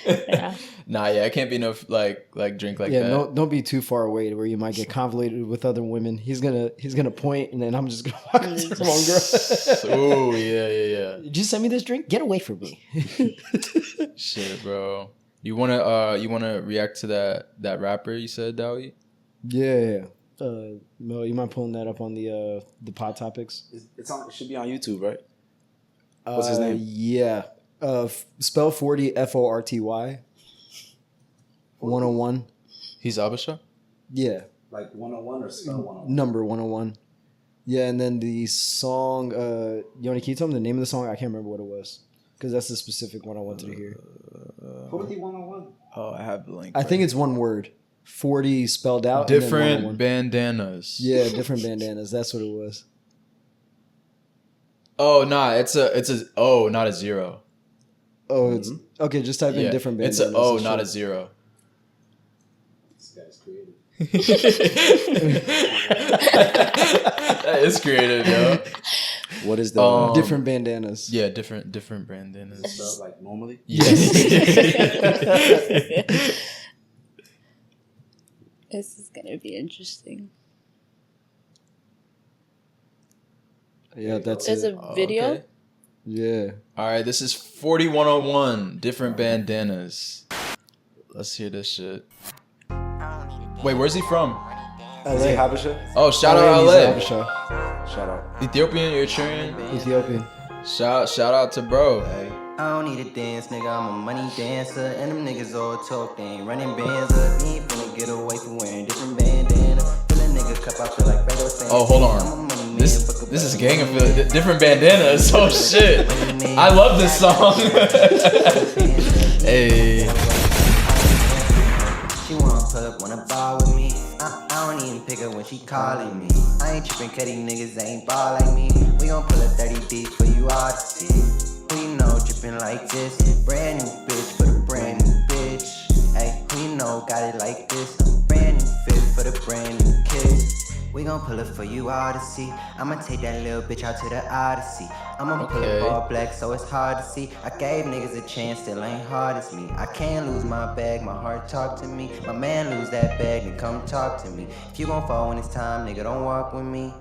S3: Yeah.
S1: Nah, yeah, it can't be no like drink like
S2: Yeah,
S1: that.
S2: don't be too far away to where you might get convoluted with other women. He's gonna point, and then I'm just gonna walk up to come on, girl.
S1: Oh yeah.
S2: Did you send me this drink? Get away from me.
S1: Shit, bro. You wanna react to that rapper you said, Doechii?
S2: Yeah. Mel, you mind pulling that up on the pod topics?
S4: It should be on YouTube, right? What's his name?
S2: Yeah. Spell 40 FORTY 101.
S1: He's Abasha?
S2: Yeah.
S4: Like 101 or spell 101?
S2: Number 101. Yeah, and then the song, Yonie, can you tell me the name of the song? I can't remember what it was. Because that's the specific one I wanted to hear.
S4: 40 101.
S1: Oh, I have the link.
S2: I think it's one word. 40 spelled out.
S1: Different bandanas.
S2: Yeah, different bandanas. That's what it was.
S1: Oh, nah, it's a O, not a 0.
S2: Oh, it's okay. Just type in different bandanas.
S1: It's a O, not a 0.
S4: This guy's creative.
S1: That is creative, yo.
S4: What is the
S2: different bandanas?
S1: Yeah, different bandanas.
S4: spelled like normally?
S1: Yes.
S3: This is gonna be interesting.
S2: Yeah, that's
S3: There's
S2: it.
S3: a video.
S1: Okay.
S2: Yeah.
S1: All right, this is 4101, different bandanas. Let's hear this shit. Wait, where's he from?
S4: Is he Habesha?
S1: Oh, shout out
S2: he's
S1: LA.
S2: Habesha.
S4: Shout out.
S1: Ethiopian, Eritrean.
S2: Ethiopian.
S1: Shout out to bro.
S6: I don't need a dance, nigga, I'm a money dancer. And them niggas all talk, they ain't running bands up. He ain't finna get away from wearing different bandanas. Fill a nigga cup, I feel like Fredo Santana.
S1: Oh, hold on. This is gang affiliate. Different bandanas. Oh shit. I love this song. Hey.
S6: She wanna pull up, wanna bar with me. I don't even pick her when she calling me. I ain't tripping, cause these niggas ain't ball like me. We gon' pull a 30 deep for you all to see. Who you know dripping like this? Brand new bitch for the brand new bitch. Hey, who you know got it like this? Brand new fit for the brand new kids. We gon' pull it for you all to see. I'ma take that little bitch out to the Odyssey. I'ma pull
S1: Okay.
S6: up all black so it's hard to see. I gave niggas a chance, still ain't hard as me. I can't lose my bag, my heart talk to me. My man lose that bag and come talk to me. If you gon' fall when it's time, nigga, don't walk with me.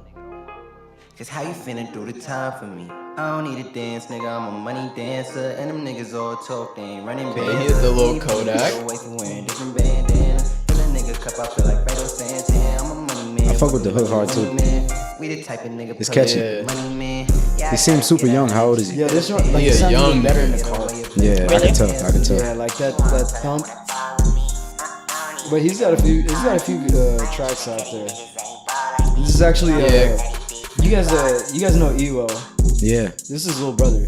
S6: Cause how you finna do the time for me? I don't need a dance, nigga, I'm a money dancer. And them niggas all talk, they ain't running bands.
S1: he hit the little Kodak.
S6: Away from wearing different bandanas. Fill a nigga cup, I feel like Fredo Santana. I'm a money man.
S4: I fuck with the hook hard too.
S6: We the type of nigga
S4: It's
S6: pull
S4: catchy.
S6: up, money man.
S4: He seems super young. How old is he?
S2: Yeah, this one like
S1: He
S2: it
S1: a
S2: sounds
S1: young
S2: even better in
S1: nigga.
S2: the car.
S4: Yeah, I can tell. I can tell.
S2: Yeah, like that thump. But he's got a few tracks out there. This is actually you guys know Ewo.
S4: Yeah.
S2: This is his little brother.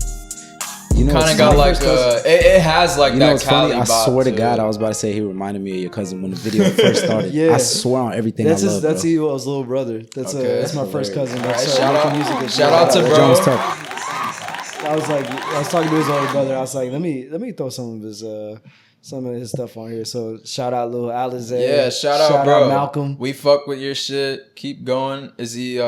S4: You know,
S1: Kind of
S4: it's
S1: got
S4: funny.
S1: like it has like
S4: You know
S1: that
S4: what's funny?
S1: Cali
S4: I
S1: bop
S4: swear to
S1: it.
S4: God, I was about to say he reminded me of your cousin when the video first started.
S2: Yeah.
S4: I swear on everything
S2: That's
S4: I love,
S2: that's
S4: bro.
S2: Ewo's little brother. That's that's my first cousin.
S1: All right,
S2: That's
S1: shout out to
S4: That
S1: bro.
S4: Jones tough.
S2: I was talking to his older brother. I was like, let me throw some of his stuff on here. So shout out little Alizé.
S1: Yeah, shout out bro.
S2: Malcolm.
S1: We fuck with your shit. Keep going. Is he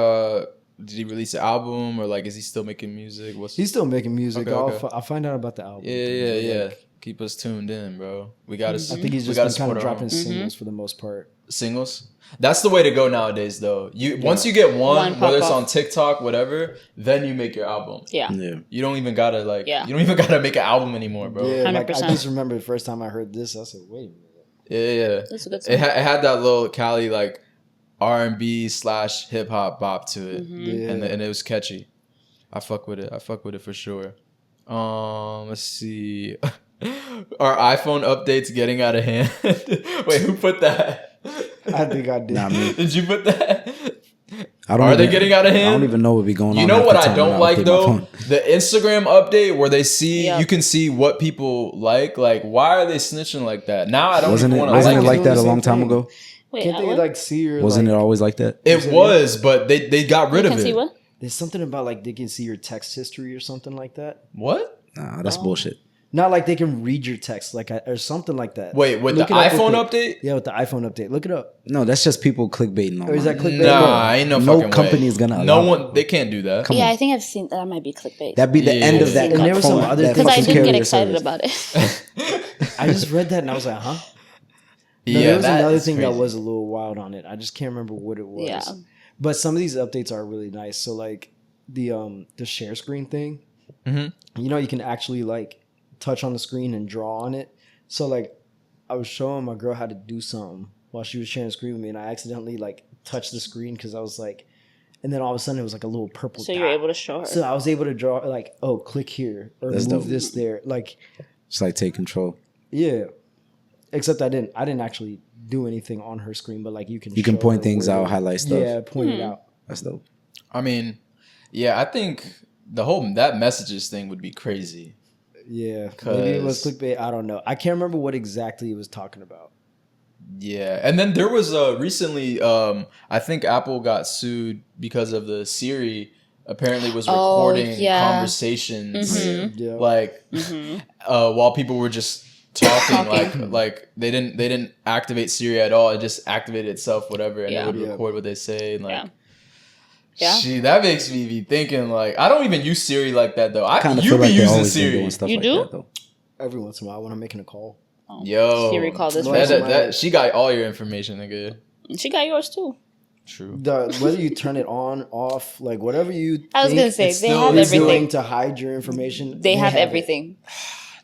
S1: did he release an album or like is he still making music?
S2: He's still making music.
S1: Okay.
S2: I'll find out about the album.
S1: Yeah. Keep us tuned in, bro. We gotta.
S2: I think he's just been kind of dropping singles for the most part.
S1: Singles. That's the way to go nowadays, though. Once you get one
S3: One
S1: whether it's
S3: pop
S1: on TikTok, whatever, then you make your album.
S3: Yeah.
S1: You don't even gotta you
S3: Yeah.
S1: don't even gotta make an album anymore, bro.
S2: Yeah, like, I
S3: 100%.
S2: just remember the first time I heard this, I said, wait a minute.
S1: Yeah.
S3: That's a good
S1: It,
S3: song.
S1: it had that little Cali like R&B /hip hop bop to it,
S2: Yeah.
S1: and it was catchy. I fuck with it for sure. Let's see. Our iPhone updates getting out of hand. Wait, who put that?
S2: I think I did.
S4: Nah, me.
S1: Did you put that?
S4: I don't
S1: Are they
S4: even-
S1: getting out of hand?
S4: I don't even know what be going on.
S1: You know
S4: half
S1: what
S4: the
S1: I
S4: time
S1: don't
S4: when
S1: like
S4: update my
S1: though?
S4: phone.
S1: The Instagram update where they see
S3: Yeah.
S1: you can see what people like. Like, why are they snitching like that? Now I don't
S4: Wasn't
S1: even
S4: it?
S1: want to
S4: Wasn't
S1: like
S4: it
S1: it.
S4: like that a
S2: Doing the
S4: long
S2: same
S4: time
S2: thing.
S4: ago?
S3: Wait,
S2: Can't they
S3: what?
S2: like see your
S4: Wasn't
S2: like,
S4: it always like that?
S1: It was, but they got rid
S3: You
S1: of
S3: can
S1: it.
S3: see what?
S2: There's something about like they can see your text history or something like that.
S1: What?
S4: Nah, that's bullshit.
S2: Not like they can read your text, like or something like that.
S1: Wait, with
S2: Look
S1: the
S2: it up real
S1: iPhone
S2: quick.
S1: update?
S2: Yeah, with the iPhone update. Look it up.
S4: No, that's just people clickbaiting on.
S2: Or is that clickbait?
S1: Nah, ain't no
S4: No
S1: fucking
S4: company
S1: way.
S4: is gonna
S1: No
S4: allow
S1: one. They can't do that.
S4: Come
S3: Yeah,
S4: on.
S3: I think I've seen that might be clickbait.
S4: That'd be the
S1: Yeah.
S4: end of that.
S3: And there
S2: was some
S4: phone-
S2: other
S4: that
S2: things
S3: Because I
S4: fucking
S3: didn't get
S4: carrier
S3: excited
S4: service.
S3: about it.
S2: I just read that and I was like, huh? No,
S1: Yeah,
S2: there was
S1: that
S2: another
S1: is
S2: thing that
S1: crazy.
S2: was a little wild on it. I just can't remember what it was.
S3: Yeah.
S2: But some of these updates are really nice. So like the share screen thing,
S1: Mhm.
S2: you know, you can actually like touch on the screen and draw on it. So like, I was showing my girl how to do something while she was sharing the screen with me, and I accidentally like touched the screen because I was like, and then all of a sudden it was like a little purple.
S3: So
S2: dot.
S3: you're able to show her.
S2: So I was able to draw like, oh, click here or
S4: That's
S2: move
S4: dope.
S2: this there. Like,
S4: Just like take control.
S2: yeah. Except I didn't actually do anything on her screen, but like you can
S4: You can
S2: show
S4: point
S2: her
S4: things
S2: where
S4: out,
S2: to-
S4: highlight stuff.
S2: Yeah, point it out.
S4: That's dope.
S1: I mean, yeah, I think that messages thing would be crazy.
S2: Yeah, maybe it was
S1: 'Cause-
S2: clickbait. I don't know. I can't remember what exactly it was talking about.
S1: Yeah, and then there was recently, I think Apple got sued because of the Siri apparently was recording
S3: yeah.
S1: conversations,
S2: Yeah.
S1: like while people were just talking, like they didn't activate Siri at all. It just activated itself, whatever, and
S3: Yeah.
S1: it would
S2: Yeah.
S1: record what they say. And like,
S3: Yeah. Yeah.
S1: Gee, that makes me be thinking like I don't even use Siri like that though.
S4: Kind of
S1: You
S4: feel
S1: be
S4: like they
S1: using
S4: always been
S1: Siri.
S4: doing stuff
S3: You
S4: like
S3: do?
S4: that though.
S2: Every once in a while when I'm making a call.
S1: Yo,
S3: Siri called this
S2: That-
S3: person.
S1: that she got all your information, nigga.
S3: She got yours too.
S1: True.
S2: Whether you turn it on, off, like whatever you
S3: I was
S2: think
S3: gonna say
S1: it's
S3: they
S1: still-
S3: have
S1: it's
S2: is doing
S3: everything.
S2: to hide your information.
S3: They have
S2: it.
S3: everything.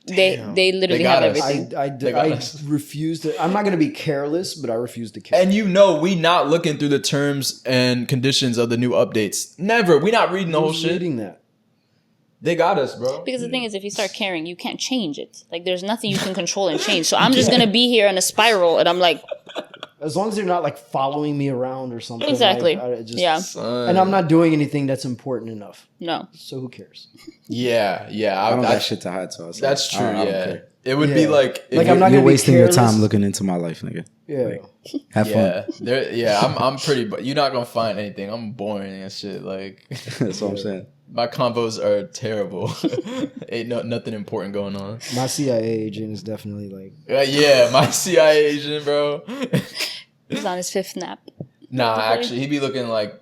S3: They
S1: Damn.
S3: literally
S1: They got
S3: have
S1: us.
S3: everything.
S1: They got
S2: I
S1: us.
S2: refuse to. I'm not going to be careless, but I refuse to care.
S1: And you know, we not looking through the terms and conditions of the new updates. Never. We not reading the whole
S2: Who's
S1: shit.
S2: reading that?
S1: They got us, bro.
S3: Because the thing is, if you start caring, you can't change it. Like, there's nothing you can control and change. So I'm just gonna be here in a spiral, and I'm like,
S2: As long as they're not like following me around or something.
S3: exactly,
S2: I just,
S3: yeah,
S1: Son.
S2: And I'm not doing anything that's important enough.
S3: no,
S2: So who cares?
S1: Yeah.
S4: I don't got shit to hide, so I was
S1: That's
S4: like,
S1: true.
S4: I don't
S1: yeah.
S4: care.
S1: It would be
S2: Yeah.
S1: like if
S2: Like,
S1: you-
S2: I'm not
S4: You're
S2: gonna be
S4: wasting your
S2: careless.
S4: time looking into my life, nigga.
S2: Yeah.
S4: Have
S1: Yeah,
S4: fun.
S1: I'm pretty. But you're not gonna find anything. I'm boring and shit. Like
S4: That's what I'm saying.
S1: my combos are terrible. Ain't nothing important going on.
S2: My CIA agent is definitely like,
S1: Yeah, my CIA agent, bro.
S3: he's on his fifth nap.
S1: Nah, actually, he be looking like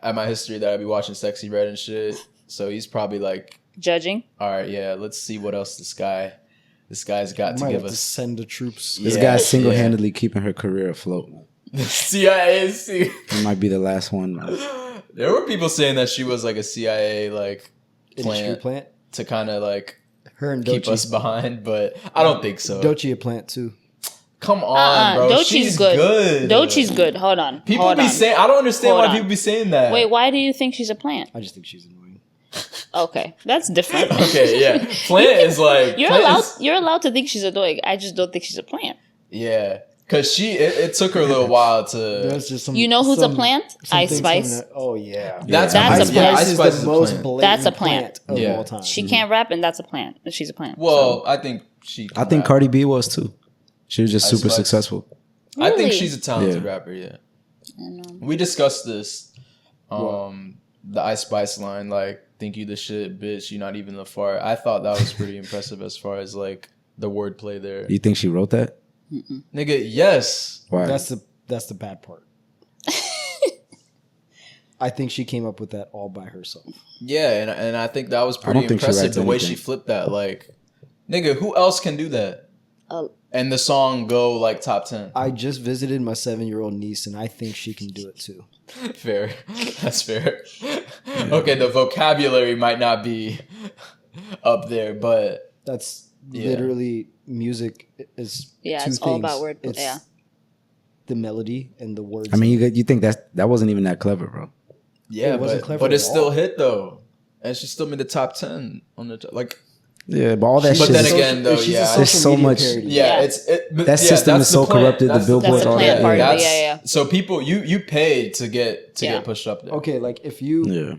S1: at my history that I be watching Sexyy Red and shit. So he's probably like,
S3: Judging.
S1: all right, yeah, let's see what else this guy's got to
S2: might
S1: give
S2: have to
S1: us.
S2: send the troops.
S4: This
S1: Yeah,
S4: guy's single-handedly keeping her career afloat.
S1: CIA.
S4: He might be the last one.
S1: There were people saying that she was like a CIA like
S2: Industry
S1: plant
S2: plant.
S1: to kind of like
S2: Her and
S1: keep us
S2: Doechii.
S1: behind, but I don't think so.
S2: Doechii a plant too.
S1: Come on, bro.
S3: Doechii's
S1: She's
S3: good.
S1: good.
S3: Doechii's good. Hold on.
S1: People
S3: Hold
S1: be
S3: on.
S1: saying. I don't understand
S3: Hold
S1: why
S3: on.
S1: people be saying that.
S3: Wait, why do you think she's a plant?
S2: I just think she's annoying.
S3: Okay, that's different.
S1: Okay, yeah. Plant is like
S3: You're
S1: plant
S3: allowed.
S1: is-
S3: You're allowed to think she's a dog. I just don't think she's a plant.
S1: yeah, because it took her a little while to.
S2: That's just some.
S3: You know who's a
S2: some-
S3: plant?
S2: some
S3: Ice
S2: things
S3: Spice.
S2: from the- oh yeah.
S1: That's
S3: That's a plant.
S1: Ice
S2: Ice
S1: Spice
S2: is
S1: is
S2: the
S1: a
S2: most
S1: plant.
S2: blatant
S3: That's a plant.
S2: of
S1: Yeah.
S2: all time.
S3: She can't rap, and that's a plant. She's a plant.
S1: Well, I think she.
S4: I think Cardi B was too. She was just
S1: Ice
S4: super
S1: Spice.
S4: successful.
S1: I think
S3: Really?
S1: she's a talented
S4: Yeah.
S1: rapper. Yeah.
S3: I know.
S1: We discussed this. The Ice Spice line, like, think you the shit, bitch. You not even the fart. I thought that was pretty impressive as far as like the wordplay there.
S4: You think she wrote that?
S1: Nigga, yes.
S4: Why?
S2: That's the bad part. I think she came up with that all by herself.
S1: Yeah, and I think that was pretty
S4: don't think she
S1: impressive
S4: writes
S1: the way
S4: anything.
S1: she flipped that. Like, nigga, who else can do that?
S3: Oh.
S1: And the song go like top 10.
S2: I just visited my 7-year-old niece, and I think she can do it too.
S1: Fair. That's fair. Okay, the vocabulary might not be up there, but
S2: That's
S1: Yeah.
S2: literally music is
S3: Yeah,
S2: two
S3: it's all
S2: things.
S3: about word.
S2: It's
S3: Yeah.
S2: the melody and the words.
S4: I mean, you think that wasn't even that clever, bro?
S1: yeah,
S2: It wasn't
S1: but
S2: clever
S1: it
S2: at
S1: still
S2: all.
S1: hit though. And she still made the top 10 on the like
S4: Yeah, but all that
S1: But
S4: shit.
S1: then
S4: is,
S1: again, though,
S2: she's a
S1: yeah.
S2: social
S4: There's so
S2: media
S4: much-
S2: parody.
S1: yeah,
S3: Yeah.
S1: but
S4: That
S1: yeah,
S4: system
S1: that's
S4: is so
S1: the plan.
S4: corrupted. The
S1: That's
S4: billboards,
S3: the
S4: all
S3: plan
S4: that.
S3: part of it,
S1: that's-
S3: yeah.
S1: So people, you pay to get
S3: Yeah.
S1: pushed up there.
S2: Okay, like if you
S4: Yeah.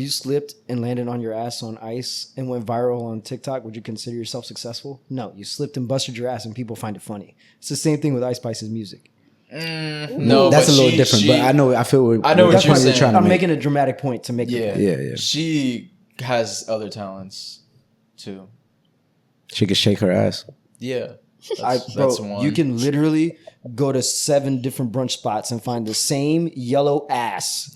S2: slipped and landed on your ass on ice and went viral on TikTok, would you consider yourself successful? No, you slipped and busted your ass, and people find it funny. It's the same thing with Ice Spice's music.
S1: No,
S4: That's
S1: but
S4: a little
S1: she-
S4: different.
S1: she-
S4: but I know. I feel.
S1: I know what
S4: that's
S1: you're
S4: what
S1: saying.
S4: trying to
S2: I'm
S4: make.
S2: making a dramatic point to make the
S1: Yeah,
S2: point.
S4: Yeah.
S1: She has other talents too.
S4: She could shake her ass.
S1: Yeah,
S2: Bro,
S1: that's one.
S2: you can literally go to 7 different brunch spots and find the same yellow ass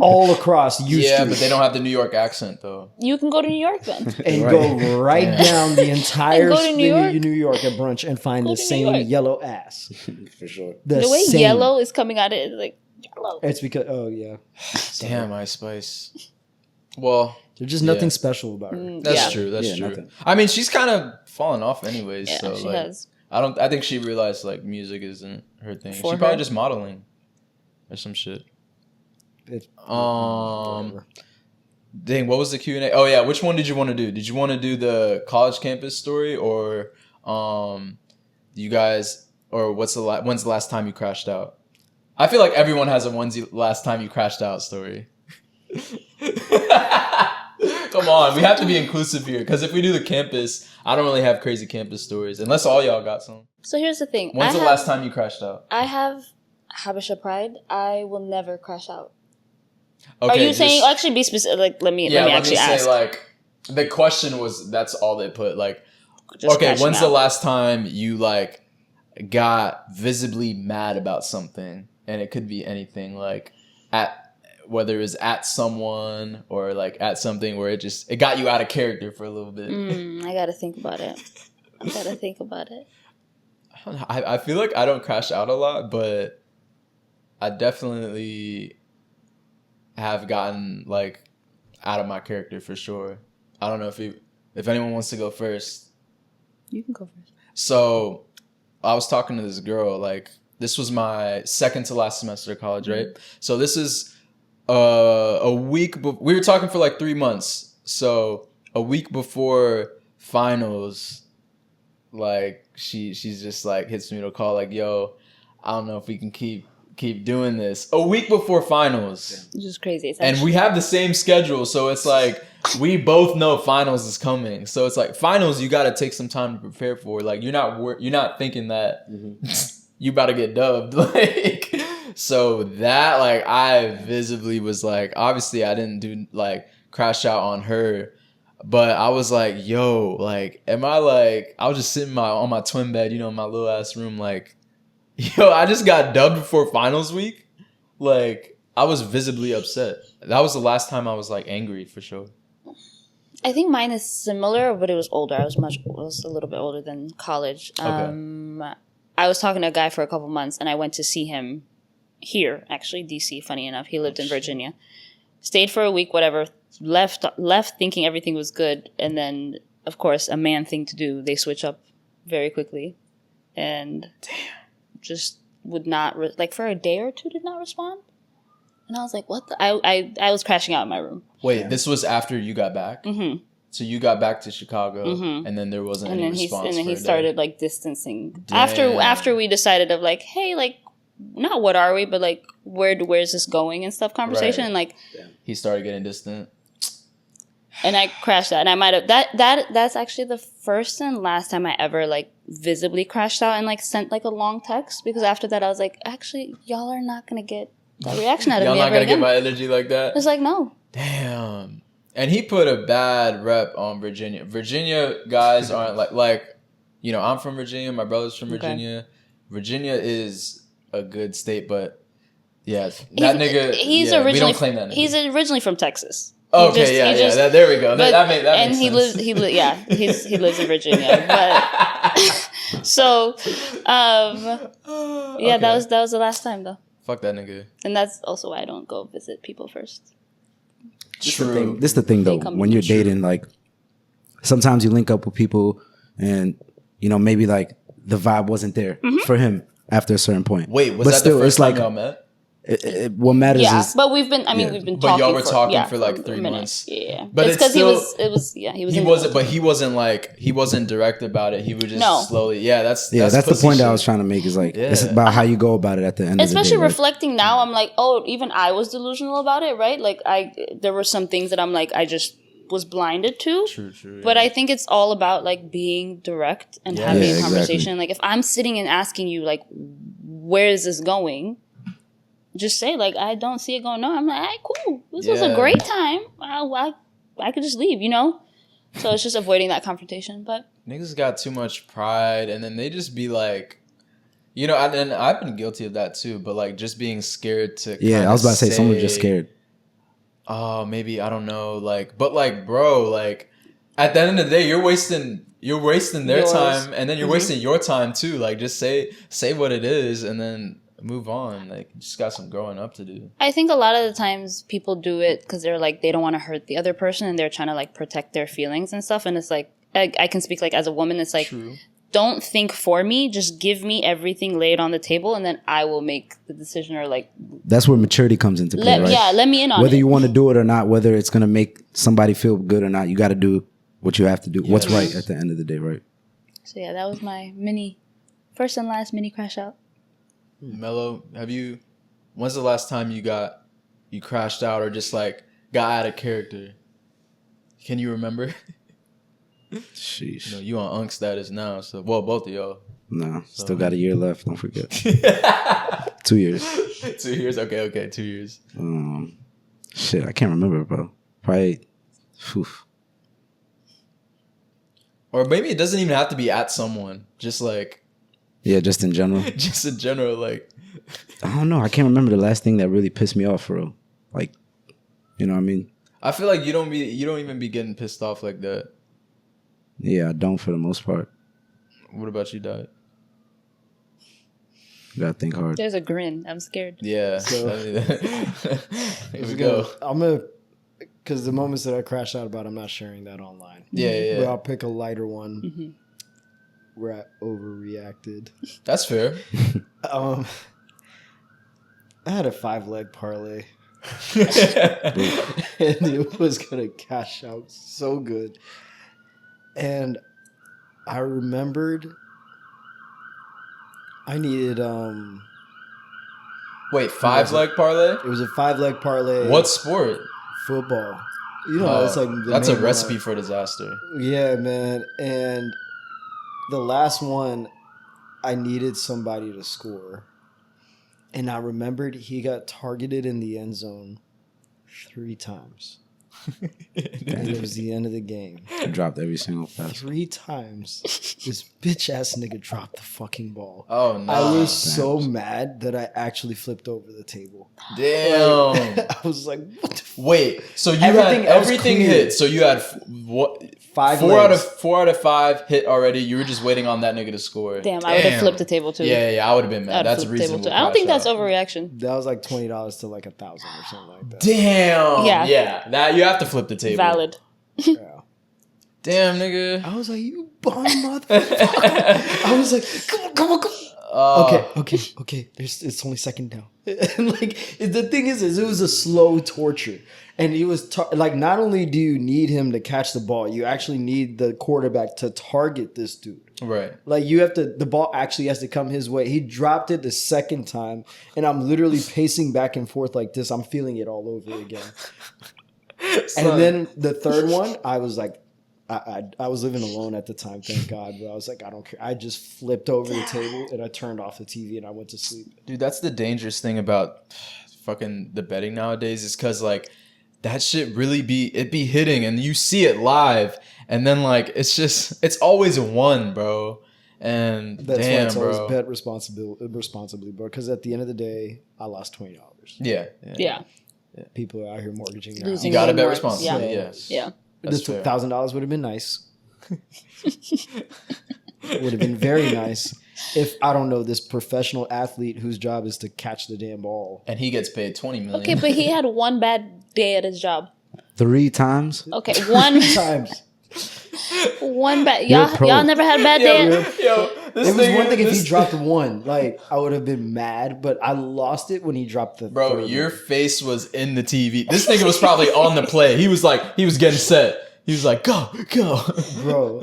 S2: all across U
S1: Yeah,
S2: Street
S1: but they don't have the New York accent though.
S3: You can go to New York then.
S2: and
S4: Right.
S2: go right down the entire
S3: And go to New
S2: city
S3: York.
S2: of New York at brunch and find
S3: Go
S2: the
S3: to New
S2: same
S3: York.
S2: yellow ass.
S4: For sure.
S2: The
S3: The way
S2: same.
S3: yellow is coming out of it is like yellow.
S2: It's because, oh yeah.
S1: Damn, Ice Spice. Well,
S2: There's just nothing special about her.
S1: That's true. That's true.
S4: Nothing.
S1: I mean, she's kind of fallen off anyways.
S3: Yeah,
S1: so
S3: she
S1: like,
S3: has.
S1: I think she realized like music isn't her thing.
S3: For
S1: She's probably
S3: her?
S1: just modeling or some shit.
S2: Whatever.
S1: Dang, what was the Q&A? Oh yeah, which one did you want to do? Did you want to do the college campus story or you guys or when's the last time you crashed out? I feel like everyone has a when's the last time you crashed out story. Come on, we have to be inclusive here because if we do the campus, I don't really have crazy campus stories unless all y'all got some.
S3: So here's the thing.
S1: When's the last time you crashed out?
S3: I have Habesha pride. I will never crash out.
S1: Okay,
S3: Are you saying actually be specific? Like let me actually ask.
S1: Say like the question was that's all they put like.
S3: Just
S1: Okay,
S3: crashing
S1: when's the
S3: out.
S1: last time you like got visibly mad about something? And it could be anything like whether it's at someone or like at something where it got you out of character for a little bit.
S3: I gotta think about it.
S1: I feel like I don't crash out a lot, but I definitely have gotten like out of my character for sure. I don't know if anyone wants to go first.
S3: You can go first.
S1: So I was talking to this girl, like this was my second to last semester of college, right? So this is a week, we were talking for like 3 months. So a week before finals, like she's just like hits me to call like, yo, I don't know if we can keep doing this. A week before finals.
S3: It's just crazy. It's
S1: And we have the same schedule, so it's like we both know finals is coming. So it's like finals you got to take some time to prepare for. Like you're not thinking that you about to get dubbed. Like so that like I visibly was like obviously I didn't do like crash out on her, but I was like, yo, like am I like I was just sitting on my twin bed, you know, in my little ass room like yo, I just got dubbed before finals week. Like, I was visibly upset. That was the last time I was, like, angry, for sure.
S3: I think mine is similar, but it was older. I was a little bit older than college.
S1: Okay.
S3: I was talking to a guy for a couple months, and I went to see him here, actually, DC, funny enough. He lived in Virginia. Stayed for a week, whatever. Left thinking everything was good. And then, of course, a man thing to do. They switch up very quickly. And... Damn. Just would not like for a day or two did not respond, and I was like, "What?" I was crashing out in my room.
S1: Wait, this was after you got back.
S3: Mm-hmm.
S1: So you got back to Chicago, and then there wasn't any response.
S3: And then
S1: for
S3: he
S1: a day.
S3: started like distancing
S1: Damn.
S3: after we decided of like, hey, like, not what are we, but like, where's this going and stuff conversation,
S1: Right.
S3: and like,
S1: He started getting distant.
S3: and I crashed out, and I might have that's actually the first and last time I ever like visibly crashed out and like sent like a long text, because after that I was like, actually y'all are not gonna get that reaction out of
S1: Y'all
S3: me
S1: not
S3: ever
S1: gonna
S3: again.
S1: get my energy like that.
S3: It's like, no.
S1: Damn. And he put a bad rep on Virginia. Virginia guys aren't like you know, I'm from Virginia, my brother's from Virginia. Okay. Virginia is a good state, but yeah,
S3: he's originally
S1: we don't claim that nigga.
S3: He's originally from Texas.
S1: Okay, there we go.
S3: But,
S1: that makes
S3: and
S1: sense.
S3: he lives in Virginia. But so, okay. that was the last time though.
S1: Fuck that nigga.
S3: And that's also why I don't go visit people first.
S1: True.
S4: This is the thing though. When you're dating, like sometimes you link up with people, and you know maybe like the vibe wasn't there for him after a certain point.
S1: Wait, was that the first time y'all met?
S4: What matters is,
S3: but we've been talking.
S1: But y'all were talking for like 3 months.
S3: Yeah,
S1: but
S3: it's because he
S1: wasn't direct about it. He would just slowly. Yeah, that's
S4: the point that I was trying to make. Is like it's about how you go about it at the end.
S3: Especially
S4: of the day,
S3: reflecting now, I'm like, oh, even I was delusional about it, right? Like there were some things that I'm like, I just was blinded to.
S1: True.
S3: But I think it's all about like being direct and having a conversation. Exactly. Like if I'm sitting and asking you like, where is this going? Just say like, I don't see it going on. I'm like, all right, cool. This was a great time. I could just leave, you know? So it's just avoiding that confrontation. But
S1: niggas got too much pride, and then they just be like, you know, and I've been guilty of that too, but like just being scared to
S4: I was about to say someone's just scared.
S1: Oh, maybe, I don't know, like, but like, bro, like at the end of the day, you're wasting their time, and then you're wasting your time too. Like just say what it is, and then move on. Like, you just got some growing up to do.
S3: I think a lot of the times people do it because they're like, they don't want to hurt the other person and they're trying to like protect their feelings and stuff. And it's like, I can speak like as a woman, it's like,
S1: True.
S3: Don't think for me. Just give me everything, lay it on the table, and then I will make the decision or like.
S4: That's where maturity comes into play, right?
S3: Yeah, let me in on
S4: whether
S3: it.
S4: you want to do it or not, whether it's going to make somebody feel good or not, you got to do what you have to do.
S1: Yes.
S4: What's right at the end of the day, right?
S3: So yeah, that was my first and last mini crash out.
S1: Mello, when's the last time you crashed out or just like got out of character? Can you remember?
S4: Sheesh.
S1: You know, you on unk status now, so well, both of y'all.
S4: No, still got a year left. Don't forget. 2 years.
S1: 2 years? Okay, 2 years.
S4: Shit, I can't remember, bro. Probably. Oof.
S1: Or maybe it doesn't even have to be at someone. Just like.
S4: Yeah, just in general.
S1: Just in general, like.
S4: I don't know. I can't remember the last thing that really pissed me off, for real. Like, you know what I mean?
S1: I feel like you don't even be getting pissed off like that.
S4: Yeah, I don't for the most part.
S1: What about you, Dad?
S4: You gotta think hard.
S3: There's a grin. I'm scared.
S1: Yeah.
S2: So-
S1: Here we go.
S2: I'm gonna, because the moments that I crash out about, I'm not sharing that online.
S1: Yeah.
S2: But I'll pick a lighter one where I overreacted.
S1: That's fair.
S2: I had a 5-leg parlay. And it was gonna cash out so good. And I remembered I needed
S1: Wait, 5-leg parlay?
S2: it was a 5-leg parlay.
S1: What sport?
S2: Football. You know, it's like the
S1: that's a
S2: main
S1: recipe
S2: one.
S1: for disaster.
S2: Yeah, man. And the last one, I needed somebody to score. And I remembered he got targeted in the end zone 3 times. And it was the end of the game.
S4: I dropped every single pass.
S2: 3 times, this bitch ass nigga dropped the fucking ball.
S1: Oh no!
S2: I was so mad that I actually flipped over the table.
S1: Damn.
S2: I was like, what the
S1: Wait, so you
S2: Everything
S1: had
S2: else
S1: everything
S2: cleared.
S1: hit. So you had what?
S2: 5
S1: 4 out
S2: legs.
S1: of 4 out of 5 hit already. You were just waiting on that nigga to score.
S3: Damn, I would have flipped the table too.
S1: Yeah, I would have been mad.
S3: I'd
S1: That's
S3: flip the table
S1: reasonable.
S3: too. I don't think
S1: crash
S3: that's
S1: out.
S3: overreaction.
S2: That was like $20 to like 1,000 or something like that.
S1: Damn.
S3: Yeah.
S1: That you have to flip the table.
S3: Valid.
S2: Yeah.
S1: Damn, nigga.
S2: I was like, you bum motherfucker. I was like, come on. Okay. It's only second down. And like, the thing is it was a slow torture. And he was like, not only do you need him to catch the ball, you actually need the quarterback to target this dude.
S1: Right.
S2: Like the ball actually has to come his way. He dropped it the second time, and I'm literally pacing back and forth like this. I'm feeling it all over again. And then the third one, I was like, I was living alone at the time, thank God. But I was like, I don't care. I just flipped over the table and I turned off the TV and I went to sleep.
S1: Dude, that's the dangerous thing about fucking the betting nowadays is because like that shit really be hitting and you see it live and then like it's always a 1, bro. And
S2: That's why
S1: damn,
S2: it's
S1: bro.
S2: always bet responsibly, bro. Because at the end of the day, I lost $20.
S3: Yeah.
S2: People are out here mortgaging now.
S3: Losing
S1: You gotta
S3: way
S1: bet
S3: more.
S1: responsibly.
S3: Yeah.
S1: Yes.
S3: Yeah.
S1: That's
S2: This
S1: fair.
S2: $1,000 would have been nice. Would have been very nice if, I don't know, this professional athlete whose job is to catch the damn ball.
S1: And he gets paid $20 million.
S3: Okay, but he had one bad day at his job.
S4: 3 times?
S3: Okay, one
S2: Times.
S3: bad.
S4: You're a pro.
S3: Y'all never had bad day.
S1: Yo, this
S2: It was
S1: nigga-
S2: one thing if
S1: this-
S2: he dropped 1. Like, I would have been mad, but I lost it when he dropped the
S1: Bro,
S2: third
S1: your
S2: one.
S1: face was in the TV. This nigga was probably on the play. He was getting set. He was like, go.
S2: Bro.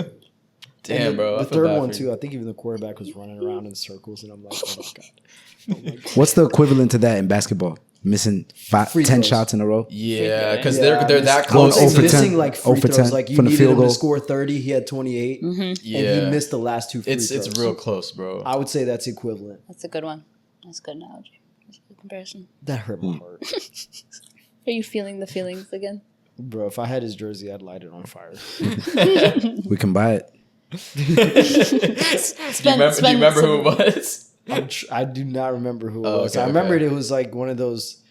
S1: Damn,
S2: And
S1: bro. I
S2: The
S1: feel
S2: third
S1: bad
S2: one,
S1: for
S2: too.
S1: you.
S2: I think even the quarterback was running around in circles, and I'm like, oh my God.
S4: What's the equivalent to that in basketball? Missing
S2: Free
S4: 10
S2: throws.
S4: shots in a row?
S1: Yeah, because
S2: Yeah,
S1: they're that
S4: Going
S1: close.
S2: He's
S4: 0 for 10.
S2: missing like
S4: 0
S2: free
S4: for
S2: throws.
S4: 10
S2: Like you
S4: from the
S2: needed
S4: field
S2: him
S4: goal.
S2: to score 30, he had 28, and he missed the last 2 free throws.
S1: It's real close, bro.
S2: I would say that's equivalent.
S3: That's a good one. That's a good analogy. That's a good comparison.
S2: That hurt my heart,
S3: Are you feeling the feelings again?
S2: bro. If I had his jersey, I'd light it on fire.
S4: We can buy it.
S1: Do you remember who it was?
S2: I do not remember who it
S1: Oh,
S2: was.
S1: okay,
S2: I remembered
S1: okay.
S2: it was like one of those.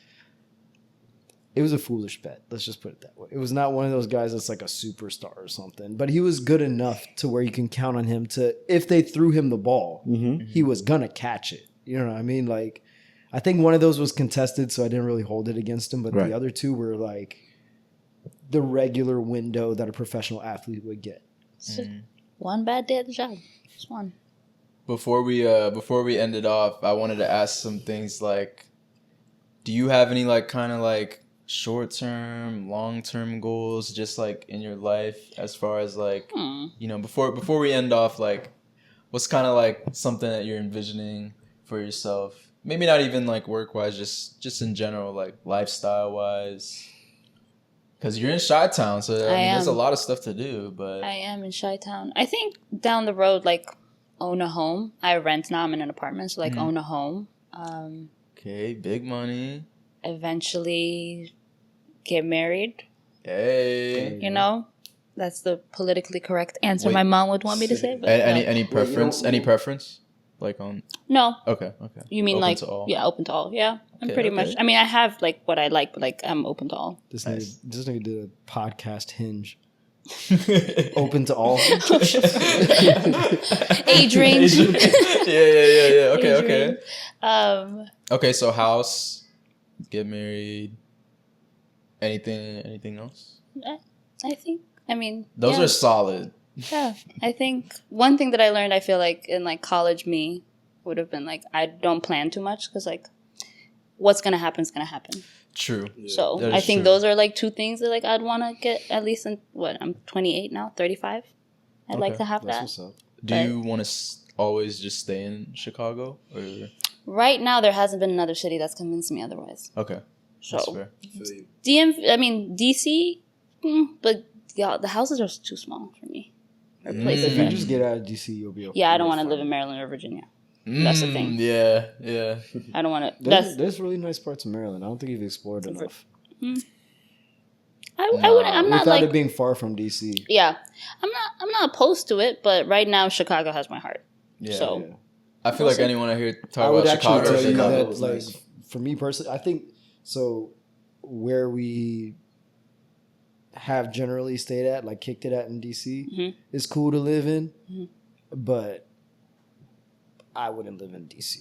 S2: It was a foolish bet. Let's just put it that way. It was not one of those guys that's like a superstar or something, but he was good enough to where you can count on him to, if they threw him the ball, he was gonna catch it. You know what I mean? Like, I think one of those was contested, so I didn't really hold it against him. But
S4: Right.
S2: the other two were like the regular window that a professional athlete would get.
S3: So, one bad day at the job. Just one.
S1: Before we end it off, I wanted to ask some things like, do you have any like kind of like short-term, long-term goals just like in your life as far as like, you know, before we end off, like what's kind of like something that you're envisioning for yourself? Maybe not even like work-wise, just in general, like lifestyle-wise. Because you're in Chi-Town, so I mean, there's a lot of stuff to do. But
S3: I am in Chi-Town. I think down the road, like own a home. I rent now. I'm in an apartment, so like own a home.
S1: Okay, big money.
S3: Eventually get married.
S1: Hey.
S3: You know, that's the politically correct answer my mom would want me to say. But
S1: Any preference? Any preference? Like on?
S3: No.
S1: Okay.
S3: You mean
S1: Open
S3: like
S1: to all.
S3: yeah, open to all. Yeah, I'm
S1: Okay,
S3: pretty
S1: okay.
S3: much. I mean, I have like what I like, but like I'm open to all.
S2: This
S1: Nice.
S2: nigga did a podcast hinge. Open to all.
S3: Age range.
S1: Yeah. Okay.
S3: Age range.
S1: Okay, so house, get married. Anything else?
S3: I think. I mean,
S1: Those
S3: yeah.
S1: are solid.
S3: Yeah, I think one thing that I learned, I feel like in like college me would have been like, I don't plan too much because like what's going to happen is going to happen.
S1: True.
S3: So
S1: That
S3: I
S1: is
S3: think
S1: true.
S3: those are like two things that like I'd want to get at least in what, I'm 28 now, 35. I'd like
S1: Okay.
S3: to have
S2: That's
S3: that.
S2: what's up.
S1: Do
S3: But-
S1: you want to always just stay in Chicago? Or
S3: Right now there hasn't been another city that's convinced me otherwise.
S1: okay,
S3: So
S1: that's fair.
S3: DC, but yeah, the houses are too small for me. Or places
S2: If you
S3: that-
S2: just get out of DC, you'll be okay.
S3: yeah, I don't
S2: You'll
S3: want to
S2: be
S3: live in
S2: fine.
S3: Maryland or Virginia. That's the thing.
S1: Yeah.
S3: I don't want to.
S2: There's really nice parts of Maryland. I don't think you've explored enough.
S3: I wouldn't. I'm not
S2: Without
S3: like.
S2: it being far from DC.
S3: Yeah, I'm not opposed to it, but right now Chicago has my heart.
S1: Yeah.
S3: So
S2: Yeah.
S1: I feel like anyone I hear
S2: I
S1: talk
S2: would
S1: about
S2: actually
S1: Chicago,
S2: tell you
S1: Chicago
S2: that,
S1: is
S2: like,
S1: nice.
S2: for me personally, I think so. Where we have generally stayed at, like kicked it at in DC, is cool to live in, but I wouldn't live in DC.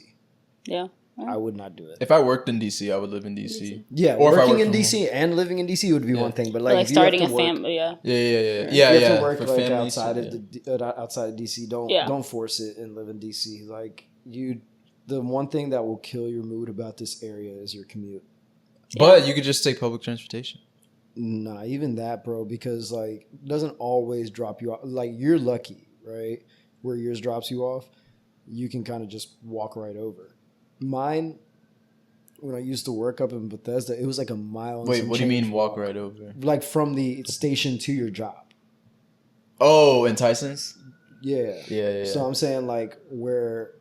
S3: yeah,
S2: I would not do it.
S1: If I worked in DC, I would live in DC.
S2: Yeah,
S1: Or if I
S2: working
S1: work
S2: in
S1: from
S2: DC and living in DC would be one thing, but
S3: like,
S2: like, if you have
S3: starting
S2: to
S3: a
S2: work-
S3: family. Yeah,
S1: Yeah.
S2: if you have to work
S1: For
S2: like
S1: family,
S2: outside
S1: yeah.
S2: of outside of DC,
S3: Yeah.
S2: don't force it and live in DC. Like the one thing that will kill your mood about this area is your commute.
S1: But you could just take public transportation.
S2: Nah, even that, bro, because like it doesn't always drop you off. Like you're lucky, right? Where yours drops you off, you can kind of just walk right over. Mine, when I used to work up in Bethesda, it was like a mile. And
S1: Wait,
S2: some
S1: what do you mean
S2: change
S1: walk right over?
S2: Like from the station to your job.
S1: Oh, in Tyson's?
S2: Yeah.
S1: Yeah.
S2: So I'm saying like where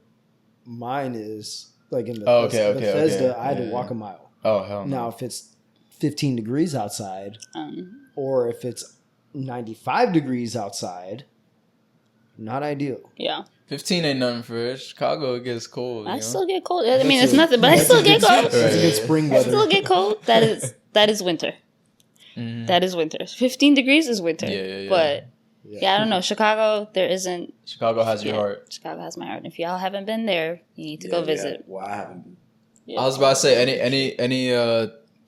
S2: mine is, like in
S1: Oh,
S2: Bethesda,
S1: okay.
S2: Bethesda I had to
S1: Yeah,
S2: walk
S1: yeah.
S2: a mile.
S1: Oh, hell no.
S2: Now, if it's 15 degrees outside,
S3: Um,
S2: or if it's 95 degrees outside, not ideal.
S3: yeah.
S1: 15 ain't nothing for it. Chicago, it gets cold.
S3: I
S1: you know?
S3: still get cold. I mean, it's nothing, but I still get cold.
S2: That's a good spring
S3: I
S2: weather.
S3: still get cold. That is winter.
S1: Mhm.
S3: That is winter. 15 degrees is winter.
S1: Yeah.
S3: But yeah, I don't know. Chicago, there isn't.
S1: Chicago has your heart.
S3: Chicago has my heart. If y'all haven't been there, you need to go visit.
S4: Well, I haven't been.
S1: I was about to say any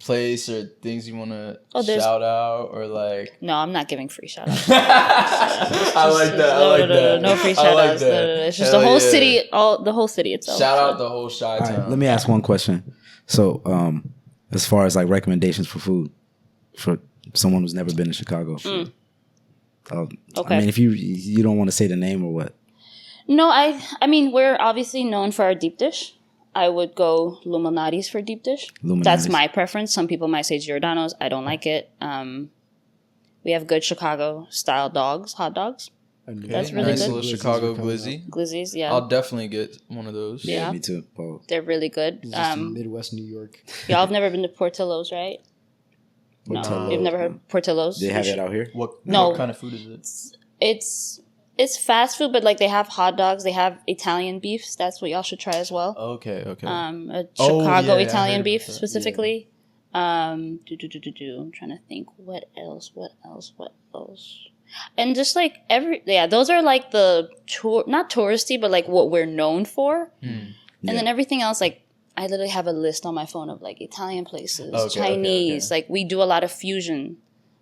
S1: place or things you want to
S3: there's-
S1: shout out or like.
S3: No, I'm not giving free shout outs.
S1: I like that. I like that.
S3: No free
S1: I
S3: shout
S1: like
S3: outs.
S1: that.
S3: It's just
S1: Hell
S3: the whole
S1: yeah.
S3: city, the whole city itself.
S1: Shout out
S3: So.
S1: the whole
S4: All
S1: Chi-Town.
S4: right, let me ask one question. So, as far as like recommendations for food for someone who's never been to Chicago,
S3: Okay.
S4: I mean, if you don't want to say the name or what,
S3: No, I mean, we're obviously known for our deep dish. I would go Luminati's for deep dish.
S4: Luminati's.
S3: That's my preference. Some people might say Giordano's. I don't like it. We have good Chicago style hot dogs. That's really
S1: nice
S3: good.
S1: little Chicago glizzy.
S3: Glizzies, yeah.
S1: I'll definitely get one of those.
S3: Yeah.
S4: me too. Paul.
S3: They're really good.
S2: It's just in Midwest New York.
S3: Y'all have never been to Portillo's, right? No,
S4: Portillo's.
S3: you've never heard of Portillo's?
S4: They have it out here.
S1: What
S3: No.
S1: kind of food is it?
S3: It's fast food, but like they have hot dogs. They have Italian beefs. That's what y'all should try as well.
S1: Okay.
S3: A
S1: Oh,
S3: Chicago
S1: yeah, I
S3: Italian
S1: heard
S3: beef
S1: about that.
S3: specifically. I'm trying to think what else. And just like those are like the not touristy, but like what we're known for. And then everything else, like I literally have a list on my phone of like Italian places,
S1: Okay,
S3: Chinese.
S1: okay.
S3: Like we do a lot of fusion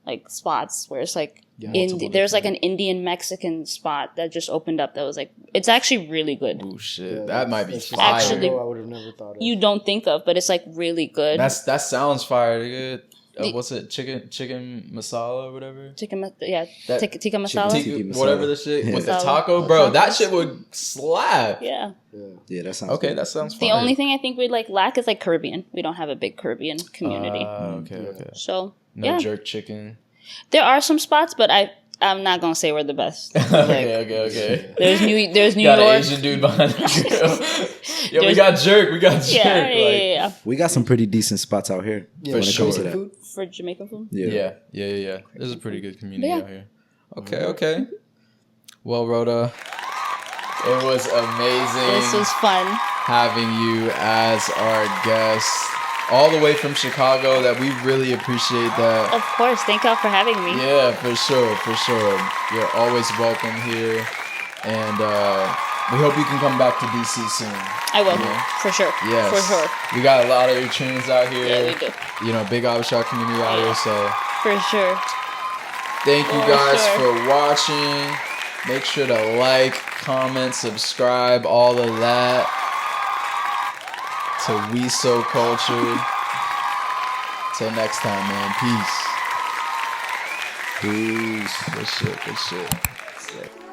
S3: like spots where it's like
S1: Multiple
S3: there's like an Indian Mexican spot that just opened up that was like it's actually really good.
S1: Oh shit,
S2: Yeah,
S1: that might be
S2: that's
S1: fire.
S3: Actually-
S2: I would have never thought of.
S3: You don't think of, but it's like really good.
S1: that sounds fire. Good.
S3: The-
S1: What's it? Chicken masala or whatever. That-
S3: tikka masala.
S4: Tiki masala.
S1: Whatever the shit with the
S3: Masala.
S1: taco, bro. That shit would slap.
S3: Yeah.
S4: Yeah, that sounds
S1: Okay,
S4: good.
S1: that sounds
S3: The
S1: fire.
S3: only thing I think we'd like lack is like Caribbean. We don't have a big Caribbean community.
S1: Okay.
S3: So
S1: No
S3: yeah,
S1: jerk chicken.
S3: there are some spots, but I'm not gonna say we're the best.
S1: Okay.
S3: There's New
S1: Got an
S3: York.
S1: Asian dude behind the grill. Yo, we
S3: There's-
S1: got jerk. We got jerk.
S3: Yeah.
S4: We got some pretty decent spots out here.
S2: Yeah,
S4: when
S1: for
S4: it comes to
S1: sure.
S4: that.
S3: For Jamaican food.
S1: Yeah. There's a pretty good community
S3: Yeah.
S1: out here. Okay. Well, Roda, it was amazing
S3: This was fun.
S1: having you as our guest, all the way from Chicago. That we really appreciate that.
S3: Of course. Thank y'all for having me.
S1: Yeah, for sure. You're always welcome here, and we hope you can come back to DC soon.
S3: I will.
S1: Yeah.
S3: For sure.
S1: Yes,
S3: For sure.
S1: We got a lot of Eritreans out here.
S3: Yeah, we do.
S1: You know, big Abishai community out here. So
S3: For sure.
S1: thank you
S3: For
S1: guys
S3: sure.
S1: for watching. Make sure to like, comment, subscribe, all of that to WeSoCultured. Till next time, man. Peace.
S4: Peace.
S1: Good shit. Sick.